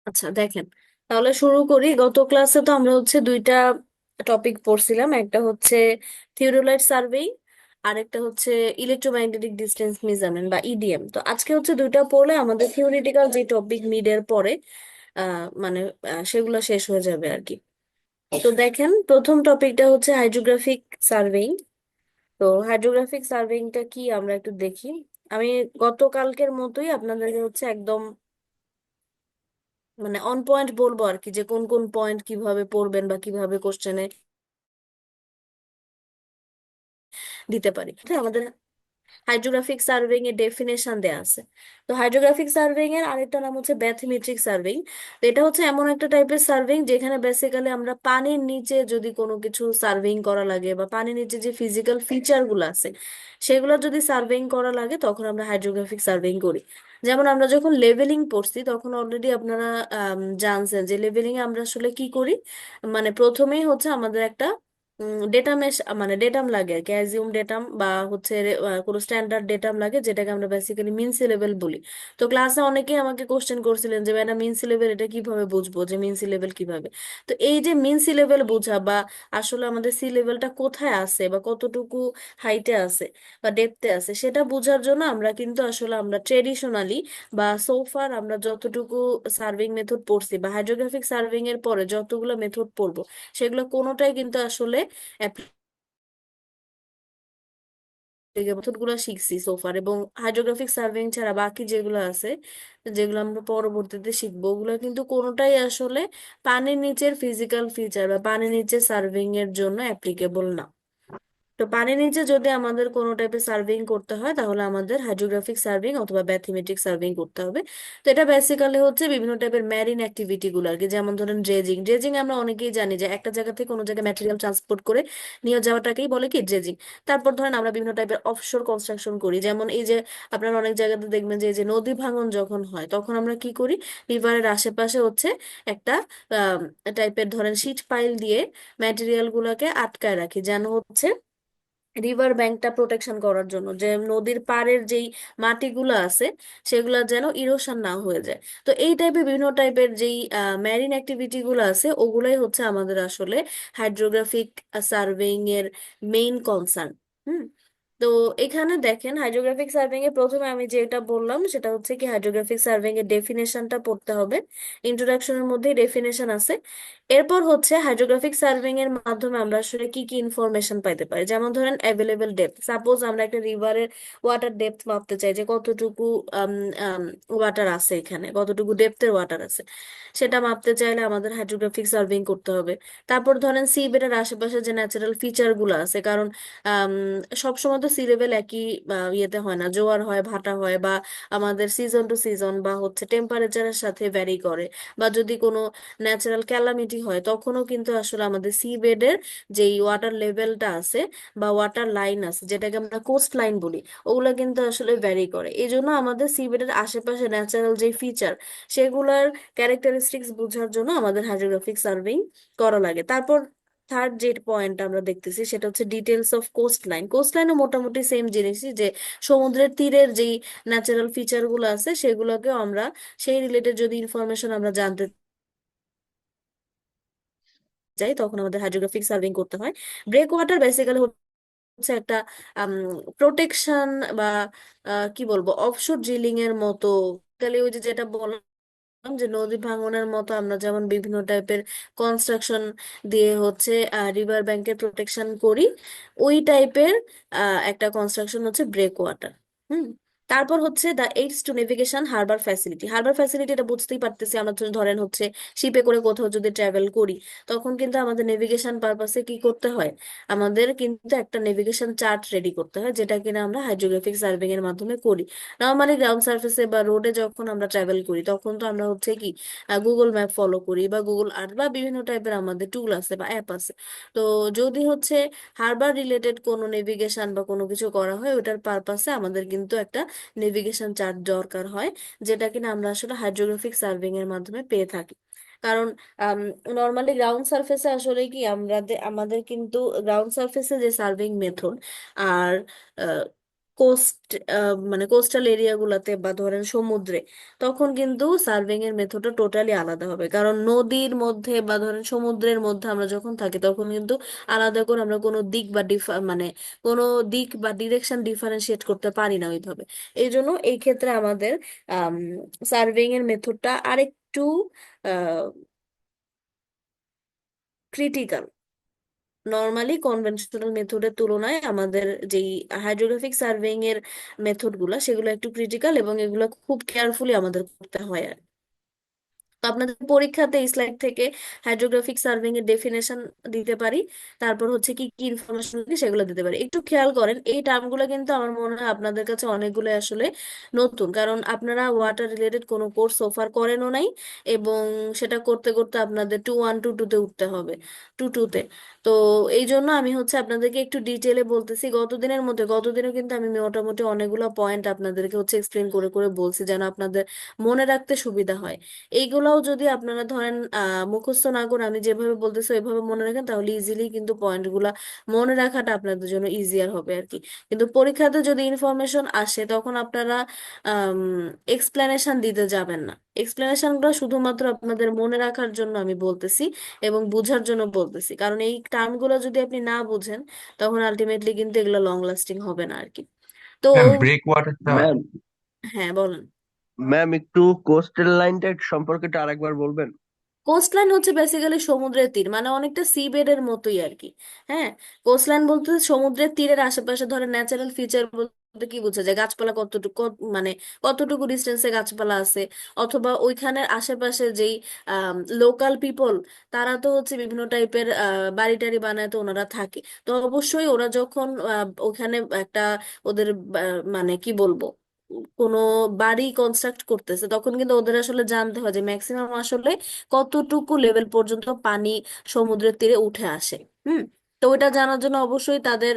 আচ্ছা, দেখেন, তাহলে শুরু করি। গত ক্লাসে তো আমরা হচ্ছে দুইটা টপিক পড়ছিলাম, একটা হচ্ছে থিওরিলাইট সার্ভেইং, আর একটা হচ্ছে ইলেকট্রোম্যাগনেটিক ডিস্টেন্স মেজারমেন্ট বা ইডিএম। তো আজকে হচ্ছে দুইটা পড়লে আমাদের থিওরিটিক্যাল যে টপিক মিডের পরে মানে সেগুলো শেষ হয়ে যাবে আর কি। তো দেখেন, প্রথম টপিকটা হচ্ছে হাইড্রোগ্রাফিক সার্ভেইং। তো হাইড্রোগ্রাফিক সার্ভেইংটা কি আমরা একটু দেখি। আমি গতকালকের মতোই আপনাদেরকে হচ্ছে একদম মানে অন পয়েন্ট বলবো আর কি, যে কোন কোন পয়েন্ট কিভাবে পড়বেন বা কিভাবে কোশ্চেনে দিতে পারি। হ্যাঁ, আমাদের হাইড্রোগ্রাফিক সার্ভেইং এর ডেফিনেশন দেয়া আছে। তো হাইড্রোগ্রাফিক সার্ভেইং এর আরেকটা নাম হচ্ছে ব্যাথমেট্রিক সার্ভেইং। তো এটা হচ্ছে এমন একটা টাইপের সার্ভেইং যেখানে বেসিক্যালি আমরা পানির নিচে যদি কোনো কিছু সার্ভেইং করা লাগে বা পানির নিচে যে ফিজিক্যাল ফিচার গুলো আছে সেগুলো যদি সার্ভেইং করা লাগে তখন আমরা হাইড্রোগ্রাফিক সার্ভেইং করি। যেমন আমরা যখন লেভেলিং পড়ছি তখন অলরেডি আপনারা জানছেন যে লেভেলিং এ আমরা আসলে কি করি। মানে প্রথমেই হচ্ছে আমাদের একটা ডেটামেশ মানে ডেটাম লাগে আর কি, অ্যাজিউম ডেটাম বা হচ্ছে কোনো স্ট্যান্ডার্ড ডেটাম লাগে, যেটাকে আমরা বেসিক্যালি মিন সি লেভেল বলি। তো ক্লাসে অনেকেই আমাকে কোশ্চেন করছিলেন যে ম্যাডাম মিন সি লেভেল এটা কিভাবে বুঝবো, যে মিন সি লেভেল কিভাবে। তো এই যে মিন সি লেভেল বোঝা বা আসলে আমাদের সি লেভেলটা কোথায় আছে বা কতটুকু হাইটে আছে বা ডেপথে আছে সেটা বোঝার জন্য আমরা কিন্তু আসলে আমরা ট্রেডিশনালি বা সোফার আমরা যতটুকু সার্ভিং মেথড পড়ছি বা হাইড্রোগ্রাফিক সার্ভিং এর পরে যতগুলো মেথড পড়বো সেগুলো কোনোটাই কিন্তু আসলে মেথড গুলো শিখছি সোফার। এবং হাইড্রোগ্রাফিক সার্ভেইং ছাড়া বাকি যেগুলো আছে, যেগুলো আমরা পরবর্তীতে শিখবো, ওগুলো কিন্তু কোনোটাই আসলে পানির নিচের ফিজিক্যাল ফিচার বা পানির নিচে সার্ভিং এর জন্য অ্যাপ্লিকেবল না। তো পানির নিচে যদি আমাদের কোনো টাইপের সার্ভিং করতে হয় তাহলে আমাদের হাইড্রোগ্রাফিক সার্ভিং অথবা ব্যাথমেটিক সার্ভিং করতে হবে। তো এটা বেসিক্যালি হচ্ছে বিভিন্ন টাইপের ম্যারিন অ্যাক্টিভিটি গুলো আর কি। যেমন ধরেন ড্রেজিং। ড্রেজিং আমরা অনেকেই জানি যে একটা জায়গা থেকে কোনো জায়গায় ম্যাটেরিয়াল ট্রান্সপোর্ট করে নিয়ে যাওয়াটাকেই বলে কি ড্রেজিং। তারপর ধরেন আমরা বিভিন্ন টাইপের অফশোর কনস্ট্রাকশন করি, যেমন এই যে আপনারা অনেক জায়গাতে দেখবেন যে এই যে নদী ভাঙন যখন হয় তখন আমরা কি করি, রিভারের আশেপাশে হচ্ছে একটা টাইপের ধরেন শীট পাইল দিয়ে ম্যাটেরিয়াল গুলোকে আটকায় রাখি, যেন হচ্ছে রিভার ব্যাংকটা প্রোটেকশন করার জন্য, যে নদীর পাড়ের যেই মাটিগুলো আছে সেগুলো যেন ইরোশন না হয়ে যায়। তো এই টাইপের বিভিন্ন টাইপের যেই ম্যারিন অ্যাক্টিভিটি গুলো আছে ওগুলাই হচ্ছে আমাদের আসলে হাইড্রোগ্রাফিক সার্ভেইং এর মেইন কনসার্ন। হুম। তো এখানে দেখেন হাইড্রোগ্রাফিক সার্ভেইং এর প্রথমে আমি যেটা বললাম সেটা হচ্ছে কি হাইড্রোগ্রাফিক সার্ভেইং এর ডেফিনেশনটা পড়তে হবে। ইন্ট্রোডাকশনের মধ্যেই ডেফিনেশন আছে। এরপর হচ্ছে হাইড্রোগ্রাফিক সার্ভেইং এর মাধ্যমে আমরা আসলে কি কি ইনফরমেশন পাইতে পারি, যেমন ধরেন অ্যাভেলেবেল ডেপথ। সাপোজ আমরা একটা রিভারের ওয়াটার ডেপথ মাপতে চাই যে কতটুকু ওয়াটার আছে, এখানে কতটুকু ডেপথের ওয়াটার আছে, সেটা মাপতে চাইলে আমাদের হাইড্রোগ্রাফিক সার্ভেইং করতে হবে। তারপর ধরেন সি বেডের আশেপাশে যে ন্যাচারাল ফিচার গুলো আছে, কারণ সবসময় তো সি লেভেল একই ইয়েতে হয় না, জোয়ার হয়, ভাটা হয়, বা আমাদের সিজন টু সিজন বা হচ্ছে টেম্পারেচারের সাথে ভ্যারি করে, বা যদি কোনো ন্যাচারাল ক্যালামিটি হয় তখনও কিন্তু আসলে আমাদের সি বেডের যেই ওয়াটার লেভেলটা আছে বা ওয়াটার লাইন আছে যেটাকে আমরা কোস্ট লাইন বলি, ওগুলো কিন্তু আসলে ভ্যারি করে। এই জন্য আমাদের সি বেডের আশেপাশে ন্যাচারাল যে ফিচার সেগুলোর ক্যারেক্টারিস্টিক্স বোঝার জন্য আমাদের হাইড্রোগ্রাফিক সার্ভেইং করা লাগে। তারপর থার্ড যে পয়েন্ট আমরা দেখতেছি সেটা হচ্ছে details of coast line. Coast লাইনও মোটামুটি সেম জিনিসই, যে সমুদ্রের তীরের যেই ন্যাচারাল ফিচার গুলো আছে সেগুলোকেও আমরা সেই রিলেটেড যদি ইনফরমেশন আমরা জানতে যাই তখন আমাদের হাইড্রোগ্রাফিক সার্ভিং করতে হয়। ব্রেক ওয়াটার বেসিক্যালি হচ্ছে একটা প্রোটেকশন বা কি বলবো অফশোর ড্রিলিং এর মতো। তাহলে ওই যে যেটা বললাম যে নদী ভাঙনের মতো আমরা যেমন বিভিন্ন টাইপের কনস্ট্রাকশন দিয়ে হচ্ছে রিভার ব্যাংকের প্রোটেকশন করি, ওই টাইপের একটা কনস্ট্রাকশন হচ্ছে ব্রেক ওয়াটার। হুম। তারপর হচ্ছে the aids to navigation harbour facility. Harbour facility এটা বুঝতেই পারতেছি, আমরা তো ধরেন হচ্ছে শিপে করে কোথাও যদি ট্রাভেল করি তখন কিন্তু আমাদের নেভিগেশন পারপাসে কি করতে হয়, আমাদের কিন্তু একটা নেভিগেশন চার্ট রেডি করতে হয়, যেটা কিনা আমরা হাইড্রোগ্রাফিক সার্ভেইং এর মাধ্যমে করি। নর্মালি গ্রাউন্ড সার্ফেসে বা রোডে যখন আমরা ট্রাভেল করি তখন তো আমরা হচ্ছে কি গুগল ম্যাপ ফলো করি বা গুগল আর্থ বা বিভিন্ন টাইপের আমাদের টুল আছে বা অ্যাপ আছে। তো যদি হচ্ছে হারবার রিলেটেড কোনো নেভিগেশন বা কোনো কিছু করা হয় ওটার পারপাসে আমাদের কিন্তু একটা নেভিগেশন চার্ট দরকার হয়, যেটা কিনা আমরা আসলে হাইড্রোগ্রাফিক সার্ভেইং এর মাধ্যমে পেয়ে থাকি। কারণ নর্মালি গ্রাউন্ড সারফেসে আসলে কি আমরা আমাদের কিন্তু গ্রাউন্ড সারফেসে যে সার্ভিং মেথড আর কোস্ট মানে কোস্টাল এরিয়াগুলোতে বা ধরেন সমুদ্রে, তখন কিন্তু সার্ভিং এর মেথডটা টোটালি আলাদা হবে। কারণ নদীর মধ্যে বা ধরেন সমুদ্রের মধ্যে আমরা যখন থাকি তখন কিন্তু আলাদা করে আমরা কোনো দিক বা মানে কোনো দিক বা ডিরেকশন ডিফারেন্সিয়েট করতে পারি না ওইভাবে। এই জন্য এই ক্ষেত্রে আমাদের সার্ভিং এর মেথডটা আরেকটু ক্রিটিক্যাল। নর্মালি কনভেনশনাল মেথডের তুলনায় আমাদের যেই হাইড্রোগ্রাফিক সার্ভেইং এর মেথড গুলা সেগুলো একটু ক্রিটিক্যাল, এবং এগুলো খুব কেয়ারফুলি আমাদের করতে হয়। তো আপনাদের পরীক্ষাতে এই স্লাইড থেকে হাইড্রোগ্রাফিক সার্ভিং এর ডেফিনেশন দিতে পারি, তারপর হচ্ছে কি কি ইনফরমেশন লাগে সেগুলো দিতে পারি। একটু খেয়াল করেন, এই টার্মগুলো কিন্তু আমার মনে হয় আপনাদের কাছে অনেকগুলো আসলে নতুন, কারণ আপনারা ওয়াটার রিলেটেড কোনো কোর্স সোফার করেনও নাই, এবং সেটা করতে করতে আপনাদের 2 1 2 2 তে উঠতে হবে, 2 2 তে। তো এই জন্য আমি হচ্ছে আপনাদেরকে একটু ডিটেলে বলতেছি। গতদিনও কিন্তু আমি মোটামুটি অনেকগুলো পয়েন্ট আপনাদেরকে হচ্ছে এক্সপ্লেন করে করে বলছি, যেন আপনাদের মনে রাখতে সুবিধা হয়। এইগুলাও যদি আপনারা ধরেন মুখস্থ না করে আমি যেভাবে বলতেছি ওইভাবে মনে রাখেন, তাহলে ইজিলি কিন্তু পয়েন্টগুলা মনে রাখাটা আপনাদের জন্য ইজিয়ার হবে আর কি। কিন্তু পরীক্ষাতে যদি ইনফরমেশন আসে তখন আপনারা এক্সপ্লেনেশন দিতে যাবেন না। এক্সপ্লেনেশনগুলো শুধুমাত্র আপনাদের মনে রাখার জন্য আমি বলতেছি এবং বুঝার জন্য বলতেছি, কারণ এই টার্মগুলো যদি আপনি না বুঝেন তখন আলটিমেটলি কিন্তু এগুলো লং লাস্টিং হবে না আর কি। তো ম্যাম ব্রেক ওয়াটারটা। ম্যাম হ্যাঁ বলেন। ম্যাম একটু কোস্টাল লাইনটা সম্পর্কে আরেকবার বলবেন? কোস্টলাইন হচ্ছে বেসিক্যালি সমুদ্রের তীর, মানে অনেকটা সি বেডের মতোই আর কি। হ্যাঁ, কোস্টলাইন বলতে সমুদ্রের তীরের আশেপাশে ধরে ন্যাচারাল ফিচার বলতে কি বোঝা যায়, গাছপালা কতটুকু মানে কতটুকু ডিস্টেন্সে গাছপালা আছে, অথবা ওইখানের আশেপাশে যেই লোকাল পিপল, তারা তো হচ্ছে বিভিন্ন টাইপের বাড়ি টাড়ি বানায়, তো ওনারা থাকে। তো অবশ্যই ওরা যখন ওখানে একটা ওদের মানে কি বলবো কোনো বাড়ি কনস্ট্রাক্ট করতেছে, তখন কিন্তু ওদের আসলে জানতে হয় যে ম্যাক্সিমাম আসলে কতটুকু লেভেল পর্যন্ত পানি সমুদ্রের তীরে উঠে আসে। হুম। তো ওইটা জানার জন্য অবশ্যই তাদের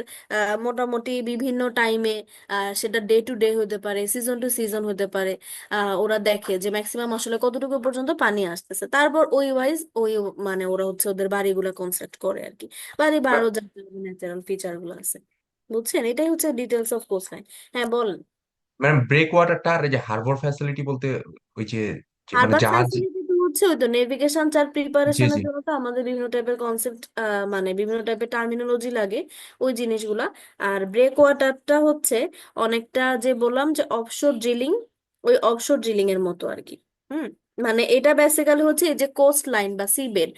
মোটামুটি বিভিন্ন টাইমে, সেটা ডে টু ডে হতে পারে, সিজন টু সিজন হতে পারে, ওরা দেখে যে ম্যাক্সিমাম আসলে কতটুকু পর্যন্ত পানি আসতেছে, তারপর ওই ওয়াইজ ওই মানে ওরা হচ্ছে ওদের বাড়িগুলো কনস্ট্রাক্ট করে আর কি। বাড়ি বা আরো যা ন্যাচারাল ফিচার গুলো আছে। বুঝছেন, এটাই হচ্ছে ডিটেলস অফ কোস্টলাইন। হ্যাঁ বলেন। ম্যাম ব্রেক ওয়াটারটা আর এই যে হারবার ফ্যাসিলিটি বলতে ওই যে মানে হারবার জাহাজ। ফ্যাসিলিটি তো হচ্ছে ওই তো নেভিগেশন চার্ট জি প্রিপারেশনের জি। জন্য তো আমাদের বিভিন্ন টাইপের কনসেপ্ট, মানে বিভিন্ন টাইপের টার্মিনোলজি লাগে, ওই জিনিসগুলা। আর ব্রেক ওয়াটারটা হচ্ছে অনেকটা যে বললাম যে অফশোর ড্রিলিং, ওই অফশোর ড্রিলিং এর মতো আর কি। হুম। মানে এটা বেসিক্যালি হচ্ছে এই যে কোস্ট লাইন বা সি বেড,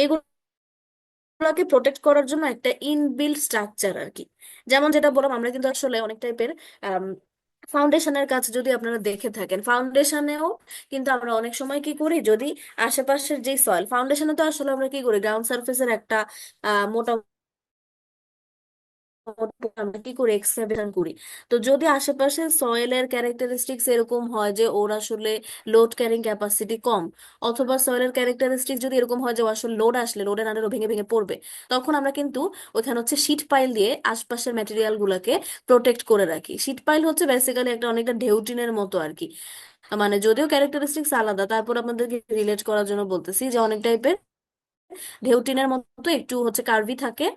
এগুলোকে প্রোটেক্ট করার জন্য একটা ইনবিল্ট স্ট্রাকচার আর কি। যেমন যেটা বললাম, আমরা কিন্তু আসলে অনেক টাইপের ফাউন্ডেশনের কাজ যদি আপনারা দেখে থাকেন, ফাউন্ডেশনেও কিন্তু আমরা অনেক সময় কি করি, যদি আশেপাশের যে সয়েল, ফাউন্ডেশনে তো আসলে আমরা কি করি গ্রাউন্ড সার্ফেসের একটা মোটা আমরা কি করি এক্সকাভেশন করি। তো যদি আশেপাশে সয়েলের ক্যারেক্টারিস্টিক্স এরকম হয় যে ওর আসলে লোড ক্যারিং ক্যাপাসিটি কম, অথবা সয়েলের ক্যারেক্টারিস্টিক্স যদি এরকম হয় যে ও আসলে লোড আসলে লোডের আন্ডারে ভেঙে ভেঙে পড়বে, তখন আমরা কিন্তু ওখানে হচ্ছে শীট পাইল দিয়ে আশপাশের ম্যাটেরিয়াল গুলাকে প্রোটেক্ট করে রাখি। শীট পাইল হচ্ছে বেসিক্যালি একটা অনেকটা ঢেউটিনের মতো আর কি। মানে যদিও ক্যারেক্টারিস্টিক্স আলাদা, তারপর আপনাদেরকে রিলেট করার জন্য বলতেছি যে অনেক টাইপের ঢেউটিনের মতো একটু হচ্ছে কার্ভি থাকে।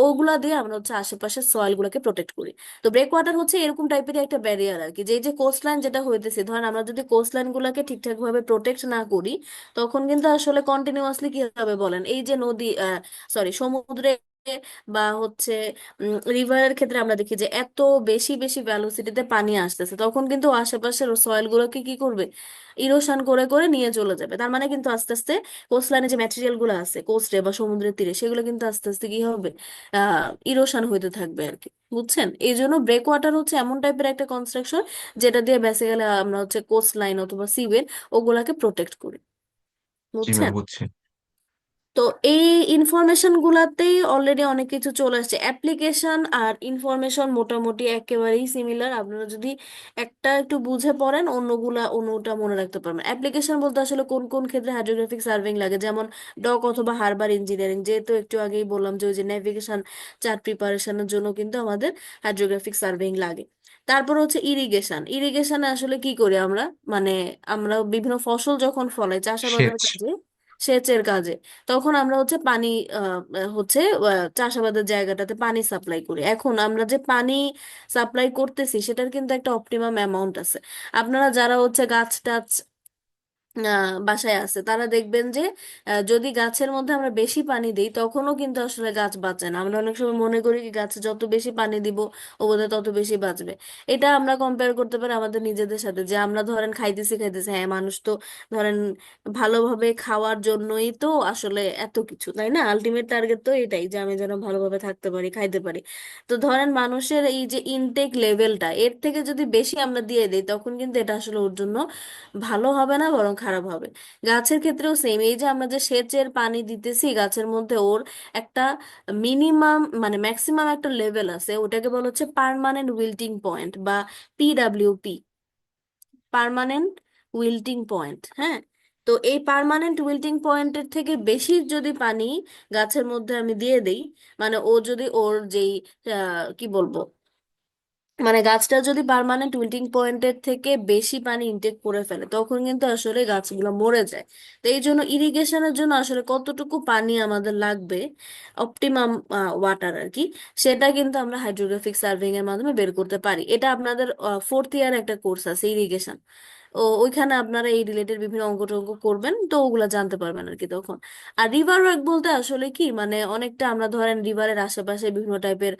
ওগুলা দিয়ে আমরা হচ্ছে আশেপাশের সয়েল গুলাকে প্রোটেক্ট করি। তো ব্রেক ওয়াটার হচ্ছে এরকম টাইপের একটা ব্যারিয়ার আর কি, যে যে কোস্ট লাইন যেটা হইতেছে, ধরেন আমরা যদি কোস্ট লাইন গুলাকে ঠিকঠাক ভাবে প্রোটেক্ট না করি, তখন কিন্তু আসলে কন্টিনিউয়াসলি কি হবে বলেন, এই যে নদী, সরি সমুদ্রে বা হচ্ছে রিভারের ক্ষেত্রে আমরা দেখি যে এত বেশি বেশি ভ্যালোসিটিতে পানি আসতেছে, তখন কিন্তু আশেপাশের সয়েল গুলোকে কি করবে, ইরোশন করে করে নিয়ে চলে যাবে। তার মানে কিন্তু আস্তে আস্তে কোস্টলাইনে যে ম্যাটেরিয়াল গুলো আছে কোস্টে বা সমুদ্রের তীরে, সেগুলো কিন্তু আস্তে আস্তে কি হবে, ইরোশন হইতে থাকবে আর কি। বুঝছেন, এই জন্য ব্রেক ওয়াটার হচ্ছে এমন টাইপের একটা কনস্ট্রাকশন যেটা দিয়ে বেসিক্যালি আমরা হচ্ছে কোস্ট লাইন অথবা সিওয়েল ওগুলাকে প্রোটেক্ট করি। জি ম্যাম বুঝছেন। বুঝছি। তো এই ইনফরমেশন গুলাতেই অলরেডি অনেক কিছু চলে আসছে। অ্যাপ্লিকেশন আর ইনফরমেশন মোটামুটি একেবারেই সিমিলার, আপনারা যদি একটা একটু বুঝে পড়েন অন্যটা মনে রাখতে পারবেন। অ্যাপ্লিকেশন বলতে আসলে কোন কোন ক্ষেত্রে হাইড্রোগ্রাফিক সার্ভেইং লাগে, যেমন ডক অথবা হারবার ইঞ্জিনিয়ারিং, যেহেতু একটু আগেই বললাম যে ওই যে নেভিগেশন চার্ট প্রিপারেশনের জন্য কিন্তু আমাদের হাইড্রোগ্রাফিক সার্ভেইং লাগে। তারপর হচ্ছে ইরিগেশন। ইরিগেশনে আসলে কি করি আমরা, মানে আমরা বিভিন্ন ফসল যখন ফলাই চাষাবাদের সেচ। কাজে, সেচের কাজে, তখন আমরা হচ্ছে পানি হচ্ছে চাষাবাদের জায়গাটাতে পানি সাপ্লাই করি। এখন আমরা যে পানি সাপ্লাই করতেছি সেটার কিন্তু একটা অপটিমাম অ্যামাউন্ট আছে। আপনারা যারা হচ্ছে গাছ টাছ বাসায় আছে তারা দেখবেন যে যদি গাছের মধ্যে আমরা বেশি পানি দিই তখনও কিন্তু আসলে গাছ বাঁচে না। আমরা অনেক সময় মনে করি কি গাছে যত বেশি পানি দিব ও বোধহয় তত বেশি বাঁচবে। এটা আমরা কম্পেয়ার করতে পারি আমাদের নিজেদের সাথে, যে আমরা ধরেন খাইতেছি খাইতেছি, হ্যাঁ মানুষ তো ধরেন ভালোভাবে খাওয়ার জন্যই তো আসলে এত কিছু, তাই না? আলটিমেট টার্গেট তো এটাই যে আমি যেন ভালোভাবে থাকতে পারি, খাইতে পারি। তো ধরেন মানুষের এই যে ইনটেক লেভেলটা এর থেকে যদি বেশি আমরা দিয়ে দিই তখন কিন্তু এটা আসলে ওর জন্য ভালো হবে না, বরং খারাপ হবে। গাছের ক্ষেত্রেও সেম, এই যে আমরা যে সেচের পানি দিতেছি গাছের মধ্যে, ওর একটা মিনিমাম মানে ম্যাক্সিমাম একটা লেভেল আছে, ওটাকে বলা হচ্ছে পার্মানেন্ট উইল্টিং পয়েন্ট বা পিডাব্লিউপি, পার্মানেন্ট উইল্টিং পয়েন্ট। হ্যাঁ, তো এই পার্মানেন্ট উইল্টিং পয়েন্টের থেকে বেশি যদি পানি গাছের মধ্যে আমি দিয়ে দেই, মানে ও যদি ওর যেই কি বলবো, মানে গাছটা যদি পার্মানেন্ট উইল্টিং পয়েন্টের থেকে বেশি পানি ইনটেক করে ফেলে তখন কিন্তু আসলে গাছগুলো মরে যায়। তো এই জন্য ইরিগেশনের জন্য আসলে কতটুকু পানি আমাদের লাগবে, অপটিমাম ওয়াটার আর কি, সেটা কিন্তু আমরা হাইড্রোগ্রাফিক সার্ভেইং এর মাধ্যমে বের করতে পারি। এটা আপনাদের ফোর্থ ইয়ার একটা কোর্স আছে ইরিগেশন, ও ওইখানে আপনারা এই রিলেটেড বিভিন্ন অঙ্ক টঙ্ক করবেন, তো ওগুলা জানতে পারবেন আর কি তখন। আর রিভার ওয়ার্ক বলতে আসলে কি, মানে অনেকটা আমরা ধরেন রিভারের আশেপাশে বিভিন্ন টাইপের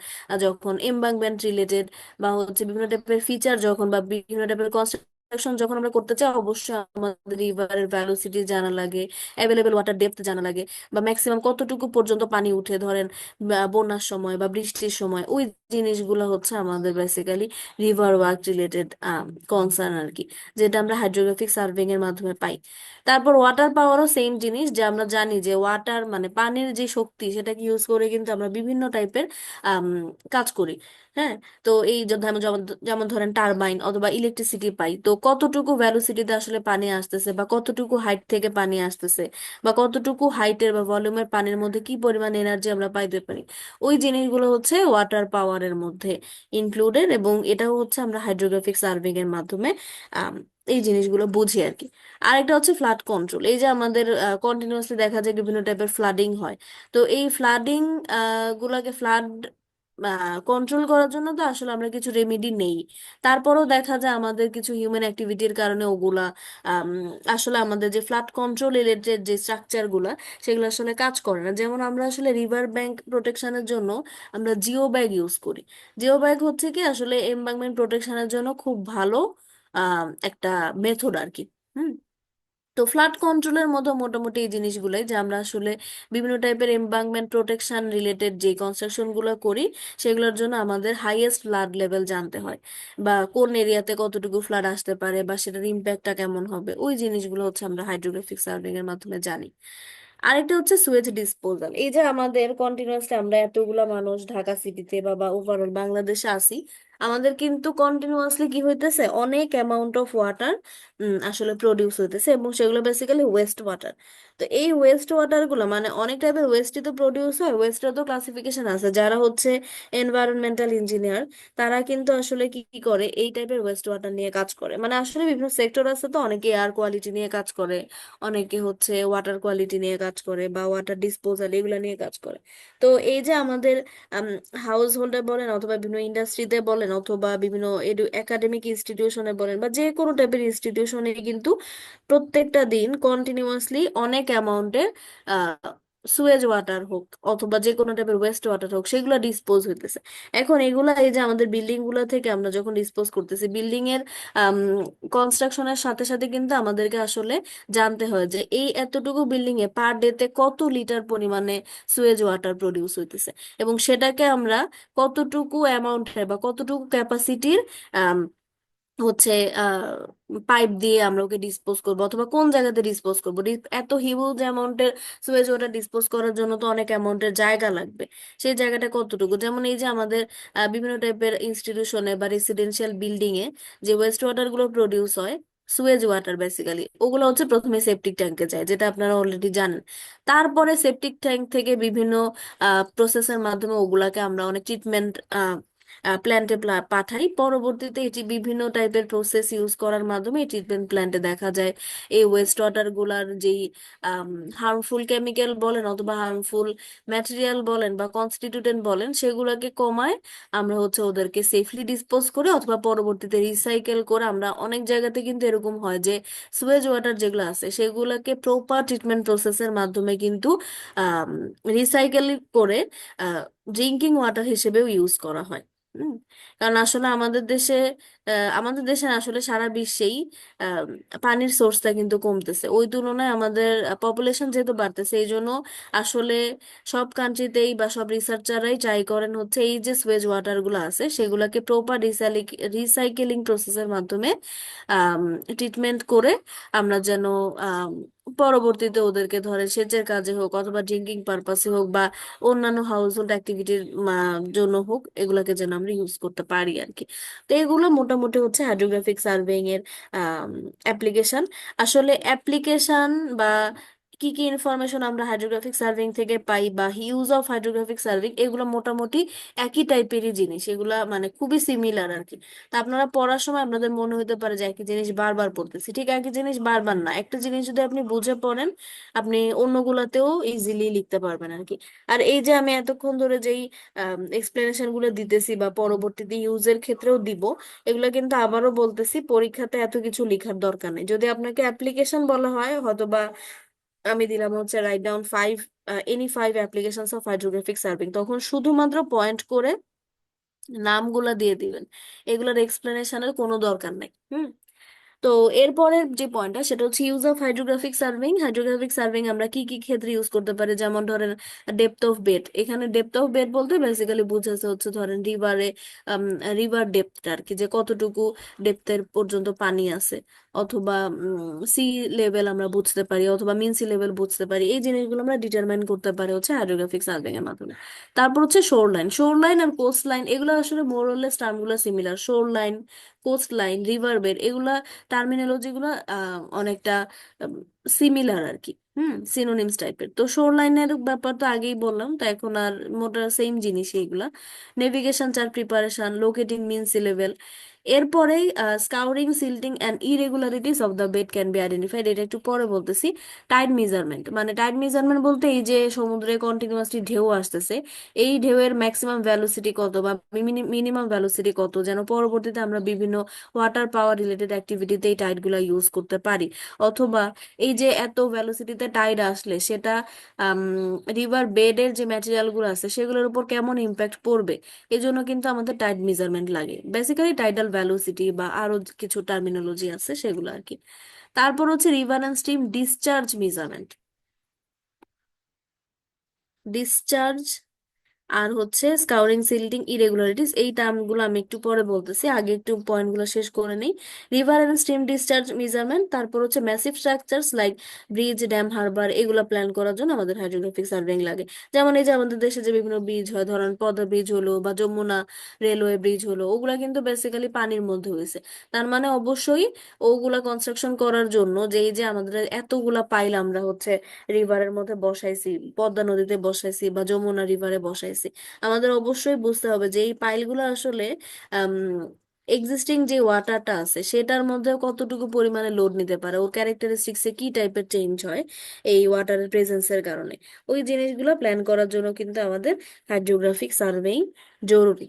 যখন এমবাঙ্কমেন্ট রিলেটেড বা হচ্ছে বিভিন্ন টাইপের ফিচার যখন বা বিভিন্ন টাইপের কনস্ট্রাকশন যখন আমরা করতে চাই, অবশ্যই আমাদের রিভারের ভ্যালোসিটি জানা লাগে, অ্যাভেলেবেল ওয়াটার ডেপথ জানা লাগে, বা ম্যাক্সিমাম কতটুকু পর্যন্ত পানি উঠে ধরেন বন্যার সময় বা বৃষ্টির সময়, ওই জিনিসগুলো হচ্ছে আমাদের basically river work related concern আর কি, যেটা আমরা হাইড্রোগ্রাফিক সার্ভেইং এর মাধ্যমে পাই। তারপর ওয়াটার পাওয়ারও সেম জিনিস, যে আমরা জানি যে ওয়াটার মানে পানির যে শক্তি সেটাকে ইউজ করে কিন্তু আমরা বিভিন্ন টাইপের কাজ করি। হ্যাঁ, তো এই যে যেমন যেমন যেমন ধরেন টারবাইন অথবা ইলেকট্রিসিটি পাই, তো কতটুকু ভ্যালোসিটিতে আসলে পানি আসতেছে বা কতটুকু হাইট থেকে পানি আসতেছে বা কতটুকু হাইটের বা ভলিউমের পানির মধ্যে কি পরিমাণ এনার্জি আমরা পাইতে পারি, ওই জিনিসগুলো হচ্ছে ওয়াটার পাওয়ারের মধ্যে ইনক্লুডেড, এবং এটাও হচ্ছে আমরা হাইড্রোগ্রাফিক সার্ভেইং এর মাধ্যমে আম, এই জিনিসগুলো বুঝি আর কি। আরেকটা হচ্ছে ফ্লাড কন্ট্রোল, এই যে আমাদের কন্টিনিউয়াসলি দেখা যায় বিভিন্ন টাইপের ফ্লাডিং হয়, তো এই ফ্লাডিং গুলাকে ফ্লাড কন্ট্রোল করার জন্য তো আসলে আমরা কিছু রেমেডি নেই, তারপরেও দেখা যায় আমাদের কিছু হিউম্যান অ্যাক্টিভিটির কারণে ওগুলা আম, আসলে আমাদের যে ফ্লাড কন্ট্রোল রিলেটেড যে স্ট্রাকচার গুলা সেগুলো আসলে কাজ করে না। যেমন আমরা আসলে রিভার ব্যাংক প্রোটেকশনের জন্য আমরা জিও ব্যাগ ইউজ করি। জিও ব্যাগ হচ্ছে কি আসলে এনভায়রনমেন্ট প্রোটেকশনের জন্য খুব ভালো একটা মেথড আর কি। হুম, তো ফ্লাড কন্ট্রোলের মতো মোটামুটি এই জিনিসগুলোই, যে আমরা আসলে বিভিন্ন টাইপের এমবাঙ্কমেন্ট প্রোটেকশন রিলেটেড যে কনস্ট্রাকশন গুলো করি সেগুলোর জন্য আমাদের হাইয়েস্ট ফ্লাড লেভেল জানতে হয়, বা কোন এরিয়াতে কতটুকু ফ্লাড আসতে পারে বা সেটার ইম্প্যাক্টটা কেমন হবে, ওই জিনিসগুলো হচ্ছে আমরা হাইড্রোগ্রাফিক সার্ভেইং এর মাধ্যমে জানি। আরেকটা হচ্ছে সুয়েজ ডিসপোজাল, এই যে আমাদের কন্টিনিউয়াসলি আমরা এতগুলা মানুষ ঢাকা সিটিতে বা ওভারঅল বাংলাদেশে আসি, আমাদের কিন্তু কন্টিনিউয়াসলি কি হইতেছে, অনেক অ্যামাউন্ট অফ ওয়াটার আসলে প্রডিউস হইতেছে, এবং সেগুলো বেসিক্যালি ওয়েস্ট ওয়াটার। তো এই ওয়েস্ট ওয়াটার গুলো মানে অনেক টাইপের ওয়েস্টই তো প্রডিউস হয়, ওয়েস্টের তো ক্লাসিফিকেশন আছে, যারা হচ্ছে এনভায়রনমেন্টাল ইঞ্জিনিয়ার তারা কিন্তু আসলে কি কি করে, এই টাইপের ওয়েস্ট ওয়াটার নিয়ে কাজ করে। মানে আসলে বিভিন্ন সেক্টর আছে, তো অনেকে এয়ার কোয়ালিটি নিয়ে কাজ করে, অনেকে হচ্ছে ওয়াটার কোয়ালিটি নিয়ে কাজ করে বা ওয়াটার ডিসপোজাল এগুলো নিয়ে কাজ করে। তো এই যে আমাদের হাউস হোল্ডে বলেন অথবা বিভিন্ন ইন্ডাস্ট্রিতে বলেন অথবা বিভিন্ন একাডেমিক ইনস্টিটিউশনে বলেন বা যে কোনো টাইপের ইনস্টিটিউশনে কিন্তু প্রত্যেকটা দিন কন্টিনিউয়াসলি অনেক অ্যামাউন্টের সুয়েজ ওয়াটার হোক অথবা যে কোনো টাইপের ওয়েস্ট ওয়াটার হোক সেগুলো ডিসপোজ হইতেছে। এখন এগুলা এই যে আমাদের বিল্ডিং গুলা থেকে আমরা যখন ডিসপোজ করতেছি, বিল্ডিং এর কনস্ট্রাকশনের সাথে সাথে কিন্তু আমাদেরকে আসলে জানতে হয় যে এই এতটুকু বিল্ডিং এ পার ডে তে কত লিটার পরিমাণে সুয়েজ ওয়াটার প্রডিউস হইতেছে, এবং সেটাকে আমরা কতটুকু অ্যামাউন্টের বা কতটুকু ক্যাপাসিটির হচ্ছে পাইপ দিয়ে আমরা ওকে ডিসপোজ করবো অথবা কোন জায়গাতে ডিসপোজ করবো। এত হিউজ অ্যামাউন্টের সুয়েজ ওয়াটার ডিসপোজ করার জন্য তো অনেক অ্যামাউন্টের জায়গা লাগবে, সেই জায়গাটা কতটুকু, যেমন এই যে আমাদের বিভিন্ন টাইপের ইনস্টিটিউশনে বা রেসিডেন্সিয়াল বিল্ডিং এ যে ওয়েস্ট ওয়াটার গুলো প্রডিউস হয়, সুয়েজ ওয়াটার বেসিক্যালি ওগুলো হচ্ছে প্রথমে সেপটিক ট্যাঙ্কে যায়, যেটা আপনারা অলরেডি জানেন। তারপরে সেপটিক ট্যাঙ্ক থেকে বিভিন্ন প্রসেসের মাধ্যমে ওগুলাকে আমরা অনেক ট্রিটমেন্ট প্ল্যান্টে পাঠাই, পরবর্তীতে এটি বিভিন্ন টাইপের প্রসেস ইউজ করার মাধ্যমে এই ট্রিটমেন্ট প্ল্যান্টে দেখা যায় এই ওয়েস্ট ওয়াটার গুলার যেই হার্মফুল কেমিক্যাল বলেন অথবা হার্মফুল ম্যাটেরিয়াল বলেন বা কনস্টিটিউয়েন্ট বলেন সেগুলোকে কমায় আমরা হচ্ছে ওদেরকে সেফলি ডিসপোজ করে অথবা পরবর্তীতে রিসাইকেল করে। আমরা অনেক জায়গাতে কিন্তু এরকম হয় যে সুয়েজ ওয়াটার যেগুলো আছে সেগুলোকে প্রপার ট্রিটমেন্ট প্রসেসের মাধ্যমে কিন্তু রিসাইকেল করে ড্রিঙ্কিং ওয়াটার হিসেবেও ইউজ করা হয়। হুম। কারণ আসলে আমাদের দেশে না, আসলে সারা বিশ্বেই আহ, পানির সোর্সটা কিন্তু কমতেছে, ওই তুলনায় আমাদের পপুলেশন যেহেতু বাড়তেছে এই জন্য আসলে সব কান্ট্রিতেই বা সব রিসার্চাররাই ট্রাই করেন হচ্ছে এই যে সুয়েজ ওয়াটার গুলো আছে সেগুলোকে প্রপার রিসাইকেলিং প্রসেসের মাধ্যমে ট্রিটমেন্ট করে আমরা যেন আম, পরবর্তীতে ওদেরকে ধরে সেচের কাজে হোক অথবা ড্রিঙ্কিং পারপাসে হোক বা অন্যান্য হাউস হোল্ড অ্যাক্টিভিটির জন্য হোক এগুলাকে যেন আমরা ইউজ করতে পারি আর কি। তো এগুলো মোটামুটি হচ্ছে হাইড্রোগ্রাফিক সার্ভেইং এর অ্যাপ্লিকেশন। আসলে অ্যাপ্লিকেশন বা কি কি ইনফরমেশন আমরা হাইড্রোগ্রাফিক সার্ভেইং থেকে পাই বা ইউজ অফ হাইড্রোগ্রাফিক সার্ভেইং এগুলো মোটামুটি একই টাইপেরই জিনিস, এগুলা মানে খুবই সিমিলার আর কি। তা আপনারা পড়ার সময় আপনাদের মনে হতে পারে যে একই জিনিস বারবার পড়তেছি, ঠিক একই জিনিস বারবার না, একটা জিনিস যদি আপনি বুঝে পড়েন আপনি অন্যগুলাতেও ইজিলি লিখতে পারবেন আর কি। আর এই যে আমি এতক্ষণ ধরে যেই এক্সপ্লেনেশন গুলো দিতেছি বা পরবর্তীতে ইউজের ক্ষেত্রেও দিব, এগুলো কিন্তু আবারও বলতেছি পরীক্ষাতে এত কিছু লেখার দরকার নেই। যদি আপনাকে অ্যাপ্লিকেশন বলা হয় হয়তোবা আমি দিলাম হচ্ছে write down five any five applications of hydrographic serving, তখন শুধুমাত্র পয়েন্ট করে নামগুলা দিয়ে দিবেন, এগুলোর এক্সপ্লেনেশনের কোনো দরকার নেই। হুম। তো এরপরের যে পয়েন্টটা সেটা হচ্ছে use of hydrographic surveying. Hydrographic surveying আমরা কি কি ক্ষেত্রে ইউজ করতে পারি, যেমন ধরেন ডেপথ অফ বেড। এখানে ডেপথ অফ বেড বলতে বেসিক্যালি বুঝাচ্ছে হচ্ছে ধরেন রিভার ডেপথ আর কি, যে কতটুকু ডেপথের পর্যন্ত পানি আছে, অথবা সি লেভেল আমরা বুঝতে পারি অথবা মিন সি লেভেল বুঝতে পারি, এই জিনিসগুলো আমরা ডিটারমাইন করতে পারি হচ্ছে হাইড্রোগ্রাফিক সার্ভেইং এর মাধ্যমে। তারপর হচ্ছে শোর লাইন। শোর লাইন আর কোস্ট লাইন এগুলো আসলে মোরলেস টার্মগুলো similar. Shore line, coast line, river bed এগুলা টার্মিনোলজি গুলো অনেকটা সিমিলার আর কি। সিনোনিমস টাইপের। তো শোর লাইনের ব্যাপার তো আগেই বললাম, তো এখন আর মোটা সেম জিনিস এইগুলা। Navigation chart preparation, locating mean sea level. এরপরেই scouring silting and irregularities of the bed can be identified, এটা একটু পরে বলতেছি। টাইড মেজারমেন্ট, মানে টাইড মেজারমেন্ট বলতে এই যে সমুদ্রে কন্টিনিউয়াসলি ঢেউ আসতেছে, এই ঢেউয়ের ম্যাক্সিমাম ভ্যালোসিটি কত বা মিনিমাম ভ্যালোসিটি কত, যেন পরবর্তীতে আমরা বিভিন্ন ওয়াটার পাওয়ার রিলেটেড অ্যাক্টিভিটিতে এই টাইড গুলা ইউজ করতে পারি। অথবা এই যে এত ভ্যালোসিটিতে টাইড আসলে সেটা রিভার বেডের যে ম্যাটেরিয়াল গুলো আছে সেগুলোর উপর কেমন ইম্প্যাক্ট পড়বে, এজন্য কিন্তু আমাদের টাইড মেজারমেন্ট লাগে। বেসিক্যালি টাইডাল ভ্যালোসিটি বা আরো কিছু টার্মিনোলজি আছে সেগুলো আর কি। তারপর হচ্ছে river and stream discharge measurement. Discharge আর হচ্ছে স্কাউরিং সিল্টিং ইরেগুলারিটিস, এই টার্মগুলো আমি একটু পরে বলতেছি, আগে একটু পয়েন্টগুলো শেষ করে নিই। River and stream discharge measurement, তারপর হচ্ছে massive structures like bridge, dam, harbour এগুলো প্ল্যান করার জন্য আমাদের হাইড্রোগ্রাফিক সার্ভেইং লাগে। যেমন এই যে আমাদের দেশে যে বিভিন্ন ব্রিজ হয়, ধরেন পদ্মা ব্রিজ হলো বা যমুনা রেলওয়ে ব্রিজ হলো, ওগুলা কিন্তু বেসিক্যালি পানির মধ্যে হয়েছে। তার মানে অবশ্যই ওগুলা কনস্ট্রাকশন করার জন্য যে এই যে আমাদের এতগুলা পাইল আমরা হচ্ছে রিভারের মধ্যে বসাইছি, পদ্মা নদীতে বসাইছি বা যমুনা রিভারে বসাইছি, আমাদের অবশ্যই বুঝতে হবে যে এই পাইলগুলো আসলে এক্সিস্টিং যে ওয়াটারটা আছে সেটার মধ্যে কতটুকু পরিমাণে লোড নিতে পারে, ওর ক্যারেক্টারিস্টিক্সে কি টাইপের চেঞ্জ হয় এই ওয়াটারের প্রেজেন্সের কারণে। ওই জিনিসগুলো প্ল্যান করার জন্য কিন্তু আমাদের হাইড্রোগ্রাফিক সার্ভেইং জরুরি।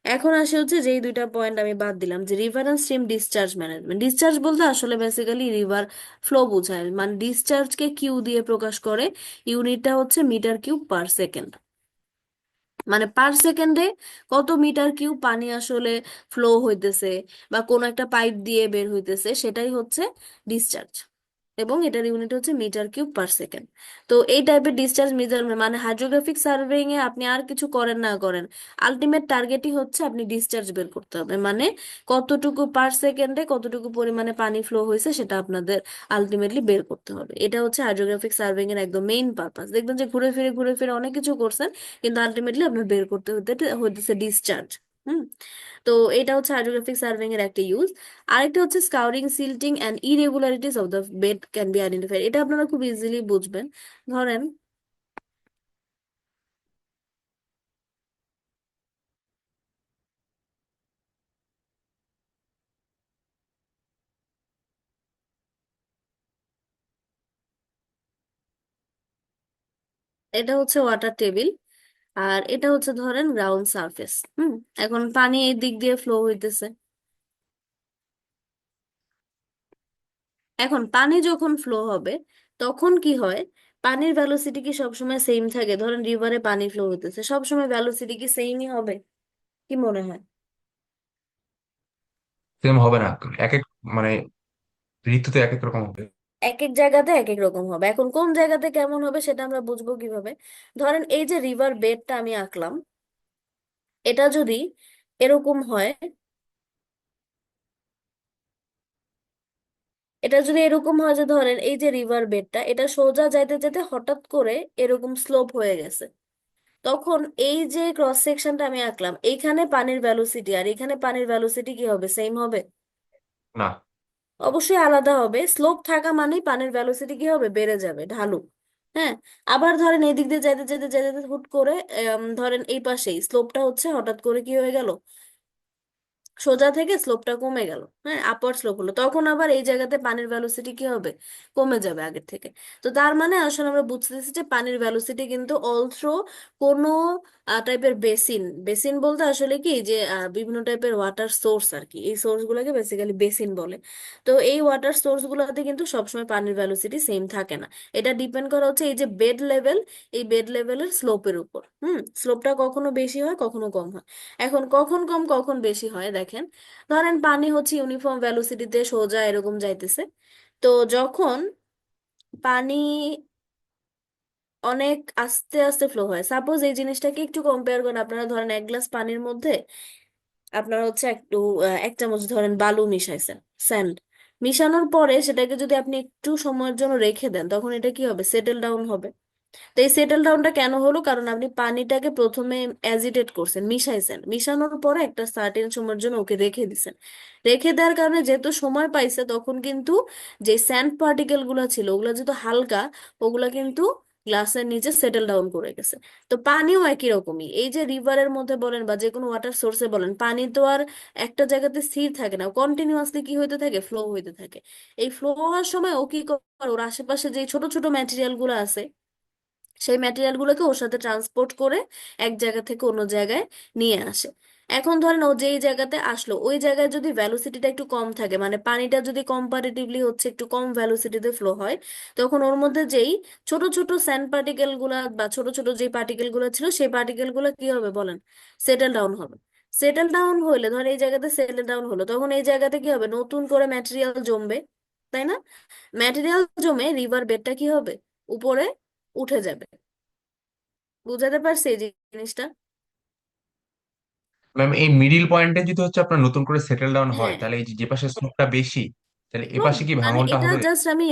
এখন আসে হচ্ছে যেই দুইটা পয়েন্ট আমি বাদ দিলাম, যে river and stream discharge management. Discharge বলতে আসলে বেসিক্যালি রিভার ফ্লো বোঝায়, মানে ডিসচার্জকে কিউ দিয়ে প্রকাশ করে, ইউনিটটা হচ্ছে মিটার কিউব পার সেকেন্ড। মানে পার সেকেন্ডে কত মিটার কিউব পানি আসলে ফ্লো হইতেছে বা কোন একটা পাইপ দিয়ে বের হইতেছে সেটাই হচ্ছে ডিসচার্জ, এবং এটার ইউনিট হচ্ছে মিটার কিউব পার সেকেন্ড। তো এই টাইপের ডিসচার্জ মেজারমেন্ট মানে হাইড্রোগ্রাফিক সার্ভেইং এ আপনি আর কিছু করেন না করেন, আলটিমেট টার্গেটই হচ্ছে আপনি ডিসচার্জ বের করতে হবে, মানে কতটুকু পার সেকেন্ডে কতটুকু পরিমাণে পানি ফ্লো হয়েছে সেটা আপনাদের আলটিমেটলি বের করতে হবে। এটা হচ্ছে হাইড্রোগ্রাফিক সার্ভেইং এর একদম মেইন পারপাস। দেখবেন যে ঘুরে ফিরে অনেক কিছু করছেন কিন্তু আলটিমেটলি আপনার বের করতে হইতেছে ডিসচার্জ। হুম। তো এটা হচ্ছে হাইড্রোগ্রাফিক সার্ভেইং এর একটা ইউজ। আরেকটা হচ্ছে scouring silting and irregularities of the bed can be identified, এটা আপনারা খুব ইজিলি বুঝবেন। ধরেন এটা হচ্ছে ওয়াটার টেবিল, আর এটা হচ্ছে ধরেন গ্রাউন্ড সারফেস। এখন পানি এই দিক দিয়ে ফ্লো হইতেছে। এখন পানি যখন ফ্লো হবে তখন কি হয়, পানির ভ্যালোসিটি কি সবসময় সেম থাকে? ধরেন রিভারে পানি ফ্লো হইতেছে, সবসময় ভ্যালোসিটি কি সেমই হবে? কি মনে হয়? সেম হবে না। এক এক মানে ঋতুতে এক এক রকম হবে। এক এক জায়গাতে এক এক রকম হবে। এখন কোন জায়গাতে কেমন হবে সেটা আমরা বুঝবো কিভাবে? ধরেন এই যে রিভার বেডটা আমি আঁকলাম, এটা যদি এরকম হয়, এটা যদি এরকম হয় যে ধরেন এই যে রিভার বেডটা এটা সোজা যাইতে যেতে হঠাৎ করে এরকম স্লোপ হয়ে গেছে, তখন এই যে ক্রস সেকশনটা আমি আঁকলাম, এইখানে পানির ভ্যালোসিটি আর এখানে পানির ভ্যালোসিটি কি হবে? সেম হবে? না। অবশ্যই আলাদা হবে। স্লোপ থাকা মানেই পানির ভ্যালোসিটি কি হবে? বেড়ে যাবে, ঢালু। হ্যাঁ। আবার ধরেন এই দিক দিয়ে যেতে যেতে যেতে যেতে হুট করে ধরেন এই পাশেই স্লোপটা হচ্ছে হঠাৎ করে কি হয়ে গেল, সোজা থেকে স্লোপটা কমে গেল, হ্যাঁ, আপওয়ার্ড স্লোপ হলো, তখন আবার এই জায়গাতে পানির ভ্যালোসিটি কি হবে? কমে যাবে আগের থেকে। তো তার মানে আসলে আমরা বুঝতেছি যে পানির ভ্যালোসিটি কিন্তু অলথ্রো কোনো টাইপের বেসিন, বেসিন বলতে আসলে কি যে বিভিন্ন টাইপের ওয়াটার সোর্স আর কি, এই সোর্স গুলোকে বেসিক্যালি বেসিন বলে। তো এই ওয়াটার সোর্স গুলোতে কিন্তু সবসময় পানির ভ্যালোসিটি সেম থাকে না। এটা ডিপেন্ড করা হচ্ছে এই যে বেড লেভেল, এই বেড লেভেলের স্লোপের উপর। স্লোপটা কখনো বেশি হয় কখনো কম হয়। এখন কখন কম কখন বেশি হয় দেখেন, ধরেন পানি হচ্ছে ইউনিফর্ম ভ্যালোসিটিতে সোজা এরকম যাইতেছে, তো যখন পানি অনেক আস্তে আস্তে ফ্লো হয়, সাপোজ এই জিনিসটাকে একটু কম্পেয়ার করেন, আপনারা ধরেন এক গ্লাস পানির মধ্যে আপনারা হচ্ছে একটু এক চামচ ধরেন বালু মিশাইছেন, স্যান্ড। মিশানোর পরে সেটাকে যদি আপনি একটু সময়ের জন্য রেখে দেন, তখন এটা কি হবে? সেটেল ডাউন হবে। তো এই সেটেল ডাউনটা কেন হলো? কারণ আপনি পানিটাকে প্রথমে অ্যাজিটেট করছেন, মিশাইছেন, মিশানোর পরে একটা সার্টেন সময়ের জন্য ওকে রেখে দিছেন। রেখে দেওয়ার কারণে যেহেতু সময় পাইছে, তখন কিন্তু যে স্যান্ড পার্টিকেল গুলো ছিল ওগুলো যেহেতু হালকা, ওগুলা কিন্তু গ্লাসের নিচে সেটেল ডাউন করে গেছে। তো পানিও একই রকমই, এই যে রিভারের মধ্যে বলেন বা যে কোনো ওয়াটার সোর্সে বলেন, পানি তো আর একটা জায়গাতে স্থির থাকে না, কন্টিনিউয়াসলি কি হইতে থাকে? ফ্লো হইতে থাকে। এই ফ্লো হওয়ার সময় ও কি করে, ওর আশেপাশে যে ছোট ছোট ম্যাটেরিয়াল গুলো আছে, সেই ম্যাটেরিয়াল গুলোকে ওর সাথে ট্রান্সপোর্ট করে এক জায়গা থেকে অন্য জায়গায় নিয়ে আসে। এখন ধরেন ও যেই জায়গাতে আসলো ওই জায়গায় যদি ভ্যালোসিটিটা একটু কম থাকে, মানে পানিটা যদি কম্পারেটিভলি হচ্ছে একটু কম ভ্যালোসিটিতে ফ্লো হয়, তখন ওর মধ্যে যেই ছোট ছোট স্যান্ড পার্টিকেল গুলা বা ছোট ছোট যে পার্টিকেল গুলো ছিল সেই পার্টিকেল গুলো কি হবে বলেন? সেটেল ডাউন হবে। সেটেল ডাউন হলে ধর এই জায়গাতে সেটেল ডাউন হলো, তখন এই জায়গাতে কি হবে? নতুন করে ম্যাটেরিয়াল জমবে, তাই না? ম্যাটেরিয়াল জমে রিভার বেডটা কি হবে? উপরে উঠে যাবে। বুঝাতে পারছি এই জিনিসটা? ম্যাম, এই মিডিল পয়েন্টে যদি হচ্ছে আপনার নতুন করে সেটেল ডাউন হয়, হ্যাঁ। তাহলে এই যে যে পাশে স্লোপটা বেশি, তাহলে এ নো, পাশে কি মানে ভাঙনটা এটা হবে? জাস্ট আমি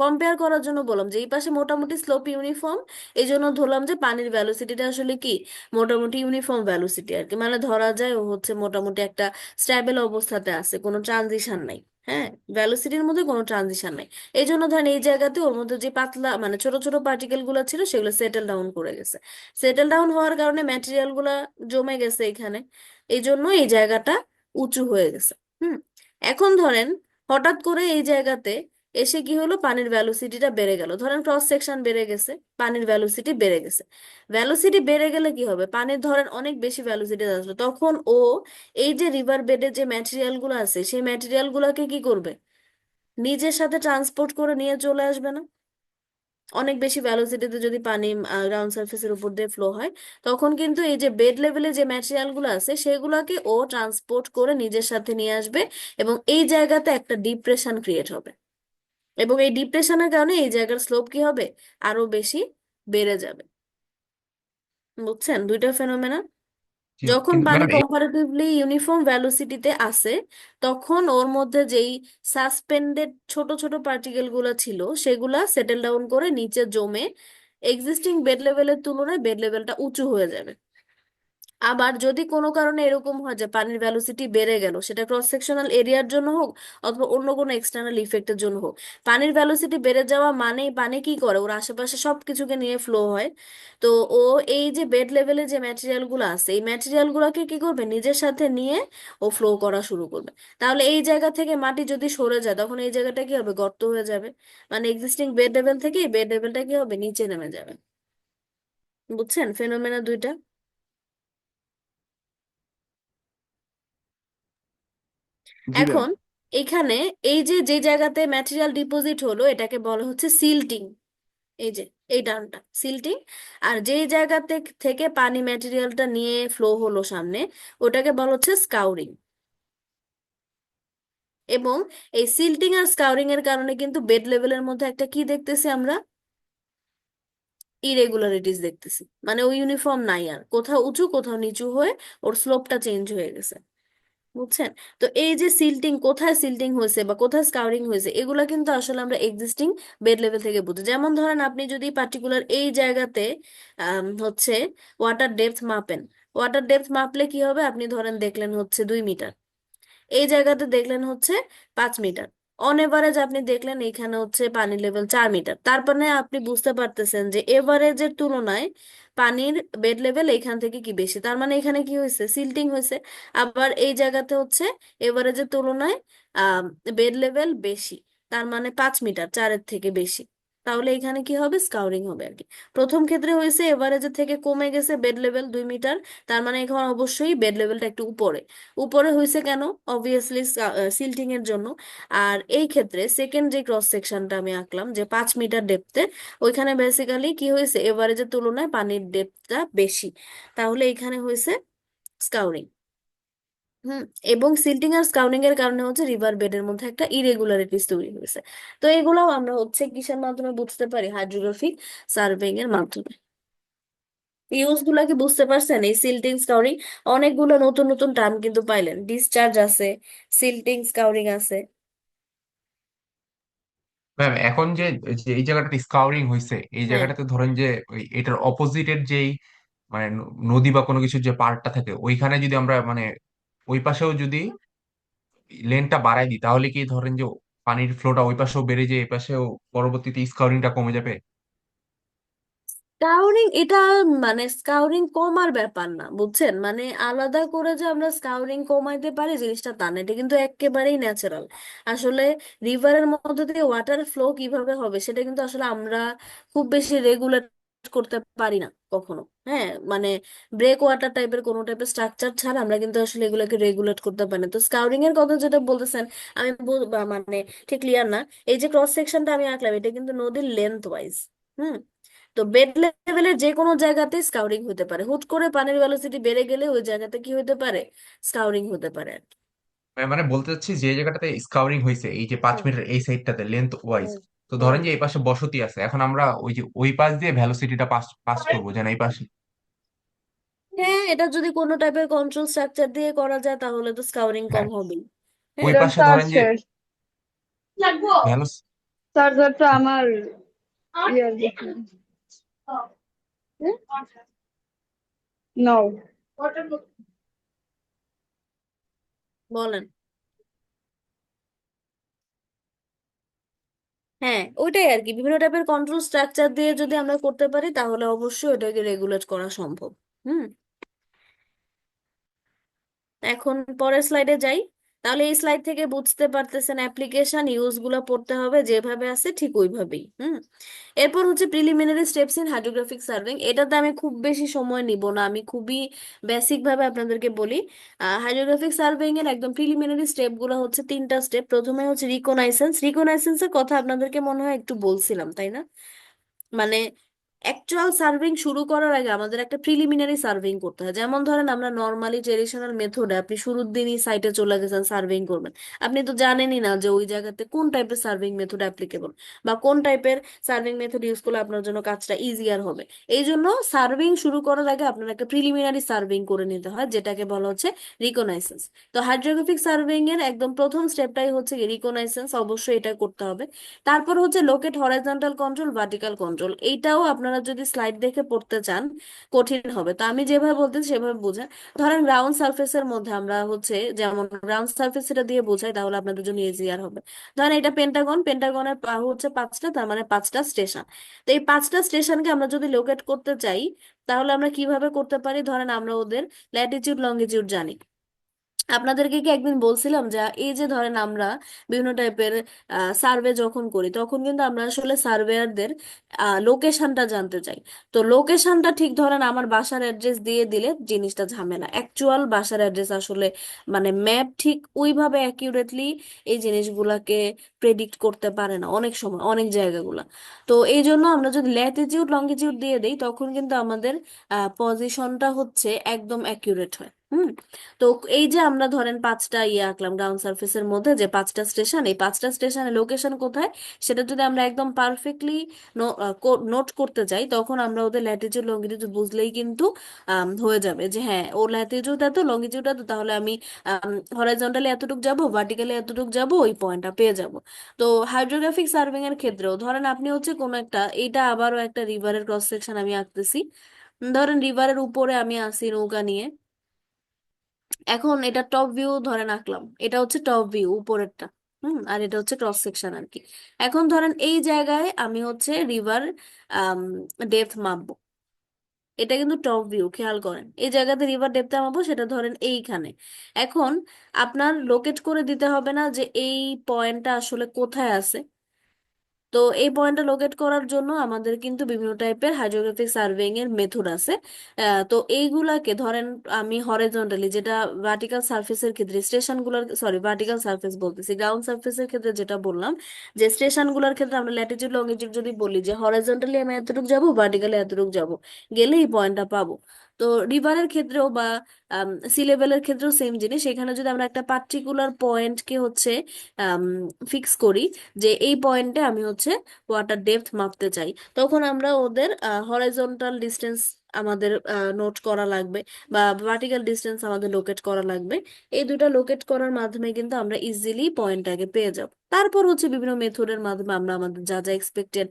কম্পেয়ার করার জন্য বললাম যে এই পাশে মোটামুটি স্লোপ ইউনিফর্ম, এই জন্য ধরলাম যে পানির ভ্যালোসিটিটা আসলে কি মোটামুটি ইউনিফর্ম ভ্যালোসিটি আর কি, মানে ধরা যায় ও হচ্ছে মোটামুটি একটা স্ট্যাবল অবস্থাতে আছে, কোনো ট্রানজিশন নাই। হ্যাঁ, ভ্যালোসিটির মধ্যে কোনো ট্রানজিশন নাই। এই জন্য ধরেন এই জায়গাতে ওর মধ্যে যে পাতলা মানে ছোট ছোট পার্টিকেল গুলো ছিল সেগুলো সেটেল ডাউন করে গেছে। সেটেল ডাউন হওয়ার কারণে ম্যাটেরিয়াল গুলা জমে গেছে এখানে, এই জন্য এই জায়গাটা উঁচু হয়ে গেছে। হুম। এখন ধরেন হঠাৎ করে এই জায়গাতে এসে কি হলো, পানির ভ্যালোসিটিটা বেড়ে গেল, ধরেন ক্রস সেকশন বেড়ে গেছে, পানির ভ্যালোসিটি বেড়ে গেছে। ভ্যালোসিটি বেড়ে গেলে কি হবে? পানির ধরেন অনেক বেশি ভ্যালোসিটি আসলো, তখন ও এই যে রিভার বেডে যে ম্যাটেরিয়াল গুলো আছে সেই ম্যাটেরিয়াল গুলোকে কি করবে? নিজের সাথে ট্রান্সপোর্ট করে নিয়ে চলে আসবে না? অনেক বেশি ভ্যালোসিটিতে যদি পানি গ্রাউন্ড সার্ফেসের উপর দিয়ে ফ্লো হয়, তখন কিন্তু এই যে বেড লেভেলে যে ম্যাটেরিয়াল গুলো আছে সেগুলোকে ও ট্রান্সপোর্ট করে নিজের সাথে নিয়ে আসবে, এবং এই জায়গাতে একটা ডিপ্রেশন ক্রিয়েট হবে। এবং এই ডিপ্রেশনের কারণে এই জায়গার স্লোপ কি হবে? আরো বেশি বেড়ে যাবে। বুঝছেন দুইটা ফেনোমেনা? যখন কিন্তু পানি ম্যাম, কম্পারেটিভলি ইউনিফর্ম ভ্যালোসিটিতে আসে, তখন ওর মধ্যে যেই সাসপেন্ডেড ছোট ছোট পার্টিকেল গুলা ছিল সেগুলা সেটেল ডাউন করে নিচে জমে এক্সিস্টিং বেড লেভেলের তুলনায় বেড লেভেলটা উঁচু হয়ে যাবে। আবার যদি কোনো কারণে এরকম হয় যে পানির ভ্যালোসিটি বেড়ে গেল, সেটা ক্রস সেকশনাল এরিয়ার জন্য হোক অথবা অন্য কোনো এক্সটার্নাল ইফেক্টের জন্য হোক, পানির ভ্যালোসিটি বেড়ে যাওয়া মানেই পানি কি করে, ওর আশেপাশে সবকিছুকে নিয়ে ফ্লো হয়। তো ও এই যে বেড লেভেলে যে ম্যাটেরিয়াল গুলো আছে এই ম্যাটেরিয়াল গুলোকে কি করবে? নিজের সাথে নিয়ে ও ফ্লো করা শুরু করবে। তাহলে এই জায়গা থেকে মাটি যদি সরে যায়, তখন এই জায়গাটা কি হবে? গর্ত হয়ে যাবে। মানে এক্সিস্টিং বেড লেভেল থেকে বেড লেভেলটা কি হবে? নিচে নেমে যাবে। বুঝছেন ফেনোমেনা দুইটা? জি ম্যাম। এখন এখানে এই যে যে জায়গাতে ম্যাটেরিয়াল ডিপোজিট হলো এটাকে বলা হচ্ছে সিল্টিং। এই যে এই টার্মটা সিল্টিং। আর যেই জায়গা থেকে পানি ম্যাটেরিয়ালটা নিয়ে ফ্লো হলো সামনে, ওটাকে বলা হচ্ছে স্কাউরিং। এবং এই সিল্টিং আর স্কাউরিং এর কারণে কিন্তু বেড লেভেলের মধ্যে একটা কি দেখতেছি আমরা, ইরেগুলারিটিস দেখতেছি। মানে ওই ইউনিফর্ম নাই, আর কোথাও উঁচু কোথাও নিচু হয়ে ওর স্লোপটা চেঞ্জ হয়ে গেছে। বুঝছেন? তো এই যে সিল্টিং, কোথায় সিল্টিং হয়েছে বা কোথায় স্কাউরিং হয়েছে, এগুলা কিন্তু আসলে আমরা এক্সিস্টিং বেড লেভেল থেকে বুঝি। যেমন ধরেন আপনি যদি পার্টিকুলার এই জায়গাতে হচ্ছে ওয়াটার ডেপথ মাপেন, ওয়াটার ডেপথ মাপলে কি হবে, আপনি ধরেন দেখলেন হচ্ছে 2 মিটার, এই জায়গাতে দেখলেন হচ্ছে 5 মিটার, অন এভারেজ আপনি দেখলেন এখানে হচ্ছে পানি লেভেল 4 মিটার, তারপরে আপনি বুঝতে পারতেছেন যে এভারেজের তুলনায় পানির বেড লেভেল এখান থেকে কি বেশি, তার মানে এখানে কি হয়েছে, সিল্টিং হয়েছে। আবার এই জায়গাতে হচ্ছে এভারেজের তুলনায় আহ বেড লেভেল বেশি, তার মানে 5 মিটার, 4-এর থেকে বেশি, তাহলে এখানে কি হবে, স্কাউরিং হবে আর কি। প্রথম ক্ষেত্রে হয়েছে এভারেজের থেকে কমে গেছে বেড লেভেল 2 মিটার, তার মানে এখন অবশ্যই বেড লেভেলটা একটু উপরে। উপরে হয়েছে কেন, অবভিয়াসলি সিল্টিং এর জন্য। আর এই ক্ষেত্রে সেকেন্ড যে ক্রস সেকশনটা আমি আঁকলাম যে 5 মিটার ডেপথে, ওইখানে বেসিক্যালি কি হয়েছে, এভারেজের তুলনায় পানির ডেপথটা বেশি, তাহলে এখানে হয়েছে স্কাউরিং। হুম। এবং সিল্টিং আর স্কাউরিং এর কারণে হচ্ছে রিভার বেডের মধ্যে একটা ইরেগুলারিটিস তৈরি হয়েছে। তো এগুলাও আমরা হচ্ছে কিসের মাধ্যমে বুঝতে পারি, হাইড্রোগ্রাফিক সার্ভেইং এর মাধ্যমে। ইউজ গুলা কি বুঝতে পারছেন, এই সিল্টিং স্কাউরিং অনেকগুলো নতুন নতুন টার্ম কিন্তু পাইলেন, ডিসচার্জ আছে, সিল্টিং স্কাউরিং আছে। ম্যাম এখন যে যে এই জায়গাটাতে স্কাউরিং হয়েছে, এই হ্যাঁ। জায়গাটাতে ধরেন যে এটার অপোজিটের যেই মানে নদী বা কোনো কিছুর যে পার্টটা থাকে ওইখানে যদি আমরা মানে ওই পাশেও যদি লেনটা বাড়াই দিই, তাহলে কি ধরেন যে পানির ফ্লোটা ওই পাশেও বেড়ে যায়, এই পাশেও পরবর্তীতে স্কাউরিংটা কমে যাবে? স্কাউরিং এটা মানে স্কাউরিং কমার ব্যাপার না, বুঝছেন, মানে আলাদা করে যে আমরা স্কাউরিং কমাইতে পারি জিনিসটা তা না, এটা কিন্তু একেবারেই ন্যাচারাল। আসলে রিভারের মধ্যে দিয়ে ওয়াটার ফ্লো কিভাবে হবে সেটা কিন্তু আসলে আমরা খুব বেশি রেগুলেট করতে পারি না কখনো। হ্যাঁ, মানে ব্রেক ওয়াটার টাইপের কোনো টাইপের স্ট্রাকচার ছাড়া আমরা কিন্তু আসলে এগুলোকে রেগুলেট করতে পারি না। তো স্কাউরিং এর কথা যেটা বলতেছেন, আমি মানে ঠিক ক্লিয়ার না। এই যে ক্রস সেকশনটা আমি আঁকলাম এটা কিন্তু নদীর লেন্থ ওয়াইজ। হুম। তো বেড লেভেলের যে কোনো জায়গাতে স্কাউরিং হতে পারে, হুট করে পানির ভেলোসিটি বেড়ে গেলে ওই জায়গাতে কি হতে পারে, স্কাউরিং হতে পারে আর কি। মানে বলতে চাচ্ছি যে জায়গাটাতে স্কাউরিং হয়েছে এই যে পাঁচ হুম। মিটার এই সাইডটাতে লেন্থ ওয়াইজ, হুম। তো হুম। ধরেন যে এই পাশে বসতি আছে, এখন আমরা ওই যে ওই পাশ দিয়ে ভ্যালোসিটিটা পাস পাস করবো যেন এই পাশে হ্যাঁ, এটা যদি কোনো টাইপের কন্ট্রোল স্ট্রাকচার দিয়ে করা যায় তাহলে তো স্কাউরিং কম হ্যাঁ হবেই। ওই হ্যাঁ। পাশে চার্জারটা ধরেন যে শেষ। ভ্যালোস চার্জারটা আমার ইয়ার দিকে নাও। বলেন। হ্যাঁ, ওইটাই আর কি, বিভিন্ন টাইপের কন্ট্রোল স্ট্রাকচার দিয়ে যদি আমরা করতে পারি তাহলে অবশ্যই ওটাকে রেগুলেট করা সম্ভব। হুম। এখন পরের স্লাইডে যাই। তাহলে এই স্লাইড থেকে বুঝতে পারতেছেন অ্যাপ্লিকেশন ইউজ গুলো পড়তে হবে যেভাবে আছে ঠিক ওইভাবেই। হুম। এরপর হচ্ছে preliminary steps in hydrographic surveying, এটাতে আমি খুব বেশি সময় নিব না, আমি খুবই বেসিক ভাবে আপনাদেরকে বলি। হাইড্রোগ্রাফিক সার্ভেইং এর একদম প্রিলিমিনারি স্টেপ গুলো হচ্ছে 3টা স্টেপ। প্রথমে হচ্ছে রিকনাইসেন্স। রিকনাইসেন্স এর কথা আপনাদেরকে মনে হয় একটু বলছিলাম, তাই না? মানে অ্যাকচুয়াল সার্ভিং শুরু করার আগে আমাদের একটা প্রিলিমিনারি সার্ভিং করতে হয়। যেমন ধরেন আমরা নর্মালি ট্রেডিশনাল মেথডে আপনি শুরুর দিনই সাইটে চলে গেছেন সার্ভিং করবেন, আপনি তো জানেনই না যে ওই জায়গাতে কোন টাইপের সার্ভিং মেথড অ্যাপ্লিকেবল বা কোন টাইপের সার্ভিং মেথড ইউজ করলে আপনার জন্য কাজটা ইজিয়ার হবে। এই জন্য সার্ভিং শুরু করার আগে আপনার একটা প্রিলিমিনারি সার্ভিং করে নিতে হয়, যেটাকে বলা হচ্ছে রিকনাইসেন্স। তো হাইড্রোগ্রাফিক সার্ভিং এর একদম প্রথম স্টেপটাই হচ্ছে রিকনাইসেন্স, অবশ্যই এটা করতে হবে। তারপর হচ্ছে locate horizontal control, vertical control. এইটাও আপনারা যদি স্লাইড দেখে পড়তে চান কঠিন হবে, তো আমি যেভাবে বলতেছি সেভাবে বুঝেন। ধরেন গ্রাউন্ড সারফেসের মধ্যে আমরা হচ্ছে যেমন গ্রাউন্ড সারফেস এটা দিয়ে বোঝাই তাহলে আপনাদের জন্য ইজিয়ার হবে। ধরেন এটা পেন্টাগন, পেন্টাগনের বাহু হচ্ছে 5টা, তার মানে 5টা স্টেশন। তো এই 5টা স্টেশনকে আমরা যদি লোকেট করতে চাই তাহলে আমরা কিভাবে করতে পারি, ধরেন আমরা ওদের ল্যাটিটিউড লঙ্গিটিউড জানি, আপনাদেরকে কি একদিন বলছিলাম যে এই যে ধরেন আমরা বিভিন্ন টাইপের সার্ভে যখন করি তখন কিন্তু আমরা আসলে সার্ভেয়ারদের লোকেশনটা জানতে চাই। তো লোকেশনটা ঠিক ধরেন আমার বাসার অ্যাড্রেস দিয়ে দিলে জিনিসটা ঝামেলা, অ্যাকচুয়াল বাসার অ্যাড্রেস আসলে মানে ম্যাপ ঠিক ওইভাবে অ্যাকিউরেটলি এই জিনিসগুলাকে প্রেডিক্ট করতে পারে না অনেক সময় অনেক জায়গাগুলা। তো এই জন্য আমরা যদি ল্যাটিটিউড লঙ্গিটিউড দিয়ে দিই তখন কিন্তু আমাদের পজিশনটা হচ্ছে একদম অ্যাকিউরেট হয়। তো এই যে আমরা ধরেন পাঁচটা ইয়ে আঁকলাম গ্রাউন্ড সার্ফেসের মধ্যে যে পাঁচটা স্টেশন, এই পাঁচটা স্টেশনের লোকেশন কোথায় সেটা যদি আমরা একদম পারফেক্টলি নোট করতে চাই তখন আমরা ওদের ল্যাটিটিউড লঙ্গিটিউড বুঝলেই কিন্তু হয়ে যাবে যে হ্যাঁ ও ল্যাটিটিউড এত লঙ্গিটিউড এত, তাহলে আমি হরাইজন্টালি এতটুক যাব ভার্টিক্যালি এতটুক যাব ওই পয়েন্টটা পেয়ে যাব। তো হাইড্রোগ্রাফিক সার্ভেইং এর ক্ষেত্রেও ধরেন আপনি হচ্ছে কোনো একটা, এইটা আবারও একটা রিভারের ক্রস সেকশন আমি আঁকতেছি। ধরেন রিভারের উপরে আমি আসি নৌকা নিয়ে। এখন এটা টপ ভিউ ধরেন আঁকলাম, এটা হচ্ছে টপ ভিউ উপরেরটা। আর এটা হচ্ছে ক্রস সেকশন আর কি। এখন ধরেন এই জায়গায় আমি হচ্ছে রিভার ডেপথ মাপবো। এটা কিন্তু টপ ভিউ, খেয়াল করেন এই জায়গাতে রিভার ডেপথ মাপবো সেটা ধরেন এইখানে। এখন আপনার লোকেট করে দিতে হবে না যে এই পয়েন্টটা আসলে কোথায় আছে। তো এই পয়েন্টটা লোকেট করার জন্য আমাদের কিন্তু বিভিন্ন টাইপের হাইড্রোগ্রাফিক সার্ভেইং এর মেথড আছে। তো এইগুলাকে ধরেন আমি হরাইজন্টালি যেটা ভার্টিক্যাল সার্ফেসের ক্ষেত্রে স্টেশনগুলোর, সরি ভার্টিক্যাল সার্ফেস বলতেছি, গ্রাউন্ড সার্ফেসের ক্ষেত্রে যেটা বললাম যে স্টেশনগুলোর ক্ষেত্রে আমরা ল্যাটিটিউড লঙ্গিটিউড যদি বলি যে হরাইজন্টালি আমি এতটুকু যাব ভার্টিক্যালি এতটুকু যাব, গেলে এই পয়েন্টটা পাবো। তো রিভারের ক্ষেত্রেও বা সি লেভেলের ক্ষেত্রেও সেম জিনিস, এখানে যদি আমরা একটা পার্টিকুলার পয়েন্টকে হচ্ছে ফিক্স করি যে এই পয়েন্টে আমি হচ্ছে ওয়াটার ডেপথ মাপতে চাই, তখন আমরা ওদের হরাইজন্টাল ডিস্টেন্স আমাদের নোট করা লাগবে বা ভার্টিক্যাল ডিস্টেন্স আমাদের লোকেট করা লাগবে। এই দুটো লোকেট করার মাধ্যমে কিন্তু আমরা ইজিলি পয়েন্টটাকে পেয়ে যাব। তারপর হচ্ছে বিভিন্ন মেথডের মাধ্যমে আমরা আমাদের যা যা এক্সপেক্টেড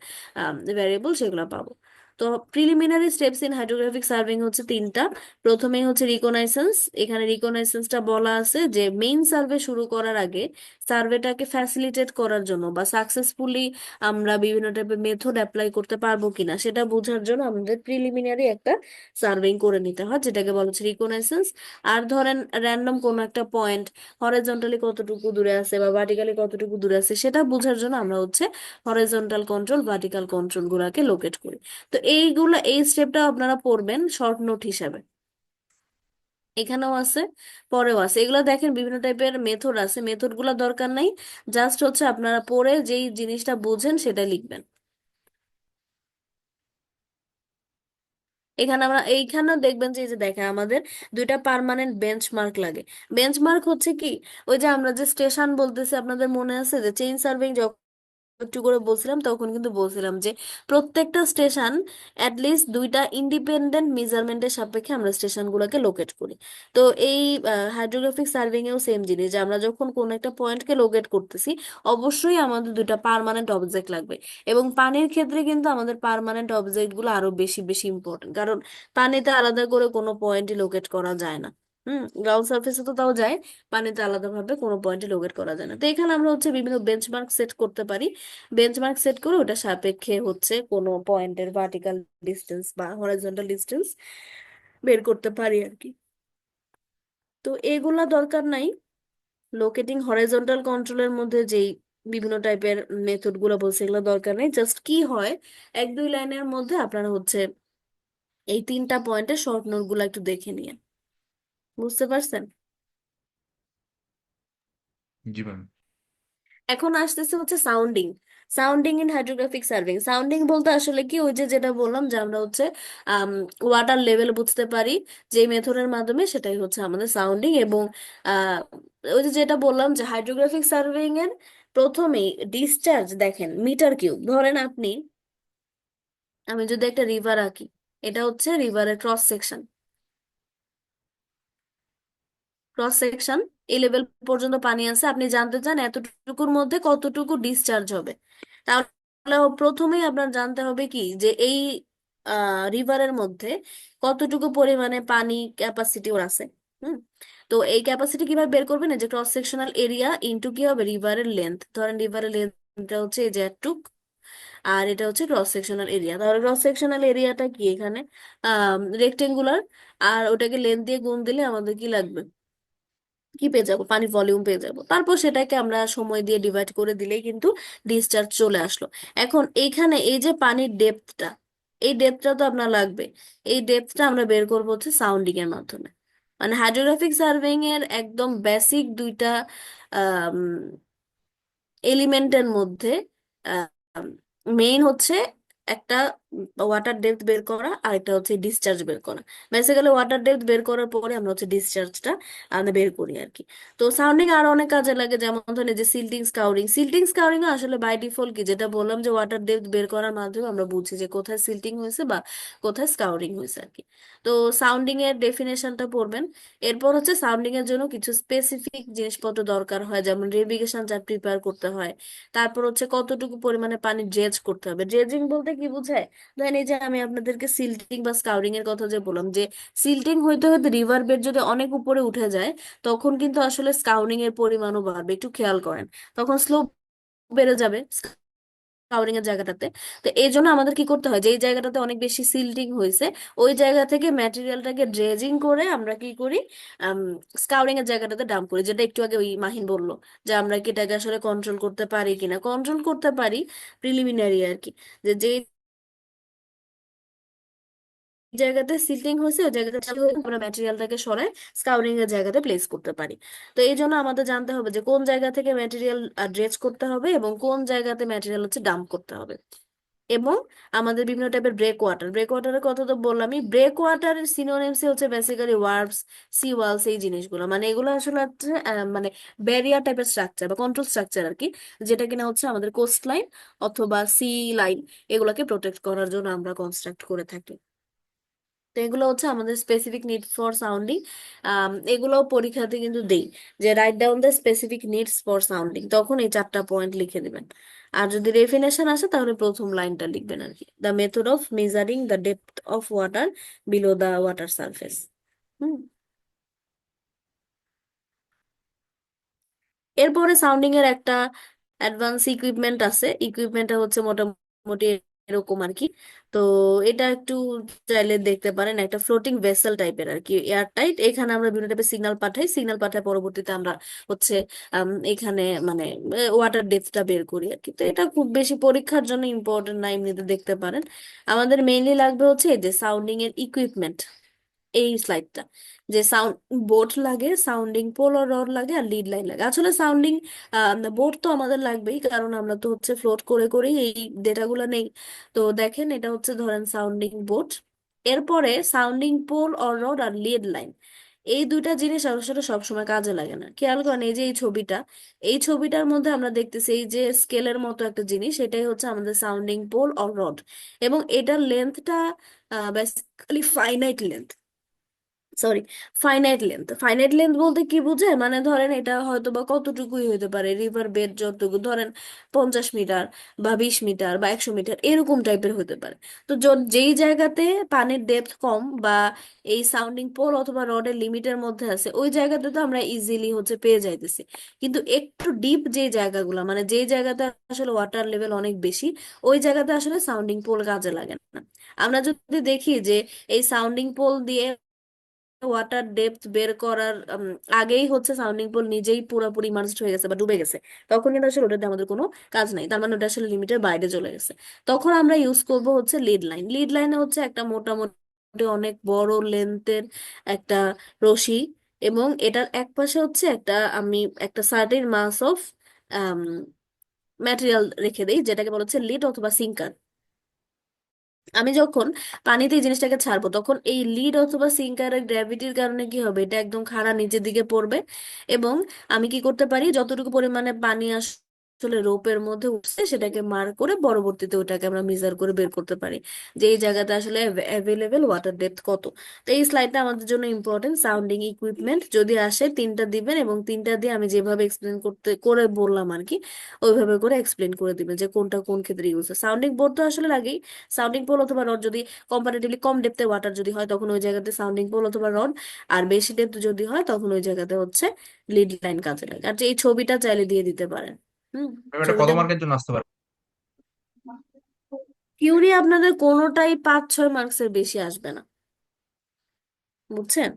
ভ্যারিয়েবল সেগুলো পাবো। তো preliminary steps in hydrographic surveying হচ্ছে তিনটা। প্রথমেই হচ্ছে রিকনাইসেন্স। এখানে রিকনাইসেন্সটা বলা আছে যে মেইন সার্ভে শুরু করার আগে সার্ভেটাকে ফ্যাসিলিটেট করার জন্য বা সাকসেসফুলি আমরা বিভিন্ন টাইপের মেথড অ্যাপ্লাই করতে পারবো কিনা সেটা বোঝার জন্য আমাদের প্রিলিমিনারি একটা সার্ভেইং করে নিতে হয়, যেটাকে বলা হচ্ছে রিকনাইসেন্স। আর ধরেন র্যান্ডম কোনো একটা পয়েন্ট হরাইজন্টালি কতটুকু দূরে আছে বা ভার্টিক্যালি কতটুকু দূরে আছে সেটা বোঝার জন্য আমরা হচ্ছে হরাইজন্টাল কন্ট্রোল ভার্টিক্যাল কন্ট্রোল গুলাকে লোকেট করি। তো এইগুলো এই স্টেপটা আপনারা পড়বেন শর্ট নোট হিসাবে, এখানেও আছে পরেও আছে। এগুলো দেখেন বিভিন্ন টাইপের মেথড আছে, মেথড গুলো দরকার নাই, জাস্ট হচ্ছে আপনারা পড়ে যেই জিনিসটা বুঝেন সেটা লিখবেন। এখানে আমরা এইখানেও দেখবেন যে এই যে দেখেন আমাদের দুইটা পার্মানেন্ট বেঞ্চমার্ক লাগে। বেঞ্চমার্ক হচ্ছে কি, ওই যে আমরা যে স্টেশন বলতেছি আপনাদের মনে আছে যে চেইন সার্ভেইং একটু করে বলছিলাম তখন কিন্তু বলছিলাম যে প্রত্যেকটা স্টেশন অ্যাটলিস্ট দুইটা ইন্ডিপেন্ডেন্ট মেজারমেন্টের সাপেক্ষে আমরা স্টেশনগুলোকে লোকেট করি। তো এই হাইড্রোগ্রাফিক সার্ভেইং এও সেম জিনিস যে আমরা যখন কোন একটা পয়েন্টকে লোকেট করতেছি অবশ্যই আমাদের দুইটা পার্মানেন্ট অবজেক্ট লাগবে। এবং পানির ক্ষেত্রে কিন্তু আমাদের পার্মানেন্ট অবজেক্ট গুলো আরো বেশি বেশি ইম্পর্টেন্ট, কারণ পানিতে আলাদা করে কোনো পয়েন্টই লোকেট করা যায় না। গ্রাউন্ড সার্ফেসে তো তাও যায়, পানিতে আলাদাভাবে কোনো পয়েন্টে লোকেট করা যায় না। তো এখানে আমরা হচ্ছে বিভিন্ন বেঞ্চমার্ক সেট করতে পারি। বেঞ্চমার্ক সেট করে ওটা সাপেক্ষে হচ্ছে কোনো পয়েন্টের ভার্টিক্যাল ডিস্টেন্স বা হরাইজন্টাল ডিস্টেন্স বের করতে পারি আর কি। তো এগুলা দরকার নাই। লোকেটিং হরাইজন্টাল কন্ট্রোলের মধ্যে যেই বিভিন্ন টাইপের মেথড গুলো বলছে এগুলো দরকার নেই, জাস্ট কি হয় এক দুই লাইনের মধ্যে আপনারা হচ্ছে এই তিনটা পয়েন্টের শর্ট নোট গুলো একটু দেখে নিয়ে বুঝতে পারছেন। জি ম্যাম। এখন আসতেছে হচ্ছে sounding. Sounding in hydrographic surveying, sounding বলতে আসলে কি ওই যে যেটা বললাম যে আমরা হচ্ছে ওয়াটার লেভেল বুঝতে পারি যে মেথডের মাধ্যমে, সেটাই হচ্ছে আমাদের সাউন্ডিং। এবং আহ, ওই যে যেটা বললাম যে হাইড্রোগ্রাফিক সার্ভেইং এর প্রথমেই ডিসচার্জ দেখেন মিটার কিউব। ধরেন আপনি, আমি যদি একটা রিভার আঁকি, এটা হচ্ছে রিভারের ক্রস সেকশন। ক্রস সেকশন এই লেভেল পর্যন্ত পানি আছে, আপনি জানতে চান এতটুকুর মধ্যে কতটুকু ডিসচার্জ হবে। তাহলে প্রথমেই আপনার জানতে হবে কি যে এই রিভারের মধ্যে কতটুকু পরিমাণে পানি ক্যাপাসিটি ওর আছে। হুম তো এই ক্যাপাসিটি কিভাবে বের করবেন, এই যে ক্রস সেকশনাল এরিয়া ইনটু কি হবে রিভারের লেন্থ। ধরেন রিভারের লেন্থটা হচ্ছে এই যে এতটুক, আর এটা হচ্ছে ক্রস সেকশনাল এরিয়া। তাহলে ক্রস সেকশনাল এরিয়াটা কি এখানে রেক্টেঙ্গুলার, আর ওটাকে লেন্থ দিয়ে গুণ দিলে আমাদের কি লাগবে, কি পেয়ে যাব, পানির ভলিউম পেয়ে যাব। তারপর সেটাকে আমরা সময় দিয়ে ডিভাইড করে দিলেই কিন্তু ডিসচার্জ চলে আসলো। এখন এইখানে এই যে পানির ডেপথটা, এই ডেপথটা তো আপনার লাগবে। এই ডেপথটা আমরা বের করবো হচ্ছে সাউন্ডিং এর মাধ্যমে। মানে হাইড্রোগ্রাফিক সার্ভেইং এর একদম বেসিক দুইটা এলিমেন্টের মধ্যে মেইন হচ্ছে একটা ওয়াটার ডেপথ বের করা, আর একটা হচ্ছে ডিসচার্জ বের করা। বেসিক্যালি ওয়াটার ডেপথ বের করার পরে আমরা হচ্ছে ডিসচার্জটা আমরা বের করি আর কি। তো সাউন্ডিং আরো অনেক কাজে লাগে, যেমন ধরেন এই যে সিল্টিং স্কাউরিং। সিল্টিং স্কাউরিং আসলে বাই ডিফল্ট কি, যেটা বললাম যে ওয়াটার ডেপথ বের করার মাধ্যমে আমরা বুঝি যে কোথায় সিল্টিং হয়েছে বা কোথায় স্কাউরিং হয়েছে আর কি। তো সাউন্ডিং এর ডেফিনেশনটা পড়বেন। এরপর হচ্ছে সাউন্ডিং এর জন্য কিছু স্পেসিফিক জিনিসপত্র দরকার হয়, যেমন রেভিগেশন চার্ট প্রিপেয়ার করতে হয়। তারপর হচ্ছে কতটুকু পরিমাণে পানি ড্রেজ করতে হবে। ড্রেজিং বলতে কি বোঝায়, ধরেন এই যে আমি আপনাদেরকে সিল্টিং বা স্কাউরিং এর কথা যে বললাম, যে সিল্টিং হইতে হইতে রিভার বেড যদি অনেক উপরে উঠে যায়, তখন কিন্তু আসলে স্কাউরিং এর পরিমাণও বাড়বে, একটু খেয়াল করেন। তখন স্লোপ বেড়ে যাবে স্কাউরিং এর জায়গাটাতে। তো এই জন্য আমাদের কি করতে হয়, যে এই জায়গাটাতে অনেক বেশি সিল্টিং হয়েছে, ওই জায়গা থেকে ম্যাটেরিয়ালটাকে ড্রেজিং করে আমরা কি করি, স্কাউরিং এর জায়গাটাতে ডাম্প করি। যেটা একটু আগে ওই মাহিন বললো, যে আমরা কি এটাকে আসলে কন্ট্রোল করতে পারি কিনা। কন্ট্রোল করতে পারি প্রিলিমিনারি আর কি, যে যেই জায়গাতে সিল্টিং হয়েছে ওই জায়গাতে আমরা ম্যাটেরিয়ালটাকে সরাই স্কাউরিং এর জায়গাতে প্লেস করতে পারি। তো এই জন্য আমাদের জানতে হবে যে কোন জায়গা থেকে ম্যাটেরিয়াল ড্রেজ করতে হবে এবং কোন জায়গাতে ম্যাটেরিয়াল হচ্ছে ডাম্প করতে হবে। এবং আমাদের বিভিন্ন টাইপের ব্রেক ওয়াটার, ব্রেক ওয়াটারের কথা তো বললামই। ব্রেক ওয়াটারের সিনোনিমস হচ্ছে বেসিক্যালি ওয়ার্পস, সি ওয়ালস, এই জিনিসগুলো। মানে এগুলো আসলে হচ্ছে মানে ব্যারিয়ার টাইপের স্ট্রাকচার বা কন্ট্রোল স্ট্রাকচার আর কি, যেটা কিনা হচ্ছে আমাদের কোস্ট লাইন অথবা সি লাইন এগুলোকে প্রোটেক্ট করার জন্য আমরা কনস্ট্রাক্ট করে থাকি। তো এগুলো হচ্ছে আমাদের স্পেসিফিক নিড ফর সাউন্ডিং। এগুলো পরীক্ষাতে কিন্তু দেই, যে write down the specific needs for sounding, তখন এই 4টা পয়েন্ট লিখে দিবেন। আর যদি ডেফিনেশন আসে তাহলে প্রথম লাইনটা লিখবেন আর কি, the method of measuring the depth of water below the water surface. Hmm. এরপরে সাউন্ডিং এর একটা অ্যাডভান্স ইকুইপমেন্ট আছে। ইকুইপমেন্টটা হচ্ছে মোটামুটি এরকম আর কি। তো এটা একটু চাইলে দেখতে পারেন, একটা ফ্লোটিং ভেসেল টাইপের আর কি, এয়ার টাইট। এখানে আমরা বিভিন্ন টাইপের সিগন্যাল পাঠাই, সিগন্যাল পাঠায় পরবর্তীতে আমরা হচ্ছে এখানে মানে ওয়াটার ডেপথটা বের করি আর কি। তো এটা খুব বেশি পরীক্ষার জন্য ইম্পর্টেন্ট না, এমনিতে দেখতে পারেন। আমাদের মেইনলি লাগবে হচ্ছে এই যে সাউন্ডিং এর ইকুইপমেন্ট, এই স্লাইডটা, যে সাউন্ড বোট লাগে, সাউন্ডিং পোল ও রড লাগে, আর লিড লাইন লাগে। আসলে সাউন্ডিং বোট তো আমাদের লাগবেই, কারণ আমরা তো হচ্ছে ফ্লোট করে করেই এই ডেটাগুলো নেই। তো দেখেন এটা হচ্ছে ধরেন সাউন্ডিং বোট। এরপরে সাউন্ডিং পোল অর রড আর লিড লাইন, এই দুইটা জিনিস আসলে সবসময় কাজে লাগে না। খেয়াল করেন এই যে এই ছবিটা, এই ছবিটার মধ্যে আমরা দেখতেছি এই যে স্কেলের মতো একটা জিনিস, এটাই হচ্ছে আমাদের সাউন্ডিং পোল অর রড। এবং এটার লেন্থটা basically finite length, sorry, finite length. Finite length বলতে কি বোঝায়, মানে ধরেন এটা হয়তো বা কতটুকুই হতে পারে, রিভার বেড যতটুকু ধরেন 50 মিটার বা 20 মিটার বা 100 মিটার এরকম টাইপের হতে পারে। তো যেই জায়গাতে পানির ডেপথ কম বা এই সাউন্ডিং পোল অথবা রডের লিমিটের মধ্যে আছে, ওই জায়গাতে তো আমরা ইজিলি হচ্ছে পেয়ে যাইতেছি। কিন্তু একটু ডিপ যে জায়গাগুলো, মানে যেই জায়গাতে আসলে ওয়াটার লেভেল অনেক বেশি, ওই জায়গাতে আসলে সাউন্ডিং পোল কাজে লাগে না। আমরা যদি দেখি যে এই সাউন্ডিং পোল দিয়ে ওয়াটার ডেপথ বের করার আগেই হচ্ছে সাউন্ডিং পুল নিজেই পুরোপুরি ইমার্জড হয়ে গেছে বা ডুবে গেছে, তখন কিন্তু আসলে ওটাতে আমাদের কোনো কাজ নাই, তার মানে ওটা আসলে লিমিটের বাইরে চলে গেছে। তখন আমরা ইউজ করব হচ্ছে লিড লাইন। লিড লাইনে হচ্ছে একটা মোটামুটি অনেক বড় লেন্থের একটা রশি, এবং এটার এক পাশে হচ্ছে আমি একটা সার্টেন মাস অফ ম্যাটেরিয়াল রেখে দিই, যেটাকে বলা হচ্ছে লিড অথবা সিঙ্কার। আমি যখন পানিতে এই জিনিসটাকে ছাড়বো, তখন এই লিড অথবা সিঙ্কারের গ্র্যাভিটির কারণে কি হবে, এটা একদম খাড়া নিচের দিকে পড়বে। এবং আমি কি করতে পারি, যতটুকু পরিমাণে পানি আসলে রোপের মধ্যে উঠছে সেটাকে মার্ক করে পরবর্তীতে ওটাকে আমরা মেজার করে বের করতে পারি যে এই জায়গাতে আসলে অ্যাভেলেবেল ওয়াটার ডেপথ কত। তো এই স্লাইডটা আমাদের জন্য ইম্পর্টেন্ট। সাউন্ডিং ইকুইপমেন্ট যদি আসে 3টা দিবেন, এবং 3টা দিয়ে আমি যেভাবে এক্সপ্লেন করতে করে বললাম আর কি, ওইভাবে করে এক্সপ্লেন করে দিবেন যে কোনটা কোন ক্ষেত্রে ইউজ হয়। সাউন্ডিং বোর্ড তো আসলে লাগেই, সাউন্ডিং পোল অথবা রড যদি কম্পারেটিভলি কম ডেপথে ওয়াটার যদি হয়, তখন ওই জায়গাতে সাউন্ডিং পোল অথবা রড, আর বেশি ডেপথ যদি হয় তখন ওই জায়গাতে হচ্ছে লিড লাইন কাজে লাগে। আর যে এই ছবিটা চাইলে দিয়ে দিতে পারেন। হুম। এটা কত ছবিটা মার্কের জন্য আসতে পারে? থিওরি আপনাদের কোনোটাই 5-6 মার্কসের বেশি আসবে না, বুঝছেন।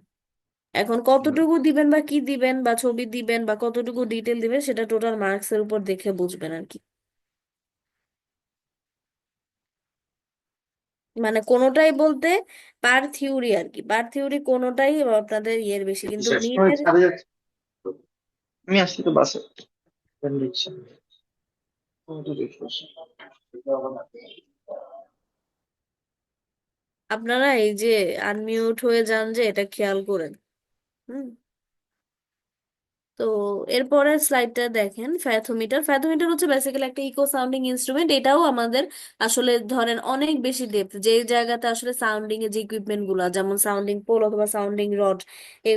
এখন কতটুকু দিবেন বা কি দিবেন বা ছবি দিবেন বা কতটুকু ডিটেল দিবেন সেটা টোটাল মার্কস এর উপর দেখে বুঝবেন আর কি। মানে কোনোটাই বলতে পার থিওরি আর কি, পার থিওরি কোনোটাই আপনাদের ইয়ের বেশি, কিন্তু শেষ করে নিটের ছাড়ে যাচ্ছে। আমি আসছি তো বাসে দিচ্ছি। আপনারা এই যে আনমিউট হয়ে যান যে এটা খেয়াল করেন। হুম। তো এরপরের স্লাইডটা দেখেন, ফ্যাথোমিটার। ফ্যাথোমিটার হচ্ছে বেসিক্যালি একটা ইকো সাউন্ডিং ইনস্ট্রুমেন্ট। এটাও আমাদের আসলে ধরেন অনেক বেশি ডেপথ, যে জায়গাতে আসলে সাউন্ডিং এর যে ইকুইপমেন্ট গুলা যেমন সাউন্ডিং পোল অথবা সাউন্ডিং রড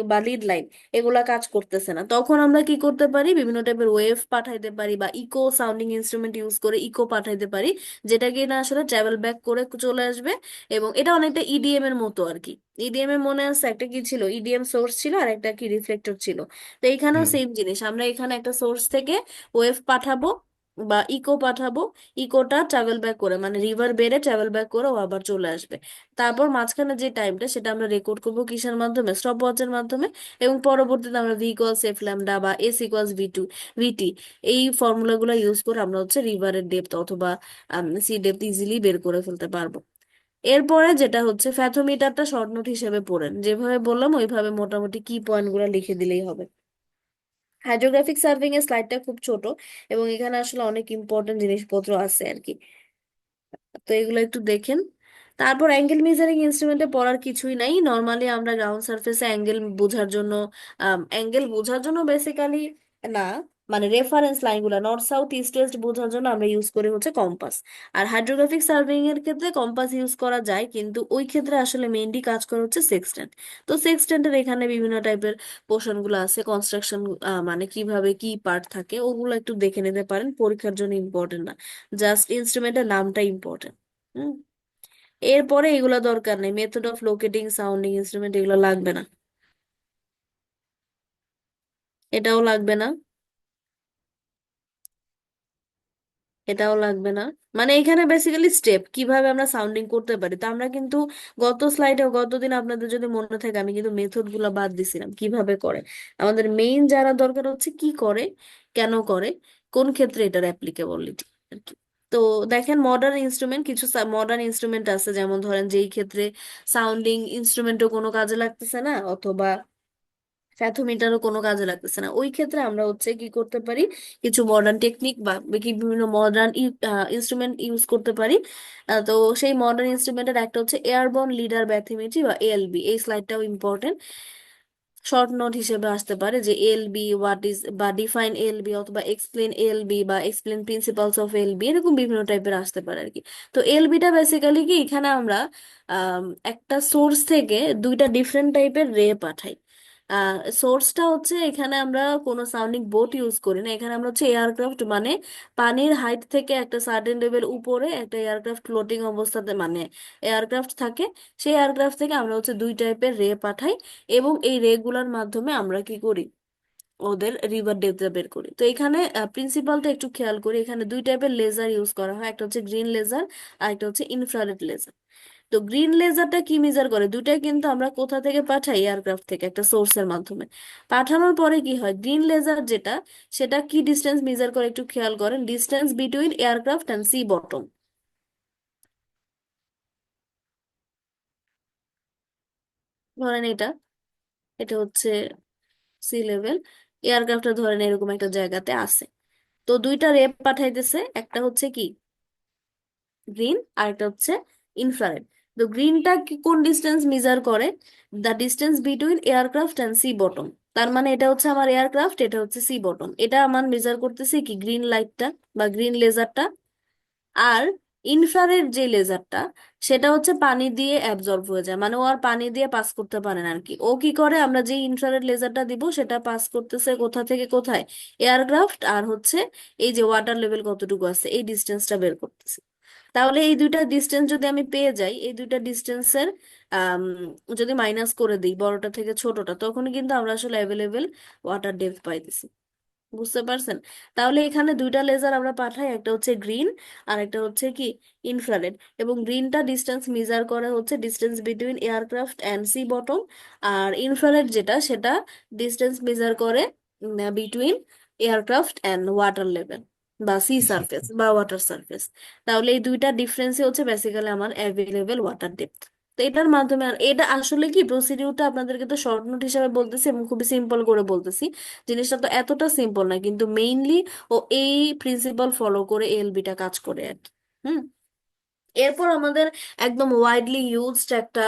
বা লিড লাইন এগুলা কাজ করতেছে না, তখন আমরা কি করতে পারি, বিভিন্ন টাইপের ওয়েভ পাঠাইতে পারি বা ইকো সাউন্ডিং ইনস্ট্রুমেন্ট ইউজ করে ইকো পাঠাইতে পারি, যেটা কি না আসলে ট্রাভেল ব্যাক করে চলে আসবে। এবং এটা অনেকটা ইডিএম এর মতো আর কি। ইডিএম এর মনে আছে একটা কি ছিল, ইডিএম সোর্স ছিল আর একটা কি রিফ্লেক্টর ছিল। তো এইখানেও হুম। সেম জিনিস, আমরা এখানে একটা সোর্স থেকে ওয়েভ পাঠাবো বা ইকো পাঠাবো, ইকোটা ট্রাভেল ব্যাক করে মানে রিভার বেড়ে ট্রাভেল ব্যাক করে ও আবার চলে আসবে। তারপর মাঝখানে যে টাইমটা সেটা আমরা রেকর্ড করবো কিসের মাধ্যমে, স্টপ ওয়াচের মাধ্যমে। এবং পরবর্তীতে আমরা ভি ইকুয়ালস এফ ল্যামডা বা এস ইকুয়ালস ভিটি এই ফর্মুলাগুলো ইউজ করে আমরা হচ্ছে রিভারের ডেপথ অথবা সি ডেপথ ইজিলি বের করে ফেলতে পারবো। এরপরে যেটা হচ্ছে ফ্যাথোমিটারটা শর্ট নোট হিসেবে পড়েন, যেভাবে বললাম ওইভাবে মোটামুটি কি পয়েন্টগুলো লিখে দিলেই হবে। হাইড্রোগ্রাফিক সার্ভিং এর স্লাইডটা খুব ছোট এবং এখানে আসলে অনেক ইম্পর্টেন্ট জিনিসপত্র আছে আর কি, তো এগুলো একটু দেখেন। তারপর অ্যাঙ্গেল মেজারিং ইনস্ট্রুমেন্টে পড়ার কিছুই নাই, নর্মালি আমরা গ্রাউন্ড সারফেসে অ্যাঙ্গেল বোঝার জন্য বেসিক্যালি না, মানে রেফারেন্স লাইনগুলো নর্থ সাউথ ইস্ট ওয়েস্ট বোঝার জন্য আমরা ইউজ করি হচ্ছে কম্পাস। আর হাইড্রোগ্রাফিক সার্ভেইং এর ক্ষেত্রে কম্পাস ইউজ করা যায়, কিন্তু ওই ক্ষেত্রে আসলে মেইনলি কাজ করে হচ্ছে সেক্সটেন্ট। তো সেক্সটেন্টের এখানে বিভিন্ন টাইপের পোর্শন গুলো আছে, কনস্ট্রাকশন মানে কিভাবে কি পার্ট থাকে ওগুলো একটু দেখে নিতে পারেন, পরীক্ষার জন্য ইম্পর্টেন্ট না, জাস্ট ইনস্ট্রুমেন্টের নামটা ইম্পর্টেন্ট। হুম। এরপরে এগুলো দরকার নেই, method of locating sounding instrument এগুলো লাগবে না, এটাও লাগবে না, এটাও লাগবে না। মানে এখানে বেসিক্যালি স্টেপ কিভাবে আমরা সাউন্ডিং করতে পারি। তো আমরা কিন্তু গত স্লাইডে গতদিন আপনাদের যদি মনে থাকে আমি কিন্তু মেথড গুলা বাদ দিছিলাম কিভাবে করে। আমাদের মেইন যারা দরকার হচ্ছে কি করে, কেন করে, কোন ক্ষেত্রে এটার অ্যাপ্লিকেবিলিটি আর কি। তো দেখেন মডার্ন ইনস্ট্রুমেন্ট, কিছু মডার্ন ইনস্ট্রুমেন্ট আছে যেমন ধরেন যেই ক্ষেত্রে সাউন্ডিং ইনস্ট্রুমেন্টও কোনো কাজে লাগতেছে না অথবা ফ্যাথোমিটারও কোনো কাজে লাগতেছে না, ওই ক্ষেত্রে আমরা হচ্ছে কি করতে পারি, কিছু মডার্ন টেকনিক বা কি বিভিন্ন মডার্ন ইনস্ট্রুমেন্ট ইউজ করতে পারি। তো সেই মডার্ন ইনস্ট্রুমেন্টের একটা হচ্ছে এয়ারবর্ন লিডার ব্যাথিমেট্রি বা এএলবি, এই স্লাইডটাও ইম্পর্টেন্ট। শর্ট নোট হিসেবে আসতে পারে যে এএলবি হোয়াট ইজ বা ডিফাইন এএলবি অথবা এক্সপ্লেন এএলবি বা এক্সপ্লেন প্রিন্সিপালস অফ এএলবি, এরকম বিভিন্ন টাইপের আসতে পারে আর কি। তো এএলবিটা বেসিক্যালি কি, এখানে আমরা একটা সোর্স থেকে দুইটা ডিফারেন্ট টাইপের রে পাঠাই। সোর্সটা হচ্ছে এখানে আমরা কোনো সাউন্ডিং বোট ইউজ করি না, এখানে আমরা হচ্ছে এয়ারক্রাফট মানে পানির হাইট থেকে একটা সার্টেন লেভেল উপরে একটা এয়ারক্রাফট ফ্লোটিং অবস্থাতে মানে এয়ারক্রাফট থাকে, সেই এয়ারক্রাফট থেকে আমরা হচ্ছে দুই টাইপের রে পাঠাই। এবং এই রেগুলার মাধ্যমে আমরা কি করি, ওদের রিভার ডেপথ বের করি। তো এখানে প্রিন্সিপালটা একটু খেয়াল করি, এখানে দুই টাইপের লেজার ইউজ করা হয়, একটা হচ্ছে গ্রিন লেজার আর একটা হচ্ছে ইনফ্রারেড লেজার। তো গ্রিন লেজারটা কি মেজার করে, দুটাই কিন্তু আমরা কোথা থেকে পাঠাই, এয়ারক্রাফট থেকে একটা সোর্সের মাধ্যমে। পাঠানোর পরে কি হয়, গ্রিন লেজার যেটা সেটা কি ডিস্টেন্স মেজার করে একটু খেয়াল করেন, distance between aircraft and sea bottom. ধরেন এটা, এটা হচ্ছে সি লেভেল, এয়ারক্রাফটটা ধরেন এরকম একটা জায়গাতে আছে। তো দুইটা রেপ পাঠাইতেছে, একটা হচ্ছে কি গ্রিন আর একটা হচ্ছে ইনফ্রারেড। তো গ্রিনটা কোন ডিস্টেন্স মেজার করে, the distance between aircraft and sea bottom. তার মানে এটা হচ্ছে আমার এয়ারক্রাফট, এটা হচ্ছে সি বটম, এটা আমার মেজার করতেছে কি গ্রিন লাইটটা বা গ্রিন লেজারটা। আর ইনফ্রারেড যে লেজারটা সেটা হচ্ছে পানি দিয়ে অ্যাবজর্ব হয়ে যায়, মানে ও আর পানি দিয়ে পাস করতে পারে না আর কি। ও কি করে, আমরা যে ইনফ্রারেড লেজারটা দিব সেটা পাস করতেছে কোথা থেকে কোথায়, এয়ারক্রাফট আর হচ্ছে এই যে ওয়াটার লেভেল কতটুকু আছে এই ডিস্টেন্সটা বের করতেছে। তাহলে এই দুইটা ডিস্টেন্স যদি আমি পেয়ে যাই, এই দুইটা ডিস্টেন্সের আম, যদি মাইনাস করে দিই বড়টা থেকে ছোটটা, তখন কিন্তু আমরা আসলে অ্যাভেলেবেল ওয়াটার ডেপথ পাইতেছি। বুঝতে পারছেন? তাহলে এখানে দুইটা লেজার আমরা পাঠাই, একটা হচ্ছে গ্রিন আর একটা হচ্ছে কি ইনফ্রারেড। এবং গ্রিনটা ডিস্টেন্স মেজার করে হচ্ছে distance between aircraft and sea bottom, আর ইনফ্রারেড যেটা সেটা ডিস্টেন্স মেজার করে between aircraft and water level বা সি সারফেস বা ওয়াটার সারফেস। তাহলে এই দুইটা ডিফারেন্সই হচ্ছে বেসিক্যালি আমার অ্যাভেলেবেল ওয়াটার ডেপথ। তো এটার মাধ্যমে এটা আসলে কি প্রসিডিউরটা আপনাদেরকে তো শর্ট নোট হিসাবে বলতেছি এবং খুবই সিম্পল করে বলতেছি। জিনিসটা তো এতটা সিম্পল না, কিন্তু মেইনলি ও এই প্রিন্সিপাল ফলো করে এলবিটা কাজ করে আর কি। হুম। এরপর আমাদের একদম ওয়াইডলি ইউজড একটা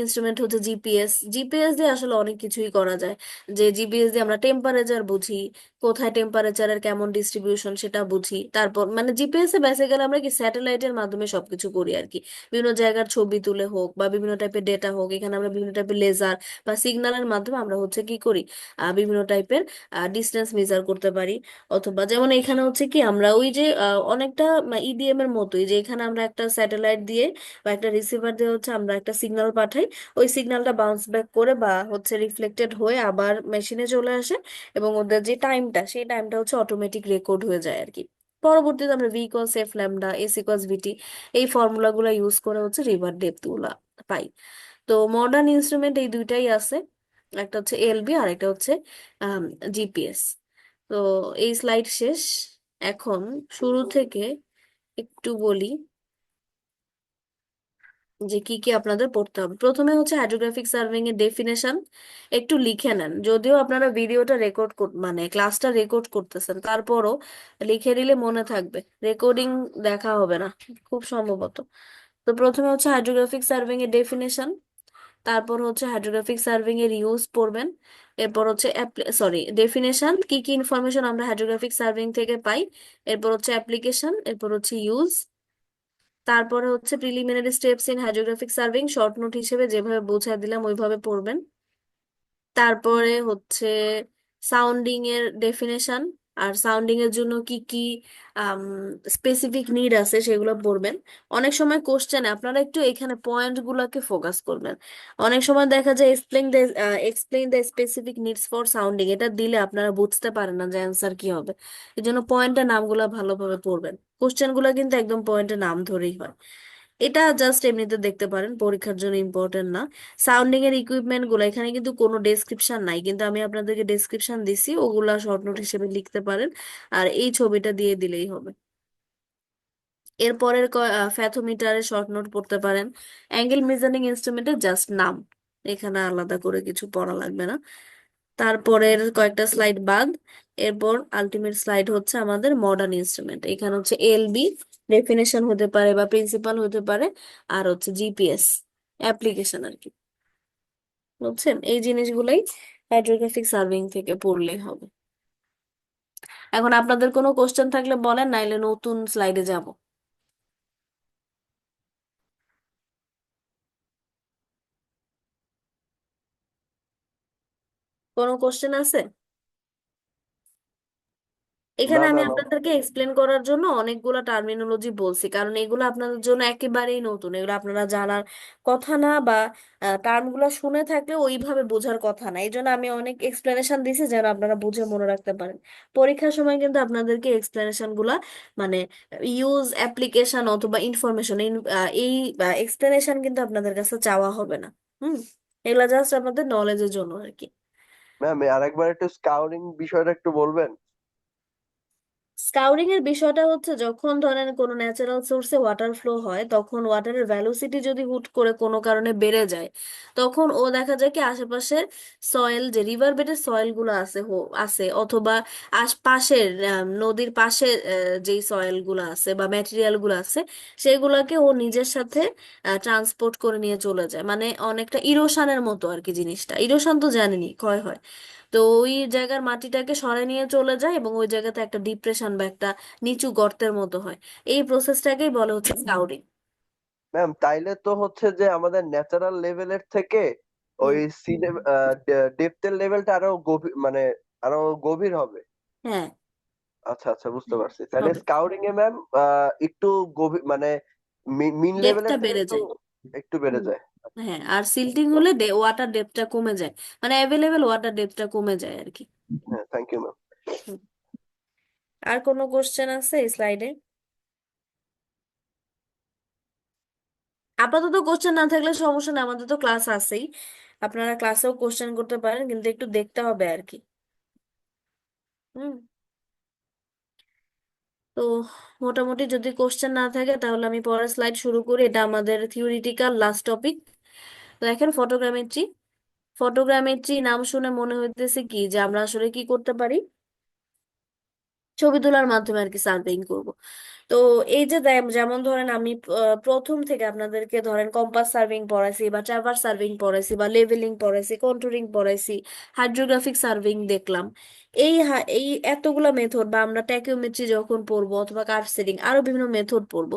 ইনস্ট্রুমেন্ট হচ্ছে জিপিএস। জিপিএস দিয়ে আসলে অনেক কিছুই করা যায়। যে জিপিএস দিয়ে আমরা টেম্পারেচার বুঝি, কোথায় টেম্পারেচারের কেমন ডিস্ট্রিবিউশন সেটা বুঝি। তারপর মানে জিপিএস এ বেসিক্যালি আমরা কি স্যাটেলাইটের মাধ্যমে সবকিছু করি আর কি। বিভিন্ন জায়গার ছবি তুলে হোক বা বিভিন্ন টাইপের ডেটা হোক, এখানে আমরা বিভিন্ন টাইপের লেজার বা সিগন্যালের মাধ্যমে আমরা হচ্ছে কি করি, বিভিন্ন টাইপের ডিস্টেন্স মেজার করতে পারি। অথবা যেমন এখানে হচ্ছে কি আমরা ওই যে অনেকটা ইডিএম এর মতোই, যে এখানে আমরা একটা স্যাটেলাইট দিয়ে বা একটা রিসিভার দিয়ে হচ্ছে আমরা একটা সিগন্যাল পাঠাই। ওই সিগন্যালটা বাউন্স ব্যাক করে বা হচ্ছে রিফ্লেক্টেড হয়ে আবার মেশিনে চলে আসে, এবং ওদের যে টাইমটা সেই টাইমটা হচ্ছে অটোমেটিক রেকর্ড হয়ে যায় আর কি। পরবর্তীতে আমরা V equals F lambda, S equals VT, এই ফর্মুলা গুলা ইউজ করে হচ্ছে রিভার ডেপথ গুলা পাই। তো মডার্ন ইনস্ট্রুমেন্ট এই দুইটাই আছে, একটা হচ্ছে এলবি আর একটা হচ্ছে জিপিএস। তো এই স্লাইড শেষ। এখন শুরু থেকে একটু বলি যে কি কি আপনাদের পড়তে হবে। প্রথমে হচ্ছে হাইড্রোগ্রাফিক সার্ভেইং এর ডেফিনেশন একটু লিখে নেন। যদিও আপনারা ভিডিওটা রেকর্ড মানে ক্লাসটা রেকর্ড করতেছেন, তারপরও লিখে নিলে মনে থাকবে, রেকর্ডিং দেখা হবে না খুব সম্ভবত। তো প্রথমে হচ্ছে হাইড্রোগ্রাফিক সার্ভেইং এর ডেফিনেশন, তারপর হচ্ছে হাইড্রোগ্রাফিক সার্ভিং এর ইউজ পড়বেন। এরপর হচ্ছে ডেফিনেশন, কি কি ইনফরমেশন আমরা হাইড্রোগ্রাফিক সার্ভিং থেকে পাই। এরপর হচ্ছে অ্যাপ্লিকেশন, এরপর হচ্ছে ইউজ। তারপরে হচ্ছে preliminary steps in hydrographic serving, short note হিসেবে যেভাবে বোঝায় দিলাম ওইভাবে পড়বেন। তারপরে হচ্ছে সাউন্ডিং এর ডেফিনেশন, আর সাউন্ডিং এর জন্য কি কি স্পেসিফিক নিড আছে সেগুলো পড়বেন। অনেক সময় কোশ্চেনে আপনারা একটু এখানে পয়েন্ট গুলোকে ফোকাস করবেন। অনেক সময় দেখা যায় explain the specific needs for sounding, এটা দিলে আপনারা বুঝতে পারেন না যে অ্যান্সার কি হবে। এই জন্য পয়েন্টের নামগুলো ভালোভাবে পড়বেন। কোশ্চেন গুলো কিন্তু একদম পয়েন্টের নাম ধরেই হয়। এটা জাস্ট এমনিতে দেখতে পারেন, পরীক্ষার জন্য ইম্পর্টেন্ট না। সাউন্ডিং এর ইকুইপমেন্ট গুলো এখানে কিন্তু কোনো ডেসক্রিপশন নাই, কিন্তু আমি আপনাদেরকে ডেসক্রিপশন দিছি, ওগুলা শর্ট নোট হিসেবে লিখতে পারেন। আর এই ছবিটা দিয়ে দিলেই হবে। এরপরের ফ্যাথোমিটারের শর্ট নোট পড়তে পারেন। অ্যাঙ্গেল মেজারিং ইনস্ট্রুমেন্টের জাস্ট নাম, এখানে আলাদা করে কিছু পড়া লাগবে না। তারপরের কয়েকটা স্লাইড বাদ। এরপর আলটিমেট স্লাইড হচ্ছে আমাদের মডার্ন ইনস্ট্রুমেন্ট। এখানে হচ্ছে এলবি ডেফিনেশন হতে পারে বা প্রিন্সিপাল হতে পারে, আর হচ্ছে জিপিএস অ্যাপ্লিকেশন আর কি। বুঝছেন? এই জিনিসগুলাই হাইড্রোগ্রাফিক সার্ভিং থেকে পড়লেই হবে। এখন আপনাদের কোনো কোশ্চেন থাকলে বলেন, নাইলে নতুন স্লাইডে যাব। কোনো কোশ্চেন আছে? না এখানে আমি ম্যাম। আপনাদেরকে এক্সপ্লেন করার জন্য অনেকগুলো টার্মিনোলজি বলছি, কারণ এগুলো আপনাদের জন্য একেবারেই নতুন, এগুলো আপনারা জানার কথা না, বা টার্মগুলো শুনে থাকলে ওইভাবে বোঝার কথা না। এই জন্য আমি অনেক এক্সপ্লেনেশন দিছি যেন আপনারা বুঝে মনে রাখতে পারেন। পরীক্ষার সময় কিন্তু আপনাদেরকে এক্সপ্লেনেশন গুলা মানে ইউজ, অ্যাপ্লিকেশন অথবা ইনফরমেশন, এই এক্সপ্লেনেশন কিন্তু আপনাদের কাছে চাওয়া হবে না। হুম। এগুলা জাস্ট আপনাদের নলেজের জন্য আর কি। ম্যাম আরেকবার একটু স্কাউরিং বিষয়টা একটু বলবেন? স্কাউরিং এর বিষয়টা হচ্ছে যখন ধরেন কোনো ন্যাচারাল সোর্সে ওয়াটার ফ্লো হয়, তখন ওয়াটারের ভ্যালোসিটি যদি হুট করে কোনো কারণে বেড়ে যায়, তখন ও দেখা যায় কি আশেপাশের সয়েল, যে রিভার বেডের সয়েল গুলো আছে আছে, অথবা আশপাশের নদীর পাশে যেই সয়েল গুলো আছে বা ম্যাটেরিয়াল গুলো আছে, সেগুলোকে ও নিজের সাথে ট্রান্সপোর্ট করে নিয়ে চলে যায়। মানে অনেকটা ইরোশনের মতো আর কি। জিনিসটা ইরোশন তো জানেনি, ক্ষয় হয়। তো ওই জায়গার মাটিটাকে সরায় নিয়ে চলে যায় এবং ওই জায়গাতে একটা ডিপ্রেশন বা একটা নিচু গর্তের মতো হয়। এই প্রসেসটাকেই বলে হচ্ছে স্কাউরিং। ম্যাম তাইলে তো হচ্ছে যে আমাদের ন্যাচারাল লেভেলের থেকে ওই হুম। সি ডেপথের লেভেলটা আরো গভীর, মানে আরো গভীর হবে। হ্যাঁ, আচ্ছা আচ্ছা, বুঝতে পারছি। তাহলে হবে। স্কাউরিং এ ম্যাম একটু গভীর, মানে মিন ডেপথটা লেভেলের থেকে বেড়ে একটু যায়। একটু বেড়ে হুম। যায়। হ্যাঁ, আর সিল্টিং হলে ওয়াটার ডেপথটা কমে যায়, মানে অ্যাভেলেবেল ওয়াটার ডেপথটা কমে যায় আর কি। হ্যাঁ, থ্যাংক ইউ ম্যাম। হুম। আর কোনো কোশ্চেন আছে এই স্লাইডে? আপাতত কোশ্চেন না থাকলে সমস্যা নেই, আমাদের তো ক্লাস আছেই, আপনারা ক্লাসেও কোশ্চেন করতে পারেন, কিন্তু একটু দেখতে হবে আর কি। হুম। তো মোটামুটি যদি কোশ্চেন না থাকে তাহলে আমি পরের স্লাইড শুরু করি। এটা আমাদের থিওরিটিক্যাল লাস্ট টপিক। দেখেন ফটোগ্রামেট্রি। ফটোগ্রামেট্রি নাম শুনে মনে হইতেছে কি যে আমরা আসলে কি করতে পারি, ছবি তোলার মাধ্যমে আর কি সার্ভেইং করব। তো এই যে যেমন ধরেন আমি প্রথম থেকে আপনাদেরকে ধরেন কম্পাস সার্ভিং পড়াইছি বা ট্রাভার্স সার্ভিং পড়াইছি বা লেভেলিং পড়াইছি, কন্টুরিং পড়াইছি, হাইড্রোগ্রাফিক সার্ভিং দেখলাম। এই এতগুলা মেথড বা আমরা ট্যাকিওমেট্রি যখন পড়বো অথবা কার্ভ সেটিং আরো বিভিন্ন মেথড পড়বো,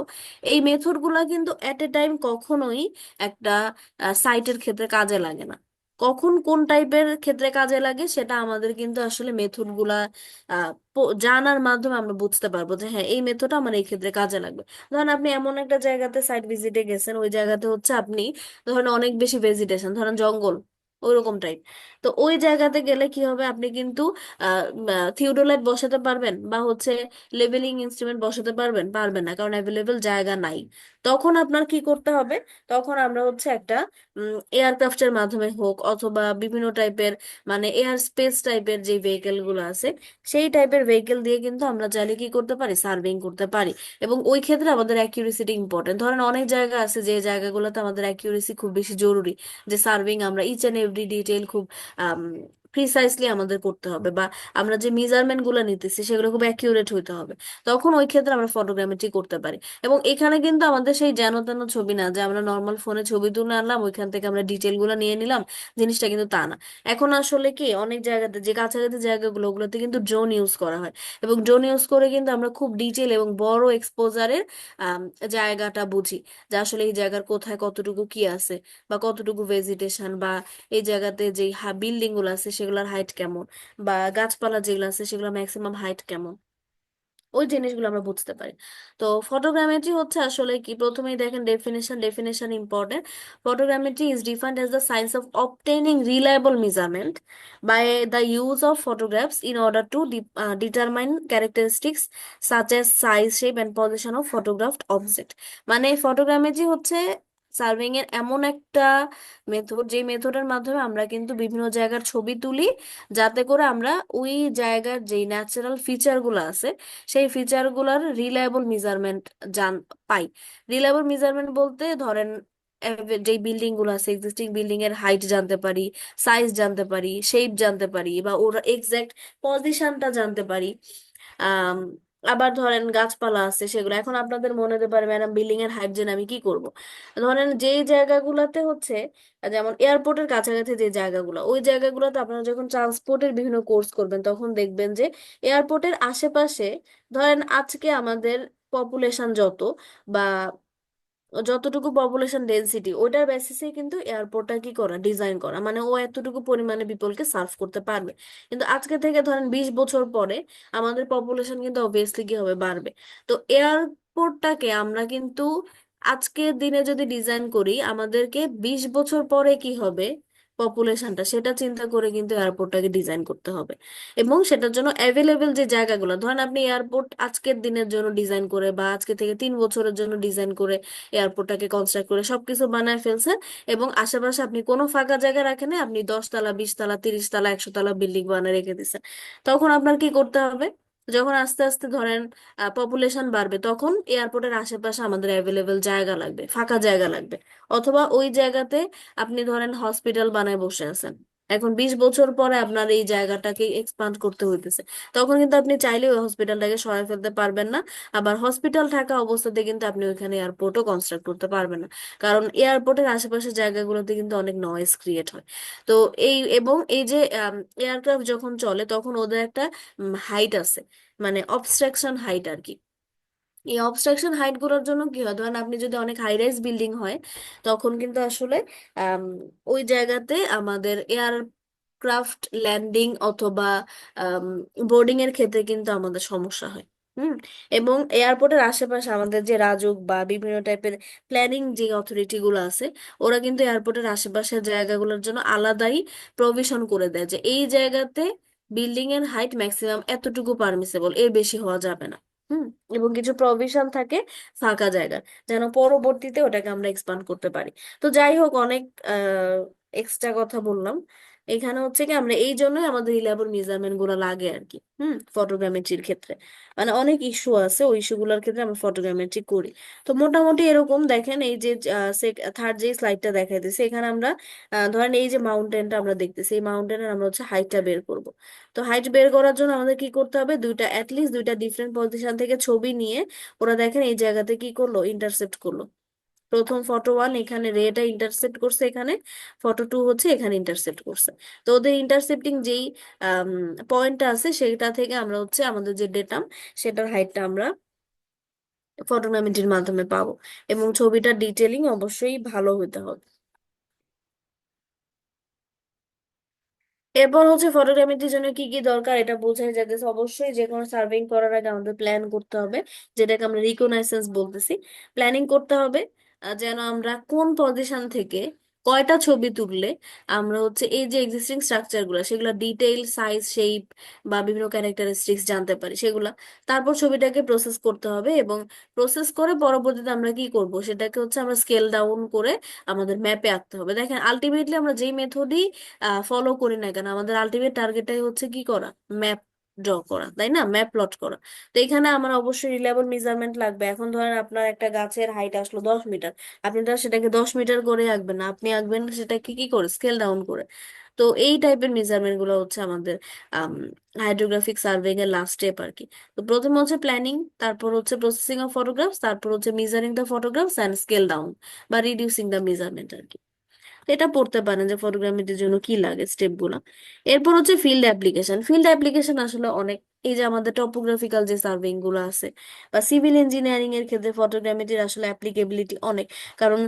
এই মেথড গুলা কিন্তু এট এ টাইম কখনোই একটা সাইটের ক্ষেত্রে কাজে লাগে না। কখন কোন টাইপের ক্ষেত্রে কাজে লাগে সেটা আমাদের কিন্তু আসলে মেথড গুলা জানার মাধ্যমে আমরা বুঝতে পারবো যে হ্যাঁ এই মেথডটা আমার এই ক্ষেত্রে কাজে লাগবে। ধরেন আপনি এমন একটা জায়গাতে সাইট ভিজিটে গেছেন, ওই জায়গাতে হচ্ছে আপনি ধরেন অনেক বেশি ভেজিটেশন, ধরেন জঙ্গল ওইরকম টাইপ। তো ওই জায়গাতে গেলে কি হবে, আপনি কিন্তু থিওডোলাইট বসাতে পারবেন বা হচ্ছে লেভেলিং ইনস্ট্রুমেন্ট বসাতে পারবেন? পারবেন না, কারণ অ্যাভেলেবেল জায়গা নাই। তখন আপনার কি করতে হবে, তখন আমরা হচ্ছে একটা এয়ারক্রাফটের মাধ্যমে হোক অথবা বিভিন্ন টাইপের মানে এয়ার স্পেস টাইপের যে ভেহিকেল গুলো আছে, সেই টাইপের ভেহিকেল দিয়ে কিন্তু আমরা চাইলে কি করতে পারি, সার্ভেইং করতে পারি। এবং ওই ক্ষেত্রে আমাদের অ্যাকিউরেসিটা ইম্পর্টেন্ট। ধরেন অনেক জায়গা আছে যে জায়গাগুলোতে আমাদের অ্যাকিউরেসি খুব বেশি জরুরি, যে সার্ভিং আমরা ইচ এন্ড এভরি ডিটেইল খুব প্রিসাইসলি আমাদের করতে হবে, বা আমরা যে মেজারমেন্ট গুলো নিতেছি সেগুলো খুব অ্যাকিউরেট হইতে হবে। তখন ওই ক্ষেত্রে আমরা ফটোগ্রামেট্রি করতে পারি। এবং এখানে কিন্তু আমাদের সেই যেন তেন ছবি না, যে আমরা নর্মাল ফোনে ছবি তুলে আনলাম ওইখান থেকে আমরা ডিটেল গুলো নিয়ে নিলাম, জিনিসটা কিন্তু তা না। এখন আসলে কি অনেক জায়গাতে যে কাছাকাছি জায়গাগুলো ওগুলোতে কিন্তু ড্রোন ইউজ করা হয়, এবং ড্রোন ইউজ করে কিন্তু আমরা খুব ডিটেল এবং বড় এক্সপোজারের জায়গাটা বুঝি, যে আসলে এই জায়গার কোথায় কতটুকু কি আছে বা কতটুকু ভেজিটেশন, বা এই জায়গাতে যে বিল্ডিং গুলো আছে সেগুলোর হাইট কেমন, বা গাছপালা যেগুলো আছে সেগুলো ম্যাক্সিমাম হাইট কেমন, ওই জিনিসগুলো আমরা বুঝতে পারি। তো ফটোগ্রামেট্রি হচ্ছে আসলে কি, প্রথমেই দেখেন definition important. Photogrammetry is defined as the science of obtaining reliable measurement by the use of photographs in order to determine characteristics such as size, shape and position of photographed object। মানে photogrammetry হচ্ছে serving এর এমন একটা method, যে মেথডের মাধ্যমে আমরা কিন্তু বিভিন্ন জায়গার ছবি তুলি, যাতে করে আমরা ওই জায়গার যে ন্যাচারাল ফিচার গুলো আছে সেই ফিচার গুলার রিলায়েবল মেজারমেন্ট জান পাই। রিলায়েবল মেজারমেন্ট বলতে ধরেন যে বিল্ডিং গুলো আছে এক্সিস্টিং বিল্ডিং এর হাইট জানতে পারি, সাইজ জানতে পারি, শেপ জানতে পারি, বা ওর এক্সাক্ট পজিশনটা জানতে পারি। আম, আবার ধরেন গাছপালা আছে সেগুলো, এখন আপনাদের মনে হতে পারে ম্যাডাম বিল্ডিং এর হাইট জেনে আমি কি করব। ধরেন যেই জায়গাগুলোতে হচ্ছে যেমন এয়ারপোর্টের কাছাকাছি যে জায়গাগুলো, ওই জায়গাগুলোতে আপনারা যখন ট্রান্সপোর্টের বিভিন্ন কোর্স করবেন তখন দেখবেন যে এয়ারপোর্টের আশেপাশে ধরেন আজকে আমাদের পপুলেশন যত বা যতটুকু পপুলেশন ডেনসিটি ওইটার বেসিসে কিন্তু এয়ারপোর্টটা কি করা, ডিজাইন করা, মানে ও এতটুকু পরিমাণে পিপলকে সার্ভ করতে পারবে। কিন্তু আজকে থেকে ধরেন 20 বছর পরে আমাদের পপুলেশন কিন্তু অবভিয়াসলি কি হবে, বাড়বে। তো এয়ারপোর্টটাকে আমরা কিন্তু আজকের দিনে যদি ডিজাইন করি, আমাদেরকে 20 বছর পরে কি হবে পপুলেশনটা, সেটা চিন্তা করে কিন্তু এয়ারপোর্টটাকে ডিজাইন করতে হবে। এবং সেটার জন্য অ্যাভেলেবেল যে জায়গাগুলো, ধরেন আপনি এয়ারপোর্ট আজকের দিনের জন্য ডিজাইন করে বা আজকে থেকে 3 বছরের জন্য ডিজাইন করে এয়ারপোর্টটাকে কনস্ট্রাক্ট করে সবকিছু বানায় ফেলছেন, এবং আশেপাশে আপনি কোনো ফাঁকা জায়গা রাখেন না, আপনি 10 তলা 20 তলা 30 তলা 100 তলা বিল্ডিং বানিয়ে রেখে দিচ্ছেন। তখন আপনার কি করতে হবে, যখন আস্তে আস্তে ধরেন পপুলেশন বাড়বে, তখন এয়ারপোর্টের আশেপাশে আমাদের অ্যাভেলেবেল জায়গা লাগবে, ফাঁকা জায়গা লাগবে। অথবা ওই জায়গাতে আপনি ধরেন হসপিটাল বানায় বসে আছেন, এখন 20 বছর পরে আপনার এই জায়গাটাকে এক্সপান্ড করতে হইতেছে, তখন কিন্তু আপনি চাইলে ওই হসপিটালটাকে সরায় ফেলতে পারবেন না। আবার হসপিটাল থাকা অবস্থাতে কিন্তু আপনি ওইখানে এয়ারপোর্টও কনস্ট্রাক্ট করতে পারবেন না, কারণ এয়ারপোর্টের আশেপাশের জায়গাগুলোতে কিন্তু অনেক নয়েজ ক্রিয়েট হয়। তো এবং এই যে এয়ারক্রাফট যখন চলে তখন ওদের একটা হাইট আছে, মানে অবস্ট্রাকশন হাইট আর কি। এই অবস্ট্রাকশন হাইট গুলোর জন্য কি হয়, ধরেন আপনি যদি অনেক হাই রাইজ বিল্ডিং হয় তখন কিন্তু আসলে আম, ওই জায়গাতে আমাদের এয়ারক্রাফট ল্যান্ডিং অথবা বোর্ডিং এর ক্ষেত্রে কিন্তু আমাদের সমস্যা হয়। হুম। এবং এয়ারপোর্টের আশেপাশে আমাদের যে রাজুক বা বিভিন্ন টাইপের প্ল্যানিং যে অথরিটি গুলো আছে, ওরা কিন্তু এয়ারপোর্টের আশেপাশের জায়গাগুলোর জন্য আলাদাই প্রভিশন করে দেয়, যে এই জায়গাতে বিল্ডিং এর হাইট ম্যাক্সিমাম এতটুকু পারমিসেবল, এর বেশি হওয়া যাবে না। হুম। এবং কিছু প্রভিশন থাকে ফাঁকা জায়গা, যেন পরবর্তীতে ওটাকে আমরা এক্সপান্ড করতে পারি। তো যাই হোক, অনেক এক্সট্রা কথা বললাম। এখানে হচ্ছে কি আমরা এই জন্যই আমাদের রিলায়েবল মেজারমেন্ট গুলো লাগে আর কি। ফটোগ্রামেট্রির ক্ষেত্রে মানে অনেক ইস্যু আছে, ওই ইস্যুগুলোর ক্ষেত্রে আমরা ফটোগ্রামেট্রি করি। তো মোটামুটি এরকম দেখেন, এই যে থার্ড যে স্লাইডটা দেখাইতেছে, এখানে আমরা ধরেন এই যে মাউন্টেনটা আমরা দেখতেছি, এই মাউন্টেনের আমরা হচ্ছে হাইটটা বের করব। তো হাইট বের করার জন্য আমাদের কি করতে হবে, অ্যাটলিস্ট দুইটা ডিফারেন্ট পজিশন থেকে ছবি নিয়ে ওরা দেখেন এই জায়গাতে কি করলো, ইন্টারসেপ্ট করলো। প্রথম ফটো 1 এখানে রেটা ইন্টারসেপ্ট করছে, এখানে ফটো 2 হচ্ছে এখানে ইন্টারসেপ্ট করছে। তো ওদের ইন্টারসেপ্টিং যেই পয়েন্টটা আছে সেটা থেকে আমরা হচ্ছে আমাদের যে ডেটাম, সেটার হাইটটা আমরা ফটোগ্রামেট্রির মাধ্যমে পাবো। এবং ছবিটার ডিটেলিং অবশ্যই ভালো হতে হবে। এরপর হচ্ছে ফটোগ্রামেট্রির জন্য কি কি দরকার এটা বোঝাই যাচ্ছে। অবশ্যই যে কোনো সার্ভেইং করার আগে আমাদের প্ল্যান করতে হবে, যেটাকে আমরা রিকগনাইসেন্স বলতেছি। প্ল্যানিং করতে হবে যেন আমরা কোন পজিশন থেকে কয়টা ছবি তুললে আমরা হচ্ছে এই যে এক্সিস্টিং স্ট্রাকচার গুলো, সেগুলো ডিটেইল, সাইজ, শেপ বা বিভিন্ন ক্যারেক্টারিস্টিক্স জানতে পারি সেগুলা। তারপর ছবিটাকে প্রসেস করতে হবে, এবং প্রসেস করে পরবর্তীতে আমরা কি করব সেটাকে হচ্ছে আমরা স্কেল ডাউন করে আমাদের ম্যাপে আঁকতে হবে। দেখেন আলটিমেটলি আমরা যেই মেথডই ফলো করি না কেন, আমাদের আলটিমেট টার্গেটটাই হচ্ছে কি করা, ম্যাপ ড্র করা, তাই না, ম্যাপ প্লট করা। তো এখানে আমার অবশ্যই রিলেবল মেজারমেন্ট লাগবে। এখন ধরেন আপনার একটা গাছের হাইট আসলো 10 মিটার, আপনি তো আর সেটাকে 10 মিটার করে আঁকবেন না, আপনি আঁকবেন সেটাকে কি করে, স্কেল ডাউন করে। তো এই টাইপের মেজারমেন্ট গুলো হচ্ছে আমাদের হাইড্রোগ্রাফিক সার্ভেইং এর লাস্ট স্টেপ আর কি। তো প্রথম হচ্ছে প্ল্যানিং, তারপর হচ্ছে প্রসেসিং অফ ফটোগ্রাফস, তারপর হচ্ছে measuring the photographs and scale down বা রিডিউসিং দ্য মেজারমেন্ট আর কি। তো এটা পড়তে পারেন যে ফটোগ্রামেট্রির জন্য কি লাগে স্টেপ গুলা। এরপর হচ্ছে ফিল্ড অ্যাপ্লিকেশন। ফিল্ড অ্যাপ্লিকেশন আসলে অনেক, এই যে আমাদের টপোগ্রাফিক্যাল যে সার্ভেইং গুলো আছে বা সিভিল ইঞ্জিনিয়ারিং এর ক্ষেত্রে ফটোগ্রামেট্রির আসলে অ্যাপ্লিকেবিলিটি অনেক। কারণ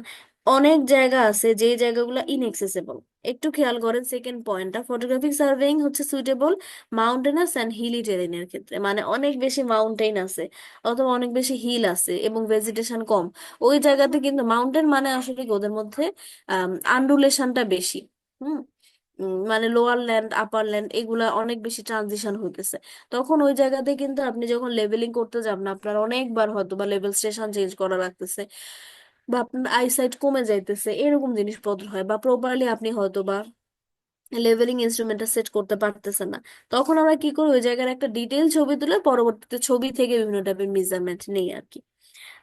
অনেক জায়গা আছে যে জায়গাগুলো ইনএক্সেসিবল। একটু খেয়াল করেন সেকেন্ড পয়েন্টটা, ফটোগ্রাফিক সার্ভেইং হচ্ছে সুইটেবল মাউন্টেনাস অ্যান্ড হিলি টেরেনের ক্ষেত্রে, মানে অনেক বেশি মাউন্টেন আছে অথবা অনেক বেশি হিল আছে এবং ভেজিটেশন কম, ওই জায়গাতে কিন্তু মাউন্টেন মানে আসলে কি ওদের মধ্যে আন্ডুলেশনটা বেশি। হুম। মানে লোয়ার ল্যান্ড আপার ল্যান্ড এগুলা অনেক বেশি ট্রানজিশন হইতেছে। তখন ওই জায়গাতে কিন্তু আপনি যখন লেভেলিং করতে যাবেন, আপনার অনেকবার হয়তো বা লেভেল স্টেশন চেঞ্জ করা লাগতেছে, বা আপনার আইসাইট কমে যাইতেছে, এরকম জিনিসপত্র হয়, বা প্রপারলি আপনি হয়তো বা লেভেলিং ইনস্ট্রুমেন্টটা সেট করতে পারতেছেন না। তখন আমরা কি করি, ওই জায়গার একটা ডিটেল ছবি তুলে পরবর্তীতে ছবি থেকে বিভিন্ন টাইপের মেজারমেন্ট নেই আর কি।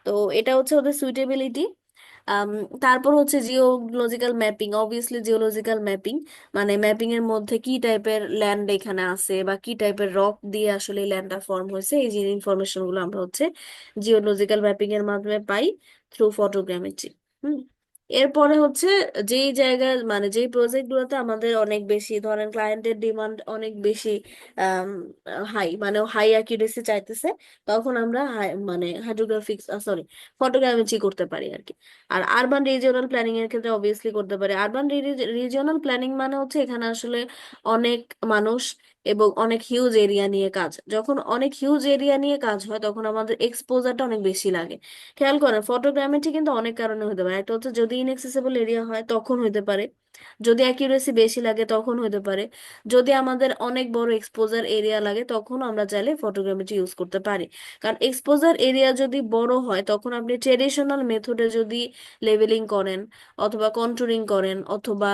তো এটা হচ্ছে ওদের সুইটেবিলিটি। আম, তারপর হচ্ছে geological mapping. Obviously geological mapping মানে ম্যাপিং এর মধ্যে কি টাইপের ল্যান্ড এখানে আছে বা কি টাইপের রক দিয়ে আসলে ল্যান্ডটা ফর্ম হয়েছে, এই যে ইনফরমেশন গুলো আমরা হচ্ছে জিওলজিক্যাল ম্যাপিং এর মাধ্যমে পাই থ্রু ফটোগ্রামেট্রি। হুম। এরপরে হচ্ছে যেই জায়গায় মানে যেই প্রজেক্ট গুলোতে আমাদের অনেক বেশি ধরেন ক্লায়েন্টের ডিমান্ড অনেক বেশি হাই, মানে হাই অ্যাকিউরেসি চাইতেছে, তখন আমরা মানে হাইড্রোগ্রাফিক সরি ফটোগ্রামেট্রি করতে পারি আর কি। আর আরবান রিজিওনাল প্ল্যানিং এর ক্ষেত্রে অবভিয়াসলি করতে পারি। আরবান রিজিওনাল প্ল্যানিং মানে হচ্ছে এখানে আসলে অনেক মানুষ এবং অনেক হিউজ এরিয়া নিয়ে কাজ। যখন অনেক হিউজ এরিয়া নিয়ে কাজ হয় তখন আমাদের এক্সপোজারটা অনেক বেশি লাগে। খেয়াল করেন ফটোগ্রামেট্রি কিন্তু অনেক কারণে হতে পারে। একটা হচ্ছে যদি ইনএক্সেসিবল এরিয়া হয় তখন হতে পারে, যদি অ্যাকিউরেসি বেশি লাগে তখন হতে পারে, যদি আমাদের অনেক বড় এক্সপোজার এরিয়া লাগে তখন আমরা চাইলে ফটোগ্রামেট্রি ইউজ করতে পারি। কারণ এক্সপোজার এরিয়া যদি বড় হয় তখন আপনি ট্রেডিশনাল মেথডে যদি লেভেলিং করেন অথবা কন্টুরিং করেন অথবা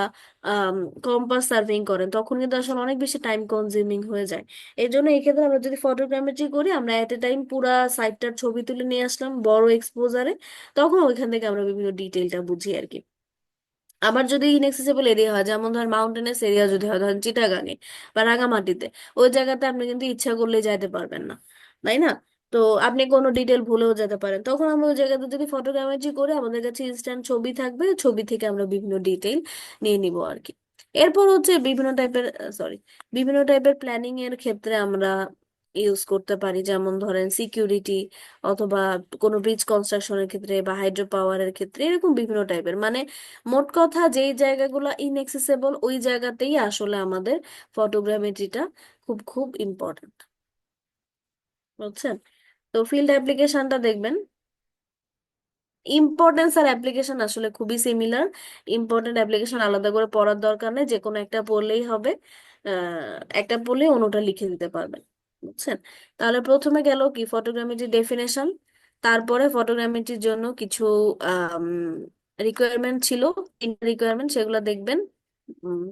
কম্পাস সার্ভিং করেন, তখন কিন্তু আসলে অনেক বেশি টাইম কনজিউমিং হয়ে যায়। এই জন্য এই ক্ষেত্রে আমরা যদি ফটোগ্রামেট্রি করি, আমরা এট এ টাইম পুরা সাইটটার ছবি তুলে নিয়ে আসলাম বড় এক্সপোজারে, তখন ওইখান থেকে আমরা বিভিন্ন ডিটেইলটা বুঝি আর কি। আবার যদি ইনএক্সেসিবল এরিয়া হয়, যেমন ধর মাউন্টেনাস এরিয়া যদি হয়, ধরেন চিটাগাঙে বা রাঙামাটিতে, ওই জায়গাতে আপনি কিন্তু ইচ্ছা করলে যাইতে পারবেন না, তাই না? তো আপনি কোনো ডিটেল ভুলেও যেতে পারেন, তখন আমরা ওই জায়গাতে যদি ফটোগ্রামেট্রি করে আমাদের কাছে ইনস্ট্যান্ট ছবি থাকবে, ছবি থেকে আমরা বিভিন্ন ডিটেইল নিয়ে নিব আর কি। এরপর হচ্ছে বিভিন্ন টাইপের প্ল্যানিং এর ক্ষেত্রে আমরা ইউজ করতে পারি, যেমন ধরেন সিকিউরিটি অথবা কোনো ব্রিজ কনস্ট্রাকশনের ক্ষেত্রে বা হাইড্রো পাওয়ারের ক্ষেত্রে, এরকম বিভিন্ন টাইপের মানে মোট কথা যেই জায়গাগুলো ইনএক্সেসিবল ওই জায়গাতেই আসলে আমাদের ফটোগ্রামেট্রিটা খুব খুব ইম্পর্টেন্ট, বুঝছেন? তো ফিল্ড অ্যাপ্লিকেশনটা দেখবেন, ইম্পর্টেন্স আর অ্যাপ্লিকেশন আসলে খুবই সিমিলার। ইম্পর্টেন্ট অ্যাপ্লিকেশন আলাদা করে পড়ার দরকার নেই, যে কোনো একটা পড়লেই হবে। একটা বলে অন্যটা লিখে দিতে পারবেন, বুঝছেন? তাহলে প্রথমে গেল কি ফটোগ্রামেট্রির ডেফিনেশন, তারপরে ফটোগ্রামেট্রির জন্য কিছু রিকোয়ারমেন্ট ছিল, তিনটা রিকোয়ারমেন্ট, সেগুলো দেখবেন।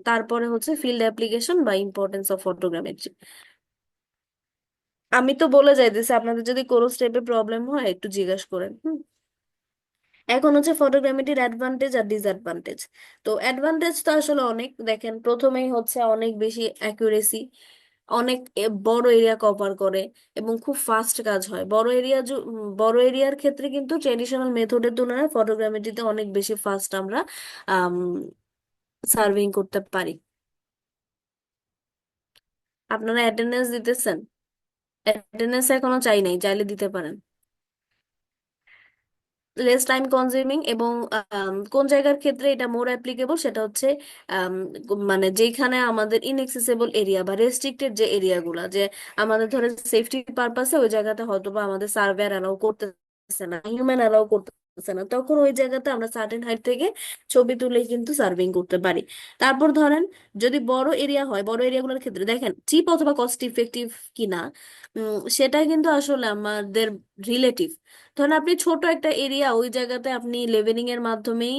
তারপরে হচ্ছে ফিল্ড অ্যাপ্লিকেশন বা ইম্পর্টেন্স অফ ফটোগ্রামেট্রি। আমি তো বলে যাইতেছি, আপনাদের যদি কোনো স্টেপে প্রবলেম হয় একটু জিজ্ঞাসা করেন। এখন হচ্ছে ফটোগ্রামেট্রির অ্যাডভান্টেজ আর ডিসঅ্যাডভান্টেজ। তো অ্যাডভান্টেজ তো আসলে অনেক, দেখেন প্রথমেই হচ্ছে অনেক বেশি অ্যাকুরেসি, অনেক বড় এরিয়া কভার করে এবং খুব ফাস্ট কাজ হয়। বড় এরিয়ার ক্ষেত্রে কিন্তু ট্রেডিশনাল মেথডের তুলনায় ফটোগ্রামেট্রিতে অনেক বেশি ফাস্ট আমরা সার্ভিং করতে পারি। আপনারা অ্যাটেন্ডেন্স দিতেছেন? অ্যাটেন্ডেন্স এখনো চাই নাই, চাইলে দিতে পারেন। লেস টাইম কনজিউমিং এবং কোন জায়গার ক্ষেত্রে এটা মোর অ্যাপ্লিকেবল সেটা হচ্ছে মানে যেখানে আমাদের ইনএক্সেসিবল এরিয়া বা রেস্ট্রিক্টেড যে এরিয়াগুলো, যে আমাদের ধরে সেফটি পারপাসে ওই জায়গাতে হয়তো বা আমাদের সার্ভেয়ার অ্যালাউ করতেছে না, হিউম্যান অ্যালাউ করতেছে না, তখন ওই জায়গাতে আমরা সার্টেন হাইট থেকে ছবি তুলে কিন্তু সার্ভিং করতে পারি। তারপর ধরেন যদি বড় এরিয়া হয়, বড় এরিয়াগুলোর ক্ষেত্রে দেখেন চিপ অথবা কস্ট ইফেক্টিভ কিনা, সেটাই কিন্তু আসলে আমাদের রিলেটিভ। ধরেন আপনি ছোট একটা এরিয়া, ওই জায়গাতে আপনি লেভেলিং এর মাধ্যমেই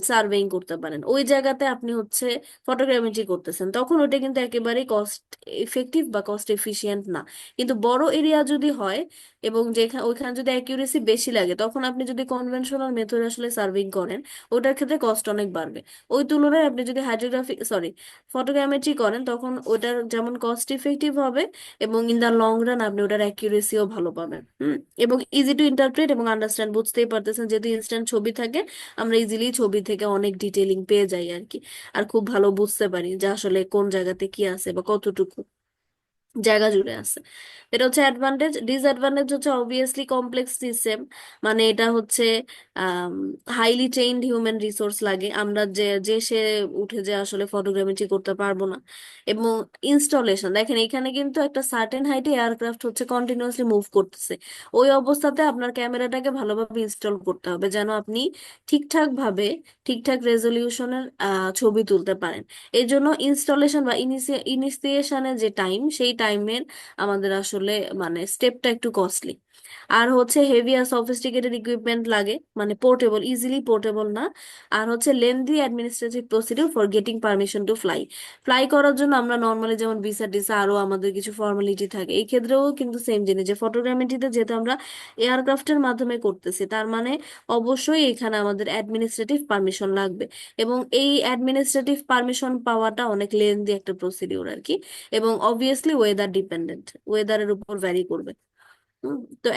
সার্ভেইং করতে পারেন, ওই জায়গাতে আপনি হচ্ছে ফটোগ্রামেট্রি করতেছেন, তখন ওটা কিন্তু একেবারেই কস্ট এফেক্টিভ বা কস্ট এফিশিয়েন্ট না। কিন্তু বড় এরিয়া যদি হয় এবং যেখানে ওইখানে যদি অ্যাকিউরেসি বেশি লাগে, তখন আপনি যদি কনভেনশনাল মেথড আসলে সার্ভিং করেন, ওটার ক্ষেত্রে কস্ট অনেক বাড়বে। ওই তুলনায় আপনি যদি হাইড্রোগ্রাফি সরি ফটোগ্রামেট্রি করেন, তখন ওটার যেমন কস্ট ইফেক্টিভ হবে এবং ইন দা লং রান আপনি ওটার অ্যাকিউরেসিও ভালো পাবেন। এবং ইজি টু ইন্টারপ্রেট এবং আন্ডারস্ট্যান্ড, বুঝতেই পারতেছেন যেহেতু ইনস্ট্যান্ট ছবি থাকে, আমরা ইজিলি ছবি থেকে অনেক ডিটেলিং পেয়ে যাই আর কি, আর খুব ভালো বুঝতে পারি যে আসলে কোন জায়গাতে কি আছে বা কতটুকু জায়গা জুড়ে আছে। এটা হচ্ছে অ্যাডভান্টেজ। ডিসঅ্যাডভান্টেজ হচ্ছে অবভিয়াসলি কমপ্লেক্স সিস্টেম, মানে এটা হচ্ছে হাইলি ট্রেইনড হিউম্যান রিসোর্স লাগে, আমরা যে যে সে উঠে যে আসলে ফটোগ্রামেট্রি করতে পারবো না। এবং ইনস্টলেশন দেখেন, এখানে কিন্তু একটা সার্টেন হাইটে এয়ারক্রাফট হচ্ছে কন্টিনিউয়াসলি মুভ করতেছে, ওই অবস্থাতে আপনার ক্যামেরাটাকে ভালোভাবে ইনস্টল করতে হবে যেন আপনি ঠিকঠাক ভাবে ঠিকঠাক রেজলিউশনের ছবি তুলতে পারেন। এই জন্য ইনস্টলেশন বা ইনিশিয়েশনের যে টাইম, সেই টাইমের আমাদের আসলে মানে স্টেপটা একটু কস্টলি। আর হচ্ছে হেভি আর সফিস্টিকেটেড ইকুইপমেন্ট লাগে, মানে পোর্টেবল, ইজিলি পোর্টেবল না। আর হচ্ছে lengthy administrative procedure for getting permission to fly. Fly করার জন্য আমরা নর্মালি যেমন ভিসা টিসা আরো আমাদের কিছু ফর্মালিটি থাকে, এই ক্ষেত্রেও কিন্তু সেম জিনিস, যে ফটোগ্রামেট্রিতে যেহেতু আমরা এয়ারক্রাফটের মাধ্যমে করতেছি, তার মানে অবশ্যই এখানে আমাদের অ্যাডমিনিস্ট্রেটিভ পারমিশন লাগবে। এবং এই অ্যাডমিনিস্ট্রেটিভ পারমিশন পাওয়াটা অনেক লেন্দি একটা প্রসিডিউর আর কি। এবং অবভিয়াসলি ওয়েদার ডিপেন্ডেন্ট, ওয়েদারের উপর ভ্যারি করবে। তো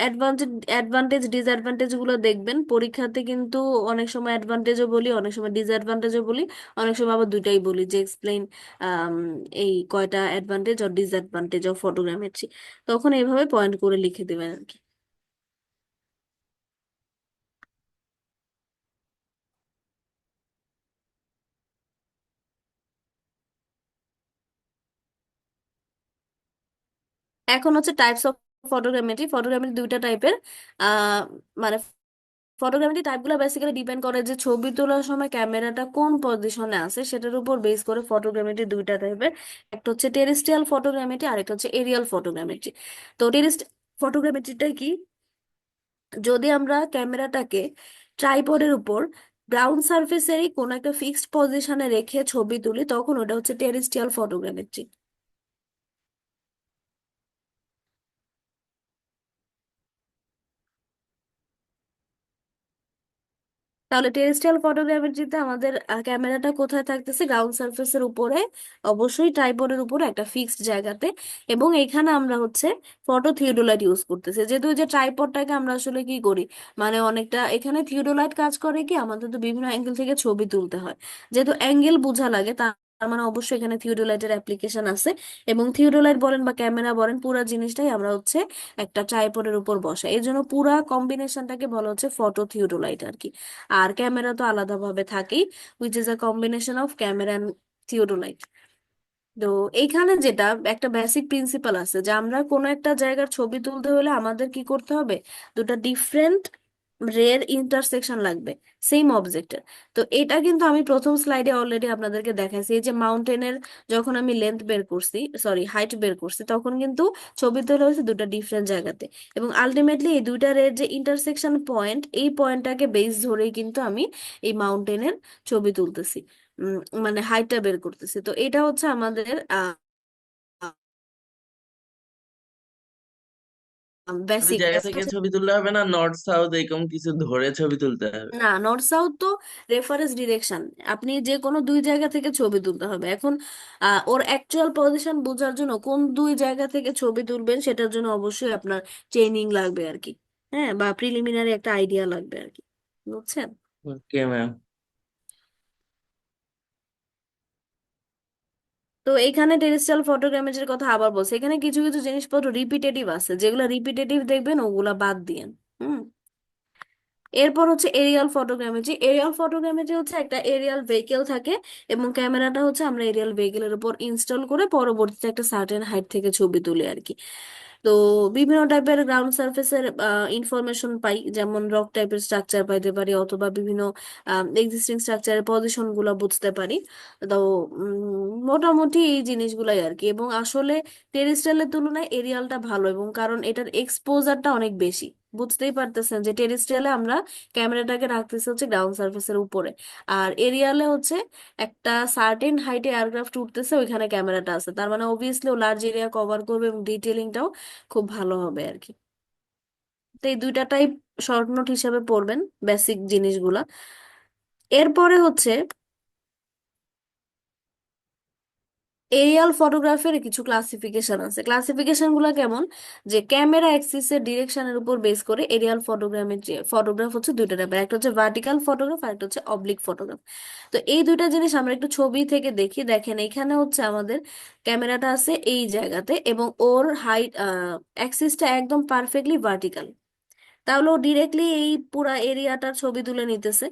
অ্যাডভান্টেজ ডিসঅ্যাডভান্টেজ গুলো দেখবেন পরীক্ষাতে, কিন্তু অনেক সময় অ্যাডভান্টেজও বলি, অনেক সময় ডিসঅ্যাডভান্টেজও বলি, অনেক সময় আবার দুইটাই বলি, যে এক্সপ্লেইন এই কয়টা অ্যাডভান্টেজ আর ডিসঅ্যাডভান্টেজ অফ ফটোগ্রামেট্রি, তখন এইভাবে পয়েন্ট করে লিখে দেবেন আর কি। এখন হচ্ছে টাইপস অফ ফটোগ্রামেট্রি। ফটোগ্রামেট্রি দুইটা টাইপের। আহ মানে ফটোগ্রামেট্রি টাইপগুলো বেসিক্যালি ডিপেন্ড করে যে ছবি তোলার সময় ক্যামেরাটা কোন পজিশনে আছে, সেটার উপর বেস করে ফটোগ্রামেট্রি দুইটা টাইপের। একটা হচ্ছে টেরেস্ট্রিয়াল ফটোগ্রামেট্রি আর একটা হচ্ছে এরিয়াল ফটোগ্রামেট্রি। তো ফটোগ্রামেট্রিটা কি, যদি আমরা ক্যামেরাটাকে ট্রাইপডের উপর গ্রাউন্ড সারফেসেরই কোনো একটা ফিক্সড পজিশনে রেখে ছবি তুলি, তখন ওটা হচ্ছে টেরেস্ট্রিয়াল ফটোগ্রামেট্রি। তাহলে টেরেস্ট্রিয়াল ফটোগ্রামেট্রিতে আমাদের ক্যামেরাটা কোথায় থাকতেছে, গ্রাউন্ড সারফেসের উপরে, অবশ্যই ট্রাইপডের উপরে একটা ফিক্সড জায়গাতে। এবং এখানে আমরা হচ্ছে ফটো থিওডোলাইট ইউজ করতেছি, যেহেতু ওই যে ট্রাইপডটাকে আমরা আসলে কি করি, মানে অনেকটা এখানে থিওডোলাইট কাজ করে কি, আমাদের তো বিভিন্ন অ্যাঙ্গেল থেকে ছবি তুলতে হয়, যেহেতু অ্যাঙ্গেল বোঝা লাগে, তার মানে অবশ্যই এখানে থিওডোলাইটের অ্যাপ্লিকেশন আছে। এবং থিওডোলাইট বলেন বা ক্যামেরা বলেন, পুরো জিনিসটাই আমরা হচ্ছে একটা ট্রাইপডের উপর বসাই, এই জন্য পুরা কম্বিনেশনটাকে বলা হচ্ছে ফটো থিওডোলাইট আর কি। আর ক্যামেরা তো আলাদাভাবে থাকেই, which is a combination of camera and theodolite. তো এইখানে যেটা একটা বেসিক প্রিন্সিপাল আছে, যে আমরা কোনো একটা জায়গার ছবি তুলতে হলে আমাদের কি করতে হবে, দুটা ডিফারেন্ট রের ইন্টারসেকশন লাগবে সেম অবজেক্টের। তো এটা কিন্তু আমি প্রথম স্লাইডে অলরেডি আপনাদেরকে দেখাইছি, এই যে মাউন্টেনের যখন আমি লেন্থ বের করছি, সরি হাইট বের করছি, তখন কিন্তু ছবি তোলা হয়েছে দুটো ডিফারেন্ট জায়গাতে, এবং আলটিমেটলি এই দুইটা রের যে ইন্টারসেকশন পয়েন্ট, এই পয়েন্টটাকে বেস ধরেই কিন্তু আমি এই মাউন্টেনের ছবি তুলতেছি, উম, মানে হাইটটা বের করতেছি। তো এটা হচ্ছে আমাদের ওই বেসিক। জায়গা থেকে ছবি তুললে হবে না, নর্থ সাউথ এরকম কিছু ধরে ছবি তুলতে হবে? না, নর্থ সাউথ তো রেফারেন্স ডিরেকশন, আপনি যে কোনো দুই জায়গা থেকে ছবি তুলতে হবে। এখন ওর অ্যাকচুয়াল পজিশন বোঝার জন্য কোন দুই জায়গা থেকে ছবি তুলবেন সেটার জন্য অবশ্যই আপনার ট্রেনিং লাগবে আর কি, হ্যাঁ, বা প্রিলিমিনারি একটা আইডিয়া লাগবে আর কি, বুঝছেন? Okay ma'am. তো এখানে টেরেস্ট্রিয়াল ফটোগ্রামেট্রির কথা আবার বলছে, এখানে কিছু কিছু জিনিসপত্র রিপিটেটিভ আছে, যেগুলো রিপিটেটিভ দেখবেন ওগুলা বাদ দিয়েন। হুম। এরপর হচ্ছে এরিয়াল ফটোগ্রামেট্রি। এরিয়াল ফটোগ্রামেট্রি হচ্ছে একটা এরিয়াল ভেহিকেল থাকে, এবং ক্যামেরাটা হচ্ছে আমরা এরিয়াল ভেহিকেলের উপর ইনস্টল করে পরবর্তীতে একটা সার্টেন হাইট থেকে ছবি তুলি আর কি। তো বিভিন্ন টাইপের গ্রাউন্ড সারফেসের ইনফরমেশন পাই, যেমন রক টাইপের স্ট্রাকচার পাইতে পারি, অথবা বিভিন্ন এক্সিস্টিং স্ট্রাকচারের পজিশন গুলো বুঝতে পারি। তো মোটামুটি এই জিনিসগুলাই আর কি। এবং আসলে টেরেস্ট্রিয়ালের তুলনায় এরিয়ালটা ভালো, এবং কারণ এটার এক্সপোজারটা অনেক বেশি। বুঝতেই পারতেছেন যে টেরেস্ট্রিয়ালে আমরা ক্যামেরাটাকে রাখতেছি হচ্ছে গ্রাউন্ড সারফেসের উপরে, আর এরিয়ালে হচ্ছে একটা সার্টেন হাইটে এয়ারক্রাফট উঠতেছে, ওইখানে ক্যামেরাটা আছে, তার মানে অবভিয়াসলি ও লার্জ এরিয়া কভার করবে এবং ডিটেলিংটাও খুব ভালো হবে আর কি। তো এই দুইটা টাইপ শর্ট নোট হিসেবে পড়বেন বেসিক জিনিসগুলা। এরপরে হচ্ছে এরিয়াল ফটোগ্রাফের কিছু ক্লাসিফিকেশন আছে। ক্লাসিফিকেশন গুলো কেমন, যে ক্যামেরা অ্যাক্সিসের ডিরেকশনের উপর বেস করে এরিয়াল ফটোগ্রামের যে ফটোগ্রাফ হচ্ছে দুইটা টাইপের, একটা হচ্ছে ভার্টিক্যাল ফটোগ্রাফ আর একটা হচ্ছে অবলিক ফটোগ্রাফ। তো এই দুইটা জিনিস আমরা একটু ছবি থেকে দেখি। দেখেন এখানে হচ্ছে আমাদের ক্যামেরাটা আছে এই জায়গাতে, এবং ওর হাইট অ্যাক্সিসটা একদম পারফেক্টলি ভার্টিক্যাল, তাহলে ও ডিরেক্টলি এই পুরা এরিয়াটার ছবি তুলে নিতেছে।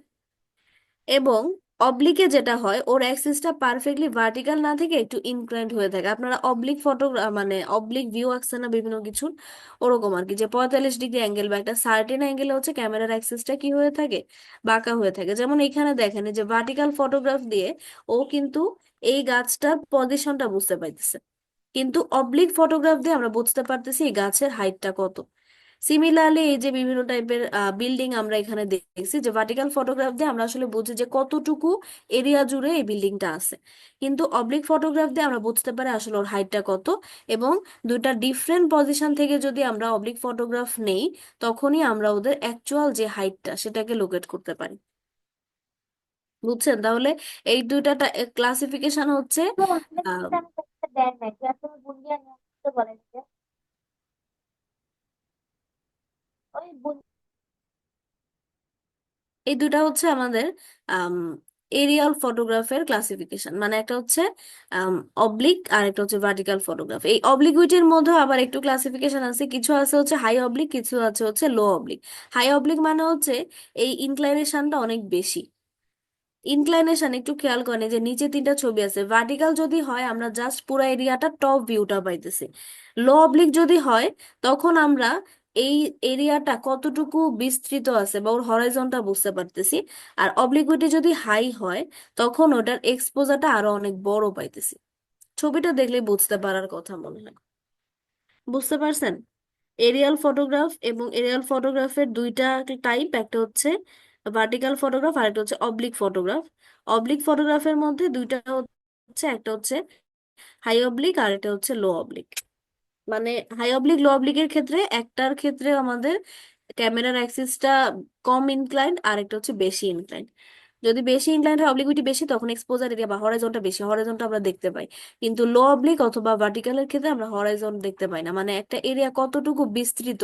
এবং অবলিকে যেটা হয়, ওর অ্যাক্সিসটা পারফেক্টলি ভার্টিক্যাল না থেকে একটু ইনক্লাইন্ড হয়ে থাকে। আপনারা অবলিক ফটো মানে অবলিক ভিউ আঁকছেন না বিভিন্ন কিছুর, ওরকম আর কি, যে 45 ডিগ্রি অ্যাঙ্গেল বা একটা সার্টেন অ্যাঙ্গেলে হচ্ছে ক্যামেরার অ্যাক্সিসটা কি হয়ে থাকে, বাঁকা হয়ে থাকে। যেমন এখানে দেখেন, এই যে ভার্টিক্যাল ফটোগ্রাফ দিয়ে ও কিন্তু এই গাছটার পজিশনটা বুঝতে পাইতেছে, কিন্তু অবলিক ফটোগ্রাফ দিয়ে আমরা বুঝতে পারতেছি এই গাছের হাইটটা কত। সিমিলারলি এই যে বিভিন্ন টাইপের বিল্ডিং আমরা এখানে দেখছি, যে ভার্টিক্যাল ফটোগ্রাফ দিয়ে আমরা আসলে বুঝি যে কতটুকু এরিয়া জুড়ে এই বিল্ডিংটা আছে, কিন্তু অবলিক ফটোগ্রাফ দিয়ে আমরা বুঝতে পারি আসলে ওর হাইটটা কত। এবং দুইটা ডিফারেন্ট পজিশন থেকে যদি আমরা অবলিক ফটোগ্রাফ নেই, তখনই আমরা ওদের অ্যাকচুয়াল যে হাইটটা সেটাকে লোকেট করতে পারি। বুঝছেন? তাহলে এই দুইটা ক্লাসিফিকেশন হচ্ছে আহ, এই দুটা হচ্ছে আমাদের এরিয়াল ফটোগ্রাফের ক্লাসিফিকেশন, মানে একটা হচ্ছে অবলিক আর একটা হচ্ছে ভার্টিক্যাল ফটোগ্রাফ। এই অবলিকুইটির মধ্যে আবার একটু ক্লাসিফিকেশন আছে, কিছু আছে হচ্ছে হাই অবলিক, কিছু আছে হচ্ছে লো অবলিক। হাই অবলিক মানে হচ্ছে এই ইনক্লাইনেশনটা অনেক বেশি। ইনক্লাইনেশন একটু খেয়াল করেন, এই যে নিচে তিনটা ছবি আছে, ভার্টিক্যাল যদি হয় আমরা জাস্ট পুরো এরিয়াটা টপ ভিউটা পাইতেছি। লো অবলিক যদি হয় তখন আমরা এই এরিয়াটা কতটুকু বিস্তৃত আছে বা ওর হরাইজনটা বুঝতে পারতেছি। আর অবলিকুইটি যদি হাই হয় তখন ওটার এক্সপোজারটা আরো অনেক বড় পাইতেছি। ছবিটা দেখলে বুঝতে পারার কথা মনে হয়। বুঝতে পারছেন? এরিয়াল ফটোগ্রাফ এবং এরিয়াল ফটোগ্রাফের দুইটা টাইপ, একটা হচ্ছে ভার্টিক্যাল ফটোগ্রাফ আর একটা হচ্ছে অবলিক ফটোগ্রাফ। অবলিক ফটোগ্রাফের মধ্যে দুইটা হচ্ছে, একটা হচ্ছে হাই অবলিক আর একটা হচ্ছে লো অবলিক। মানে হাই অবলিক লো অবলিকের ক্ষেত্রে একটার ক্ষেত্রে আমাদের ক্যামেরার অ্যাক্সিসটা কম ইনক্লাইন্ড আর একটা হচ্ছে বেশি ইনক্লাইন্ড। যদি বেশি ইনক্লাইন্ড হয়, অবলিকুইটি বেশি, তখন এক্সপোজার এরিয়া বা হরাইজনটা বেশি, হরাইজনটা আমরা দেখতে পাই। কিন্তু লো অবলিক অথবা ভার্টিক্যালের ক্ষেত্রে আমরা হরাইজন দেখতে পাই না, মানে একটা এরিয়া কতটুকু বিস্তৃত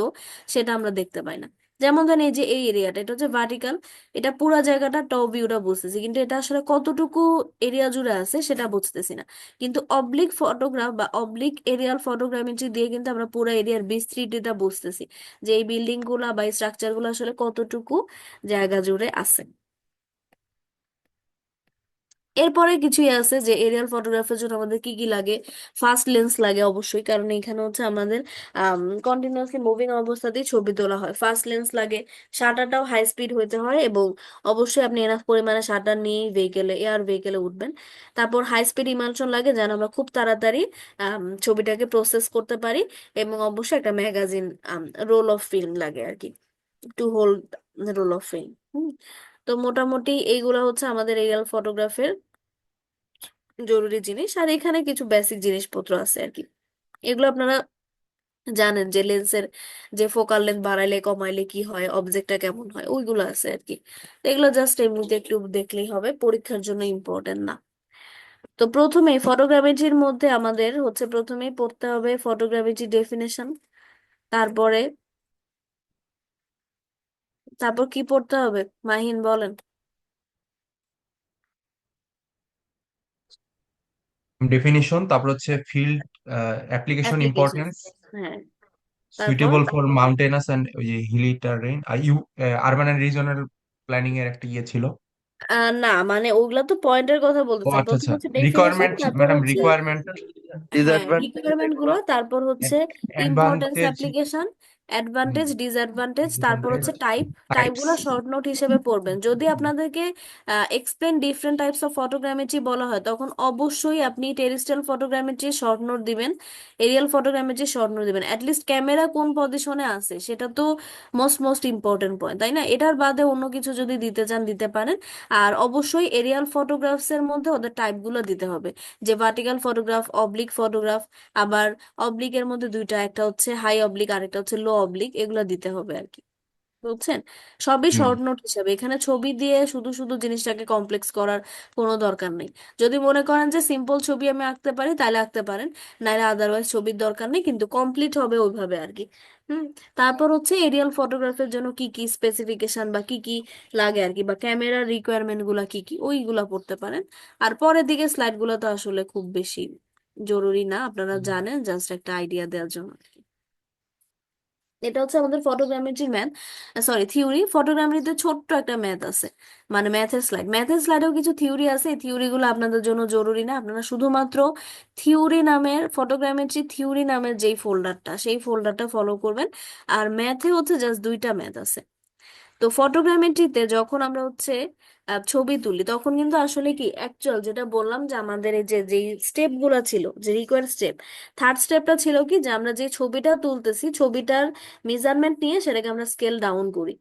সেটা আমরা দেখতে পাই না। যেমন ধরেন এই যে এই এরিয়াটা, এটা হচ্ছে ভার্টিক্যাল, এটা পুরো জায়গাটা টপ ভিউটা বুঝতেছি, কিন্তু এটা আসলে কতটুকু এরিয়া জুড়ে আছে সেটা বুঝতেছি না। কিন্তু অবলিক ফটোগ্রাফ বা অবলিক এরিয়াল ফটোগ্রামেট্রি দিয়ে কিন্তু আমরা পুরো এরিয়ার বিস্তৃতিটা বুঝতেছি, যে এই বিল্ডিং গুলা বা এই স্ট্রাকচার গুলো আসলে কতটুকু জায়গা জুড়ে আছে। এরপরে কিছুই আছে যে এরিয়াল ফটোগ্রাফের জন্য আমাদের কি কি লাগে। ফাস্ট লেন্স লাগে অবশ্যই, কারণ এখানে হচ্ছে আমাদের কন্টিনিউয়াসলি মুভিং অবস্থাতেই ছবি তোলা হয়। ফাস্ট লেন্স লাগে, শাটারটাও হাই স্পিড হইতে হয়, এবং অবশ্যই আপনি এনাফ পরিমাণে শাটার নিয়েই এয়ার ভেহিকেলে উঠবেন। তারপর হাই স্পিড ইমালশন লাগে, যেন আমরা খুব তাড়াতাড়ি ছবিটাকে প্রসেস করতে পারি। এবং অবশ্যই একটা ম্যাগাজিন রোল অফ ফিল্ম লাগে আর কি, to hold roll of film. তো মোটামুটি এইগুলা হচ্ছে আমাদের এরিয়াল ফটোগ্রাফের জরুরি জিনিস। আর এখানে কিছু বেসিক জিনিসপত্র আছে আর কি, এগুলো আপনারা জানেন যে লেন্সের যে ফোকাল লেন্থ বাড়াইলে কমাইলে কি হয়, অবজেক্টটা কেমন হয়, ওইগুলো আছে আর কি। তো এগুলো জাস্ট এমনিতে একটু দেখলেই হবে, পরীক্ষার জন্য ইম্পর্টেন্ট না। তো প্রথমে ফটোগ্রামেট্রির মধ্যে আমাদের হচ্ছে প্রথমেই পড়তে হবে ফটোগ্রামেট্রি ডেফিনেশন। তারপরে তারপর কি পড়তে হবে মাহিন বলেন। ডেফিনিশন, তারপর হচ্ছে ফিল্ড অ্যাপ্লিকেশন অ্যাপ্লিকেশন, ইম্পর্টেন্স, হ্যাঁ। তারপর সুইটেবল ফর মাউন্টেনাস অ্যান্ড ওই যে হিলি টাররেন, আর আরবান অ্যান্ড রিজনাল প্ল্যানিং এর একটা ইয়ে ছিল। না মানে ওগুলা তো পয়েন্টের কথা ও বলতেছেন, আচ্ছা প্রথম আচ্ছা, হচ্ছে ডেফিনেশন, রিকোয়ারমেন্ট তারপর ম্যাডাম, হচ্ছে রিকোয়ারমেন্ট, হ্যাঁ ডিসঅ্যাডভান্টেজ রিকোয়ারমেন্ট গুলো, তারপর হচ্ছে importance advantage, application, advantage disadvantage, তারপর হচ্ছে টাইপ। Type types. গুলো শর্ট নোট হিসেবে পড়বেন। যদি আপনাদেরকে explain different types of photogrammetry বলা হয়, তখন অবশ্যই আপনি টেরিস্ট্রিয়াল ফটোগ্রামেট্রি শর্ট নোট দিবেন, এরিয়াল ফটোগ্রামেট্রি শর্ট নোট দিবেন। অ্যাটলিস্ট ক্যামেরা কোন পজিশনে আছে সেটা তো মোস্ট ইম্পর্টেন্ট পয়েন্ট, তাই না? এটার বাদে অন্য কিছু যদি দিতে চান দিতে পারেন। আর অবশ্যই এরিয়াল ফটোগ্রাফস এর মধ্যে ওদের টাইপ গুলো দিতে হবে, যে ভার্টিক্যাল ফটোগ্রাফ, অবলিক ফটোগ্রাফ। আবার অবলিকের মধ্যে দুইটা, একটা হচ্ছে হাই অবলিক আর একটা হচ্ছে লো অবলিক, এগুলো দিতে হবে আর কি। বুঝছেন? সবই হুম। শর্ট নোট হিসাবে, এখানে ছবি দিয়ে শুধু শুধু জিনিসটাকে কমপ্লেক্স করার কোনো দরকার নেই। যদি মনে করেন যে সিম্পল ছবি আমি আঁকতে পারি তাহলে আঁকতে পারেন, নাহলে আদারওয়াইজ ছবির দরকার নেই, কিন্তু কমপ্লিট হবে ওইভাবে আর কি। হুম। তারপর হচ্ছে এরিয়াল ফটোগ্রাফের জন্য কি কি স্পেসিফিকেশন বা কি কি লাগে আর কি, বা ক্যামেরার রিকোয়ারমেন্ট গুলা কি কি, ওইগুলা পড়তে পারেন। আর পরের দিকে স্লাইড গুলো তো আসলে খুব বেশি জরুরি না, আপনারা জানেন, জাস্ট একটা আইডিয়া দেওয়ার জন্য আর কি। এটা হচ্ছে আমাদের ফটোগ্রামেট্রি ম্যাথ, সরি থিওরি। ফটোগ্রামেট্রিতে ছোট্ট একটা ম্যাথ আছে, মানে ম্যাথের স্লাইডেও কিছু থিওরি আছে। এই থিওরি গুলো আপনাদের জন্য জরুরি না, আপনারা শুধুমাত্র থিওরি নামের, ফটোগ্রামেট্রি থিওরি নামের যেই ফোল্ডারটা, সেই ফোল্ডারটা ফলো করবেন। আর ম্যাথে হচ্ছে জাস্ট দুইটা ম্যাথ আছে। তো ফটোগ্রামেট্রিতে যখন আমরা হচ্ছে ছবি তুলি, তখন কিন্তু আসলে কি অ্যাকচুয়াল যেটা বললাম, যে আমাদের এই যে যেই স্টেপ গুলা ছিল, যে রিকোয়ার্ড স্টেপ, থার্ড স্টেপটা ছিল কি, যে আমরা যে ছবিটা তুলতেছি, ছবিটার মেজারমেন্ট নিয়ে সেটাকে আমরা স্কেল ডাউন করি,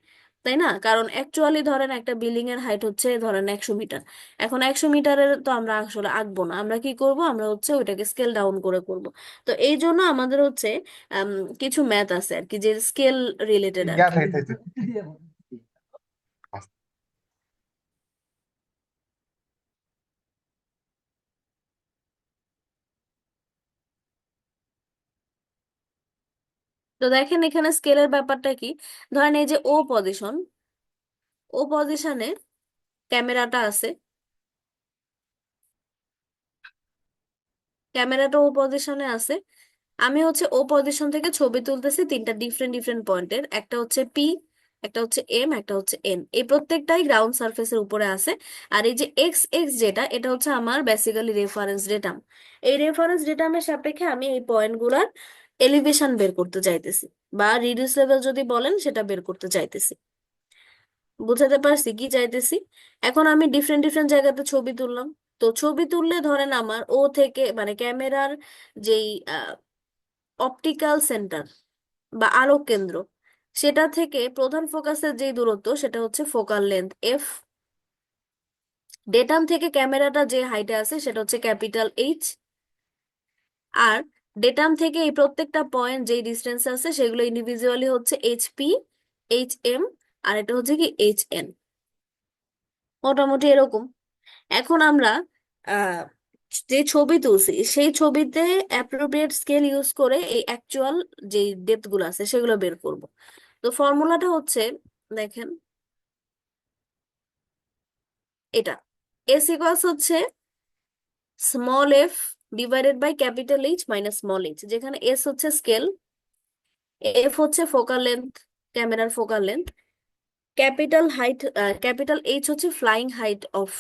তাই না? কারণ অ্যাকচুয়ালি ধরেন একটা বিল্ডিং এর হাইট হচ্ছে ধরেন 100 মিটার। এখন 100 মিটারের তো আমরা আসলে আঁকবো না, আমরা কি করব, আমরা হচ্ছে ওইটাকে স্কেল ডাউন করে করব। তো এই জন্য আমাদের হচ্ছে আম, কিছু ম্যাথ আছে আর কি, যে স্কেল রিলেটেড আর কি। তো দেখেন এখানে স্কেলের ব্যাপারটা কি, ধরেন এই যে ও পজিশনে ক্যামেরাটা আছে, ক্যামেরাটা ও পজিশনে আছে। আমি হচ্ছে ও পজিশন থেকে ছবি তুলতেছি তিনটা ডিফারেন্ট ডিফারেন্ট পয়েন্টের, একটা হচ্ছে পি, একটা হচ্ছে এম, একটা হচ্ছে এন। এই প্রত্যেকটাই গ্রাউন্ড সারফেসের উপরে আছে। আর এই যে এক্স এক্স যেটা, এটা হচ্ছে আমার বেসিক্যালি রেফারেন্স ডেটাম। এই রেফারেন্স ডেটামের সাপেক্ষে আমি এই পয়েন্টগুলোর এলিভেশন বের করতে চাইতেছি, বা রিডিউস লেভেল যদি বলেন সেটা বের করতে চাইতেছি। বুঝাতে পারছি কি চাইতেছি? এখন আমি ডিফারেন্ট ডিফারেন্ট জায়গাতে ছবি তুললাম। তো ছবি তুললে ধরেন আমার ও থেকে, মানে ক্যামেরার যেই অপটিক্যাল সেন্টার বা আলোক কেন্দ্র, সেটা থেকে প্রধান ফোকাসের যে দূরত্ব সেটা হচ্ছে ফোকাল লেন্থ এফ। ডেটাম থেকে ক্যামেরাটা যে হাইটে আছে সেটা হচ্ছে ক্যাপিটাল এইচ। আর ডেটাম থেকে এই প্রত্যেকটা পয়েন্ট যেই ডিস্টেন্স আছে সেগুলো ইন্ডিভিজুয়ালি হচ্ছে এইচপি, এইচ এম, আর এটা হচ্ছে কি এইচ এন। মোটামুটি এরকম। এখন আমরা আহ যে ছবি তুলছি সেই ছবিতে অ্যাপ্রোপ্রিয়েট স্কেল ইউজ করে এই অ্যাকচুয়াল যে ডেপথ গুলো আছে সেগুলো বের করব। তো ফর্মুলাটা হচ্ছে, দেখেন এটা, এস ইকুয়ালস হচ্ছে small f divided by capital H minus small h, যেখানে এস হচ্ছে স্কেল, এফ হচ্ছে ফোকাল লেন্থ, ক্যামেরার ফোকাল লেন্থ, ক্যাপিটাল এইচ হচ্ছে flying height of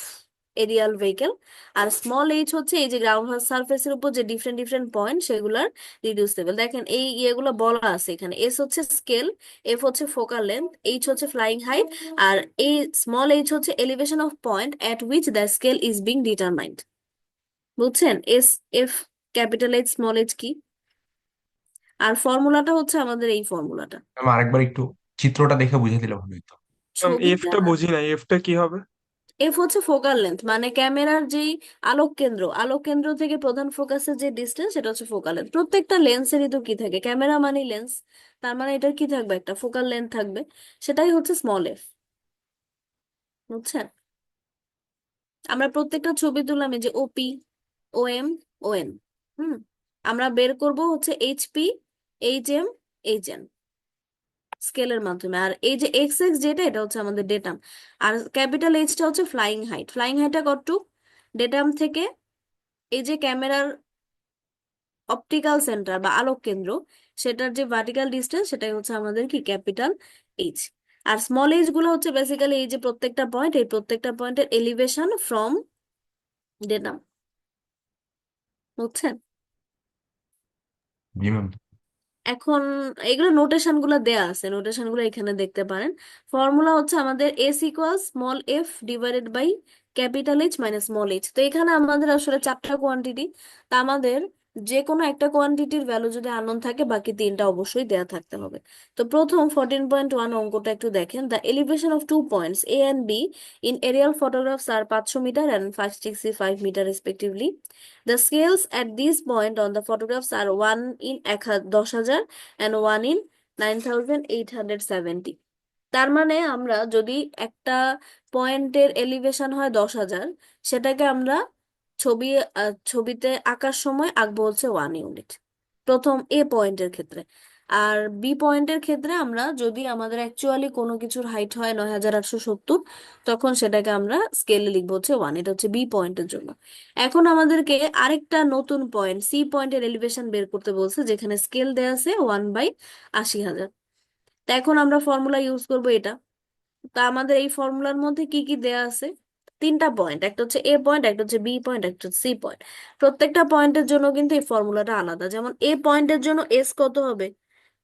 aerial vehicle. আর স্মল এইচ হচ্ছে এই যে গ্রাউন্ড সারফেসের উপর যে ডিফারেন্ট ডিফারেন্ট পয়েন্ট সেগুলার রিডিউস লেভেল। দেখেন এই ইয়েগুলো বলা আছে এখানে, এস হচ্ছে স্কেল, এফ হচ্ছে ফোকাল লেন্থ, এইচ হচ্ছে ফ্লাইং হাইট, আর এই স্মল এইচ হচ্ছে elevation of point at which the scale is being determined. বুঝছেন S, F, capital H, small H কি? আর ফর্মুলাটা হচ্ছে আমাদের এই ফর্মুলাটা। ম্যাম আরেকবার একটু চিত্রটা দেখে বুঝিয়ে দিলে ভালো হতো। ছবিটা, এফটা বুঝি না, এফটা কি হবে? এফ হচ্ছে ফোকাল লেন্থ, মানে ক্যামেরার যেই আলোক কেন্দ্র থেকে প্রধান ফোকাসের যে ডিস্টেন্স সেটা হচ্ছে ফোকাল লেন্থ। প্রত্যেকটা লেন্সেরই তো কি থাকে, ক্যামেরা মানে লেন্স, তার মানে এটার কি থাকবে, একটা ফোকাল লেন্থ থাকবে, সেটাই হচ্ছে স্মল এফ। বুঝছেন? আমরা প্রত্যেকটা ছবি তুললাম, এই যে ওপি, ওএম, ওএন, হুম, আমরা বের করব হচ্ছে এইচপি, এইচএম, এইচএন স্কেলের মাধ্যমে। আর এই যে এক্স এক্স যেটা, এটা হচ্ছে আমাদের ডেটাম। আর ক্যাপিটাল এইচটা হচ্ছে ফ্লাইং হাইট। ফ্লাইং হাইটটা কতটুক ডেটাম থেকে এই যে ক্যামেরার অপটিক্যাল সেন্টার বা আলোক কেন্দ্র, সেটার যে ভার্টিক্যাল ডিস্টেন্স সেটাই হচ্ছে আমাদের কি ক্যাপিটাল এইচ। আর স্মল এইচ গুলো হচ্ছে বেসিক্যালি এই যে প্রত্যেকটা পয়েন্ট, এই প্রত্যেকটা পয়েন্টের এলিভেশন ফ্রম ডেটাম। বুঝছেন? জি ম্যাম। এখন এগুলো নোটেশন গুলো দেয়া আছে, নোটেশন গুলো এখানে দেখতে পারেন। ফর্মুলা হচ্ছে আমাদের S equal small f divided by capital H minus small h. তো এখানে আমাদের আসলে চারটা কোয়ান্টিটি, তা আমাদের যে কোনো একটা কোয়ান্টিটির ভ্যালু যদি আননোন থাকে বাকি তিনটা অবশ্যই দেয়া থাকতে হবে। তো প্রথম 14.1 অঙ্কটা একটু দেখেন। The elevation of 2 points A and B in aerial photographs are 500 metre and 565 metre respectively. The scales at this point on the photographs are 1 in 10,000 and 1 in 9,870. তার মানে আমরা যদি একটা পয়েন্টের এলিভেশন হয় 10,000, সেটাকে আমরা ছবি ছবিতে আঁকার সময় আঁকবো হচ্ছে 1 ইউনিট, প্রথম এ পয়েন্টের ক্ষেত্রে। আর বি পয়েন্টের ক্ষেত্রে আমরা যদি আমাদের অ্যাকচুয়ালি কোনো কিছুর হাইট হয় 9,870, তখন সেটাকে আমরা স্কেলে লিখবো হচ্ছে 1। এটা হচ্ছে বি পয়েন্টের জন্য। এখন আমাদেরকে আরেকটা নতুন পয়েন্ট সি পয়েন্টের এলিভেশন বের করতে বলছে, যেখানে স্কেল দেয়া আছে 1/80,000। তা এখন আমরা ফর্মুলা ইউজ করব এটা। তা আমাদের এই ফর্মুলার মধ্যে কি কি দেয়া আছে, তিনটা পয়েন্ট, একটা হচ্ছে এ পয়েন্ট, একটা হচ্ছে বি পয়েন্ট, একটা হচ্ছে সি পয়েন্ট। প্রত্যেকটা পয়েন্টের জন্য কিন্তু এই ফর্মুলাটা আলাদা। যেমন এ পয়েন্টের জন্য এস কত হবে,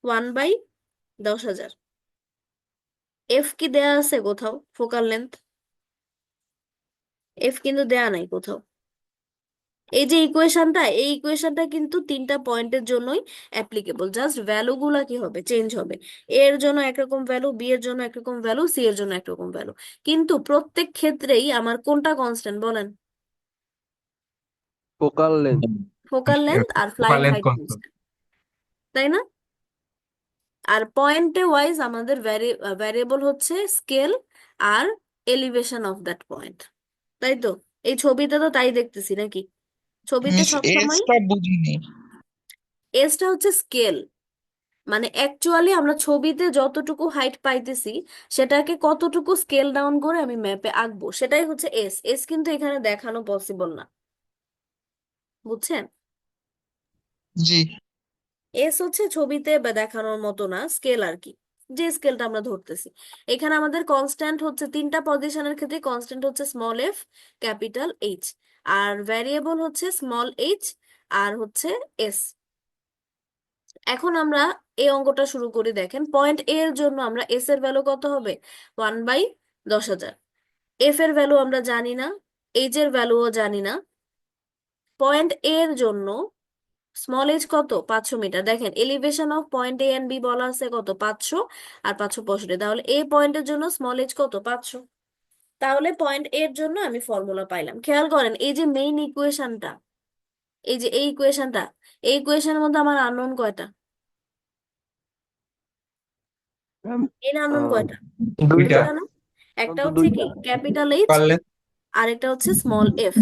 1/10,000। এফ কি দেয়া আছে কোথাও, ফোকাল লেন্থ, এফ কিন্তু দেয়া নাই কোথাও। এই যে ইকুয়েশনটা, এই ইকুয়েশনটা কিন্তু তিনটা পয়েন্টের জন্যই অ্যাপ্লিকেবল, জাস্ট ভ্যালু গুলা কি হবে, চেঞ্জ হবে। এ এর জন্য একরকম ভ্যালু, বি এর জন্য একরকম ভ্যালু, সি এর জন্য একরকম ভ্যালু। কিন্তু প্রত্যেক ক্ষেত্রেই আমার কোনটা কনস্ট্যান্ট বলেন? Focal length. ফোকাল লেন্থ আর flying length height constant. Constant, তাই না? আর পয়েন্টে ওয়াইজ আমাদের ভ্যারিয়েবল হচ্ছে স্কেল আর এলিভেশন অফ দ্যাট পয়েন্ট, তাই তো? এই ছবিতে তো তাই দেখতেছি নাকি, ছবিতে মিস সবসময় এজটা বুঝিনি। এসটা হচ্ছে স্কেল, মানে অ্যাকচুয়ালি আমরা ছবিতে যতটুকু হাইট পাইতেছি সেটাকে কতটুকু স্কেল ডাউন করে আমি ম্যাপে আঁকবো, সেটাই হচ্ছে এস। এস কিন্তু এখানে দেখানো পসিবল না। বুঝছেন? জি। এস হচ্ছে ছবিতে বা দেখানোর মতো না স্কেল আর কি, যে স্কেলটা আমরা ধরতেছি। এখানে আমাদের কনস্ট্যান্ট হচ্ছে তিনটা পজিশনের ক্ষেত্রে কনস্ট্যান্ট হচ্ছে স্মল এফ, ক্যাপিটাল এইচ, আর ভ্যারিয়েবল হচ্ছে স্মল এইচ আর হচ্ছে এস। এখন আমরা এই অঙ্কটা শুরু করি। দেখেন পয়েন্ট এ এর জন্য আমরা এস এর ভ্যালু কত হবে, 1/10,000। এফ এর ভ্যালু আমরা জানি না, এইচ এর ভ্যালুও জানি না। পয়েন্ট এ এর জন্য স্মল এইচ কত, 500 মিটার। দেখেন elevation of point A and B বলা আছে কত, 500 আর 565। তাহলে এই পয়েন্টের জন্য স্মল এইচ কত, 500। তাহলে পয়েন্ট এ এর জন্য আমি ফর্মুলা পাইলাম। খেয়াল করেন এই যে মেইন ইকুয়েশনটা, এই যে এই ইকুয়েশনটা, এই ইকুয়েশনের মধ্যে আমার আননোন কয়টা, মেইন আননোন কয়টা, দুইটা। দুইটা না? একটা তো হচ্ছে কি দুইটা ক্যাপিটাল এইচ, আর একটা হচ্ছে স্মল এফ।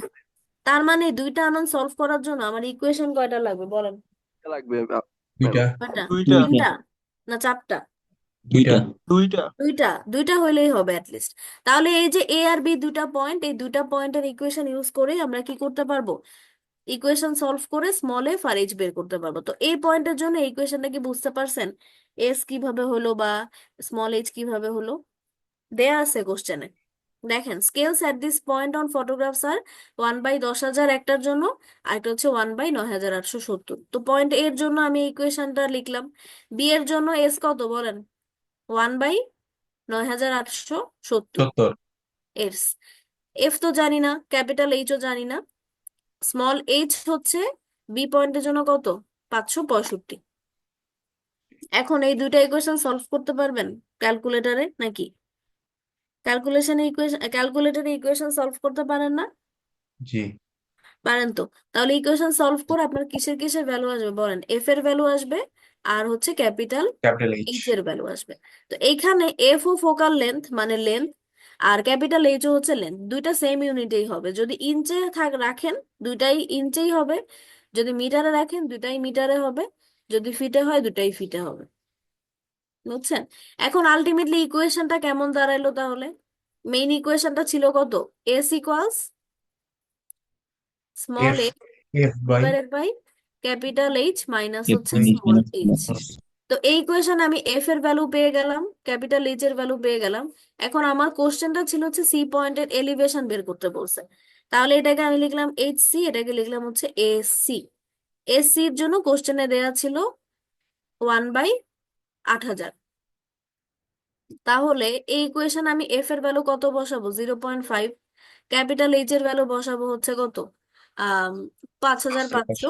তার মানে দুইটা আননোন সলভ করার জন্য আমার ইকুয়েশন কয়টা লাগবে বলেন? লাগবে ম্যাম। দুইটা। কয়টা, দুইটা। তিনটা না চারটা? দুইটা। দুইটা। দুইটা, দুইটা হইলেই হবে অ্যাটলিস্ট। তাহলে এই যে এ আর বি দুইটা পয়েন্ট, এই দুইটা পয়েন্টের ইকুয়েশন ইউজ করে আমরা কি করতে পারবো, ইকুয়েশন সলভ করে স্মল এফ আর এইচ বের করতে পারবো। তো এই পয়েন্টের জন্য ইকুয়েশনটা কি বুঝতে পারছেন, এস কিভাবে হলো বা স্মল এইচ কিভাবে হলো, দেয়া আছে কোশ্চেনে। দেখেন scales at this point on photographs আর 1/10,000 একটার জন্য, আর একটা হচ্ছে 1/9870। তো পয়েন্ট এর জন্য আমি ইকুয়েশনটা লিখলাম। বি এর জন্য এস কত বলেন? 1/9870 সত্তর। এস। এফ তো জানি না, ক্যাপিটাল এইচও জানি না, স্মল এইচ হচ্ছে বি পয়েন্টের জন্য কত? 565। এখন এই দুইটা ইকুয়েশন সলভ করতে পারবেন ক্যালকুলেটরে নাকি? ক্যালকুলেটরে ইকুয়েশন সলভ করতে পারেন না? জি। পারেন তো। তাহলে ইকুয়েশন সলভ করে আপনার কিসের কিসের ভ্যালু আসবে বলেন? এফ এর ভ্যালু আসবে, আর হচ্ছে ক্যাপিটাল ক্যাপিটাল এইচ। এইচ এর ভ্যালু আসবে। তো এইখানে এফ ও ফোকাল লেন্থ মানে লেন্থ, আর ক্যাপিটাল এইচ ও হচ্ছে লেন্থ, দুইটা সেম ইউনিটেই হবে। যদি ইঞ্চে রাখেন দুইটাই ইঞ্চেই হবে, যদি মিটারে রাখেন দুইটাই মিটারে হবে, যদি ফিটে হয় দুটাই ফিটে হবে। বুঝছেন? এখন আলটিমেটলি ইকুয়েশনটা কেমন দাঁড়াইলো তাহলে? মেইন ইকুয়েশনটা ছিল কত? S equals small f a f by divided by capital H minus হচ্ছে H small minus h. minus তো এই ইকুয়েশন আমি এফ এর ভ্যালু পেয়ে গেলাম, ক্যাপিটাল এইচ এর ভ্যালু পেয়ে গেলাম। এখন আমার কোশ্চেনটা ছিল হচ্ছে সি পয়েন্টের এলিভেশন বের করতে বলছে। তাহলে এটাকে আমি লিখলাম এইচ সি, এটাকে লিখলাম হচ্ছে এ সি। এস সি এর জন্য কোশ্চেনে দেয়া ছিল 1/8000। তাহলে এই ইকুয়েশন আমি এফ এর ভ্যালু কত বসাবো? 0.5। ক্যাপিটাল এইচ এর ভ্যালু বসাবো হচ্ছে কত? আহ 5500।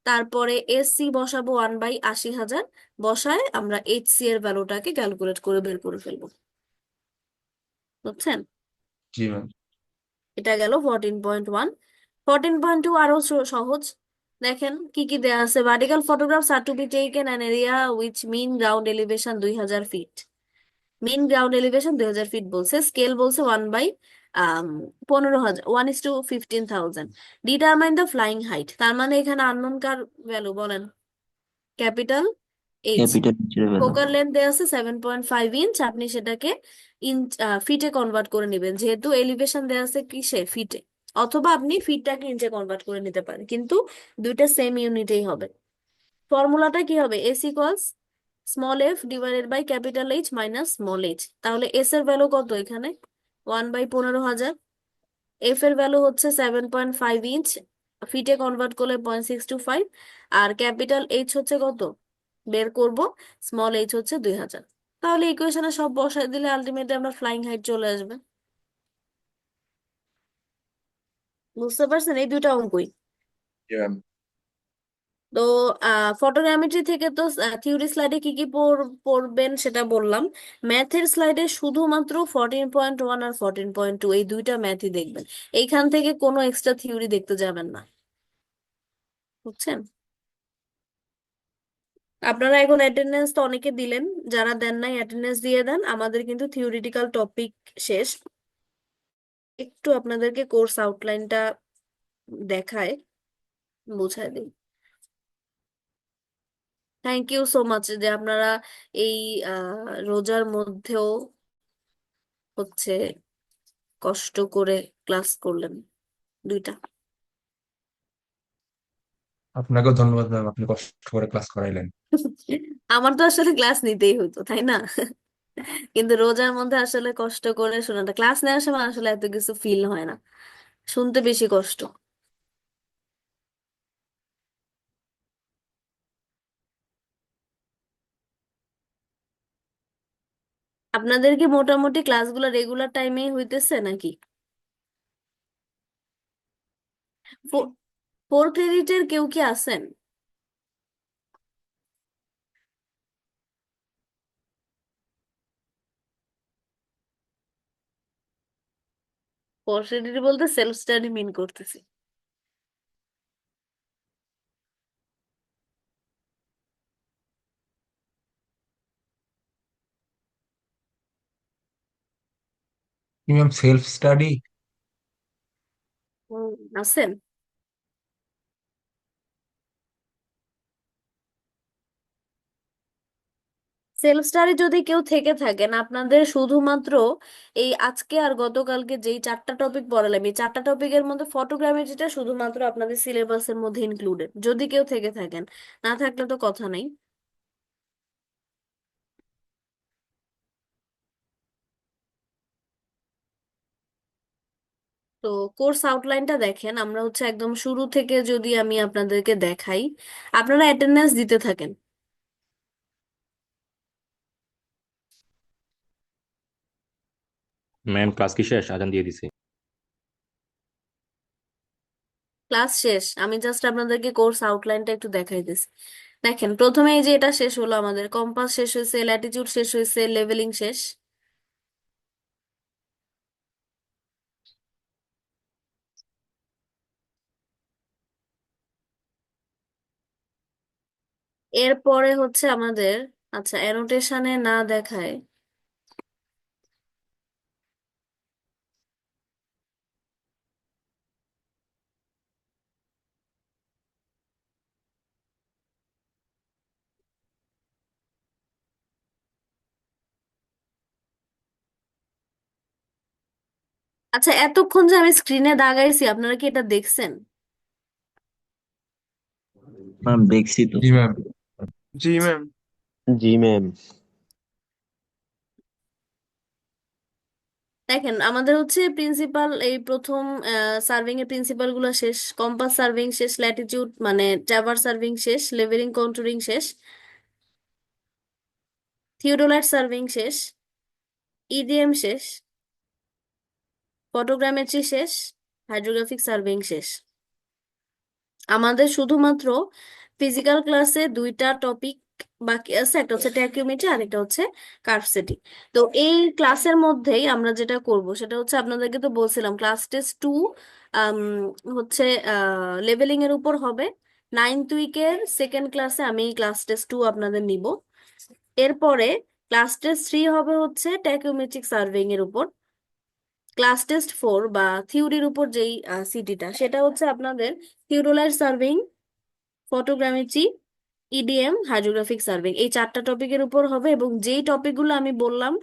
তারপরে এস সি বসাবো 1/80,000। বসায় আমরা এইচ সি এর ভ্যালুটাকে ক্যালকুলেট করে বের করে ফেলবো। বুঝছেন? জি ম্যাম। এটা গেল 14.1। 14.2 আরো সহজ। দেখেন কি কি দেয়া আছে। Vertical photographs are to be taken an area which mean ground elevation 2000 feet. Mean ground elevation 2000 feet বলছে, স্কেল বলছে 1/15,000, 1:15,000। ডিটারমাইন দ্য ফ্লাইং হাইট, তার মানে এখানে আননোন কার ভ্যালু বলেন? Capital H. capital H এর value ফোকাল লেন্থ দেওয়া আছে 7.5 inch, আপনি সেটাকে ইঞ্চ ফিটে কনভার্ট করে নেবেন, যেহেতু এলিভেশন দেওয়া আছে কিসে? ফিটে। অথবা আপনি ফিটটাকে ইঞ্চে কনভার্ট করে নিতে পারেন, কিন্তু দুইটা সেম ইউনিটেই হবে। ফর্মুলাটা কি হবে? S equals small f divided by capital H minus small h. তাহলে এস এর ভ্যালু কত এখানে? 1/15,000। এফ এর ভ্যালু হচ্ছে 7.5 ইঞ্চ, ফিটে কনভার্ট করলে 0.625। আর ক্যাপিটাল এইচ হচ্ছে কত বের করব? স্মল এইচ হচ্ছে 2000। তাহলে ইকুয়েশনে সব বসাই দিলে আলটিমেটলি আমরা ফ্লাইং হাইট চলে আসবে। বুঝতে পারছেন? এই দুইটা অঙ্কই। জি ম্যাম। তো ফটোগ্রামেট্রি থেকে তো থিওরি স্লাইডে কি কি পড়বেন সেটা বললাম। ম্যাথের স্লাইডে শুধুমাত্র 14.1 আর 14.2 এই দুইটা ম্যাথই দেখবেন। এইখান থেকে কোনো এক্সট্রা থিওরি দেখতে যাবেন না। বুঝছেন? আপনারা এখন অ্যাটেন্ডেন্স তো অনেকে দিলেন, যারা দেন নাই অ্যাটেন্ডেন্স দিয়ে দেন। আমাদের কিন্তু থিওরিটিক্যাল টপিক শেষ। একটু আপনাদেরকে কোর্স আউটলাইনটা দেখায় বুঝায় দিই। থ্যাংক ইউ সো মাচ যে আপনারা এই রোজার মধ্যেও হচ্ছে কষ্ট করে ক্লাস করলেন দুইটা। আপনাকেও ধন্যবাদ ম্যাম, আপনি কষ্ট করে ক্লাস করাইলেন। আমার তো আসলে ক্লাস নিতেই হতো তাই না? কিন্তু রোজার মধ্যে আসলে কষ্ট করে শোনাটা, ক্লাস নেওয়ার সময় আসলে এত কিছু ফিল হয় না, শুনতে বেশি কষ্ট। আপনাদের কি মোটামুটি ক্লাসগুলো রেগুলার টাইমেই হইতেছে নাকি? 4 ক্রেডিটের কেউ কি আছেন? ফোর ক্রেডিট বলতে সেলফ স্টাডি মিন করতেছি। কি ম্যাম সেলফ স্টাডি? আছেন? সেলফ স্টাডি যদি কেউ থেকে থাকেন, আপনাদের শুধুমাত্র এই আজকে আর গতকালকে যেই 4টা টপিক পড়ালাম, এই 4টা টপিকের মধ্যে ফটোগ্রামেট্রিটা শুধুমাত্র আপনাদের সিলেবাসের মধ্যে ইনক্লুডেড, যদি কেউ থেকে থাকেন। না থাকলে তো কথা নেই। তো কোর্স আউটলাইনটা দেখেন, আমরা হচ্ছে একদম শুরু থেকে যদি আমি আপনাদেরকে দেখাই, আপনারা অ্যাটেন্ডেন্স দিতে থাকেন। ম্যাম ক্লাস কি শেষ? আজান দিয়ে দিছে। ক্লাস শেষ, আমি জাস্ট আপনাদেরকে কোর্স আউটলাইনটা একটু দেখাইতেছি। দেখেন, প্রথমে এই যে এটা শেষ হলো, আমাদের কম্পাস শেষ হয়েছে, ল্যাটিটিউড শেষ হয়েছে, লেভেলিং শেষ। এরপরে হচ্ছে আমাদের, আচ্ছা অ্যানোটেশনে না দেখায়, আচ্ছা এতক্ষণ যে আমি স্ক্রিনে দাগাইছি আপনারা কি এটা দেখছেন? ম্যাম দেখছি তো। জি ম্যাম। জি ম্যাম। জি ম্যাম। দেখেন, আমাদের হচ্ছে প্রিন্সিপাল, এই প্রথম সার্ভিং এর প্রিন্সিপাল গুলো শেষ, কম্পাস সার্ভিং শেষ, ল্যাটিটিউড মানে ট্রাভার্স সার্ভিং শেষ, লেভেলিং কন্টুরিং শেষ, থিওডোলাইট সার্ভিং শেষ, ইডিএম শেষ, ফটোগ্রামেট্রি শেষ, হাইড্রোগ্রাফিক সার্ভিং শেষ। আমাদের শুধুমাত্র ফিজিক্যাল ক্লাসে দুইটা টপিক বাকি আছে, একটা হচ্ছে ট্যাকিওমেট্রি আর একটা হচ্ছে কার্ভ সেটিং। তো এই ক্লাসের মধ্যেই আমরা যেটা করব সেটা হচ্ছে, আপনাদেরকে তো বলছিলাম ক্লাস টেস্ট 2 হচ্ছে লেভেলিং এর উপর হবে। 9th উইকের সেকেন্ড ক্লাসে আমি ক্লাস টেস্ট 2 আপনাদের নিব। এরপরে ক্লাস টেস্ট 3 হবে হচ্ছে ট্যাকিওমেট্রিক সার্ভেইং এর উপর। ক্লাস টেস্ট 4 বা থিওরির উপর যেই সিটিটা, সেটা হচ্ছে আপনাদের theodolite surveying, photogrammetry, EDM, hydrographic survey, এই চারটা টপিকের উপর হবে। এবং যেই টপিকগুলো আমি বললাম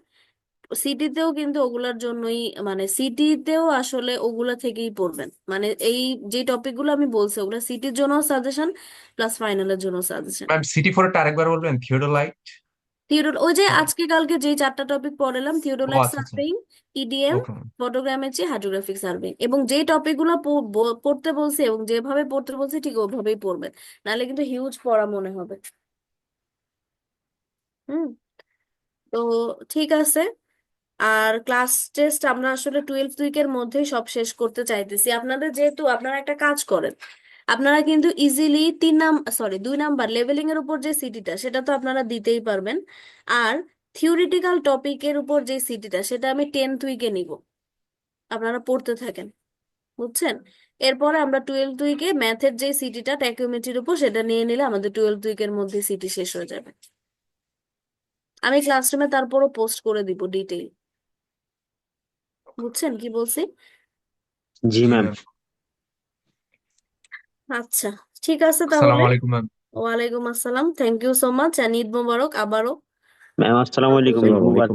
সিটিতেও কিন্তু ওগুলার জন্যই, মানে সিটিতেও আসলে ওগুলা থেকেই পড়বেন, মানে এই যে টপিকগুলো আমি বলছি ওগুলা সিটির জন্য সাজেশন প্লাস ফাইনালের জন্য সাজেশন। ম্যাম সিটি ফোরটা আরেকবার বলবেন, থিওডোলাইট। ওই যে আজকে কালকে যেই চারটা টপিক পড়ালাম, ও থিওডোলাইট আচ্ছা আচ্ছা। Surveying, EDM, okay ma'am. Photogrammetry, hydrographic surveying, এবং যেই টপিকগুলো পড়তে বলছি এবং যেভাবে পড়তে বলছি ঠিক ওভাবেই পড়বেন, নাহলে কিন্তু হিউজ পড়া মনে হবে। হুম। তো ঠিক আছে। আর ক্লাস টেস্ট আমরা আসলে 12th উইকের মধ্যেই সব শেষ করতে চাইতেছি। আপনাদের যেহেতু আপনারা একটা কাজ করেন, আপনারা কিন্তু ইজিলি 2 নাম্বার লেভেলিং এর উপর যে সিটিটা সেটা তো আপনারা দিতেই পারবেন। আর থিওরিটিক্যাল টপিকের উপর যে সিটিটা সেটা আমি 10th উইকে নিব, আপনারা পড়তে থাকেন, বুঝছেন? এরপরে আমরা 12th উইকে ম্যাথের যে সিটিটা ট্যাকিওমেট্রির উপর সেটা নিয়ে নিলে আমাদের 12th উইকের মধ্যে সিটি শেষ হয়ে যাবে। আমি ক্লাসরুমে তারপরও পোস্ট করে দিব ডিটেইল, বুঝছেন কি বলছি? জি জি ম্যাম। ম্যাম। আচ্ছা, ঠিক আছে তাহলে। আসসালামু আলাইকুম ম্যাম। ওয়ালাইকুম আসসালাম, থ্যাংক ইউ সো মাচ, আর ঈদ মোবারক আবারও। ম্যাম আসসালামু ভালো আলাইকুম। থাকবেন। ওয়ালাইকুম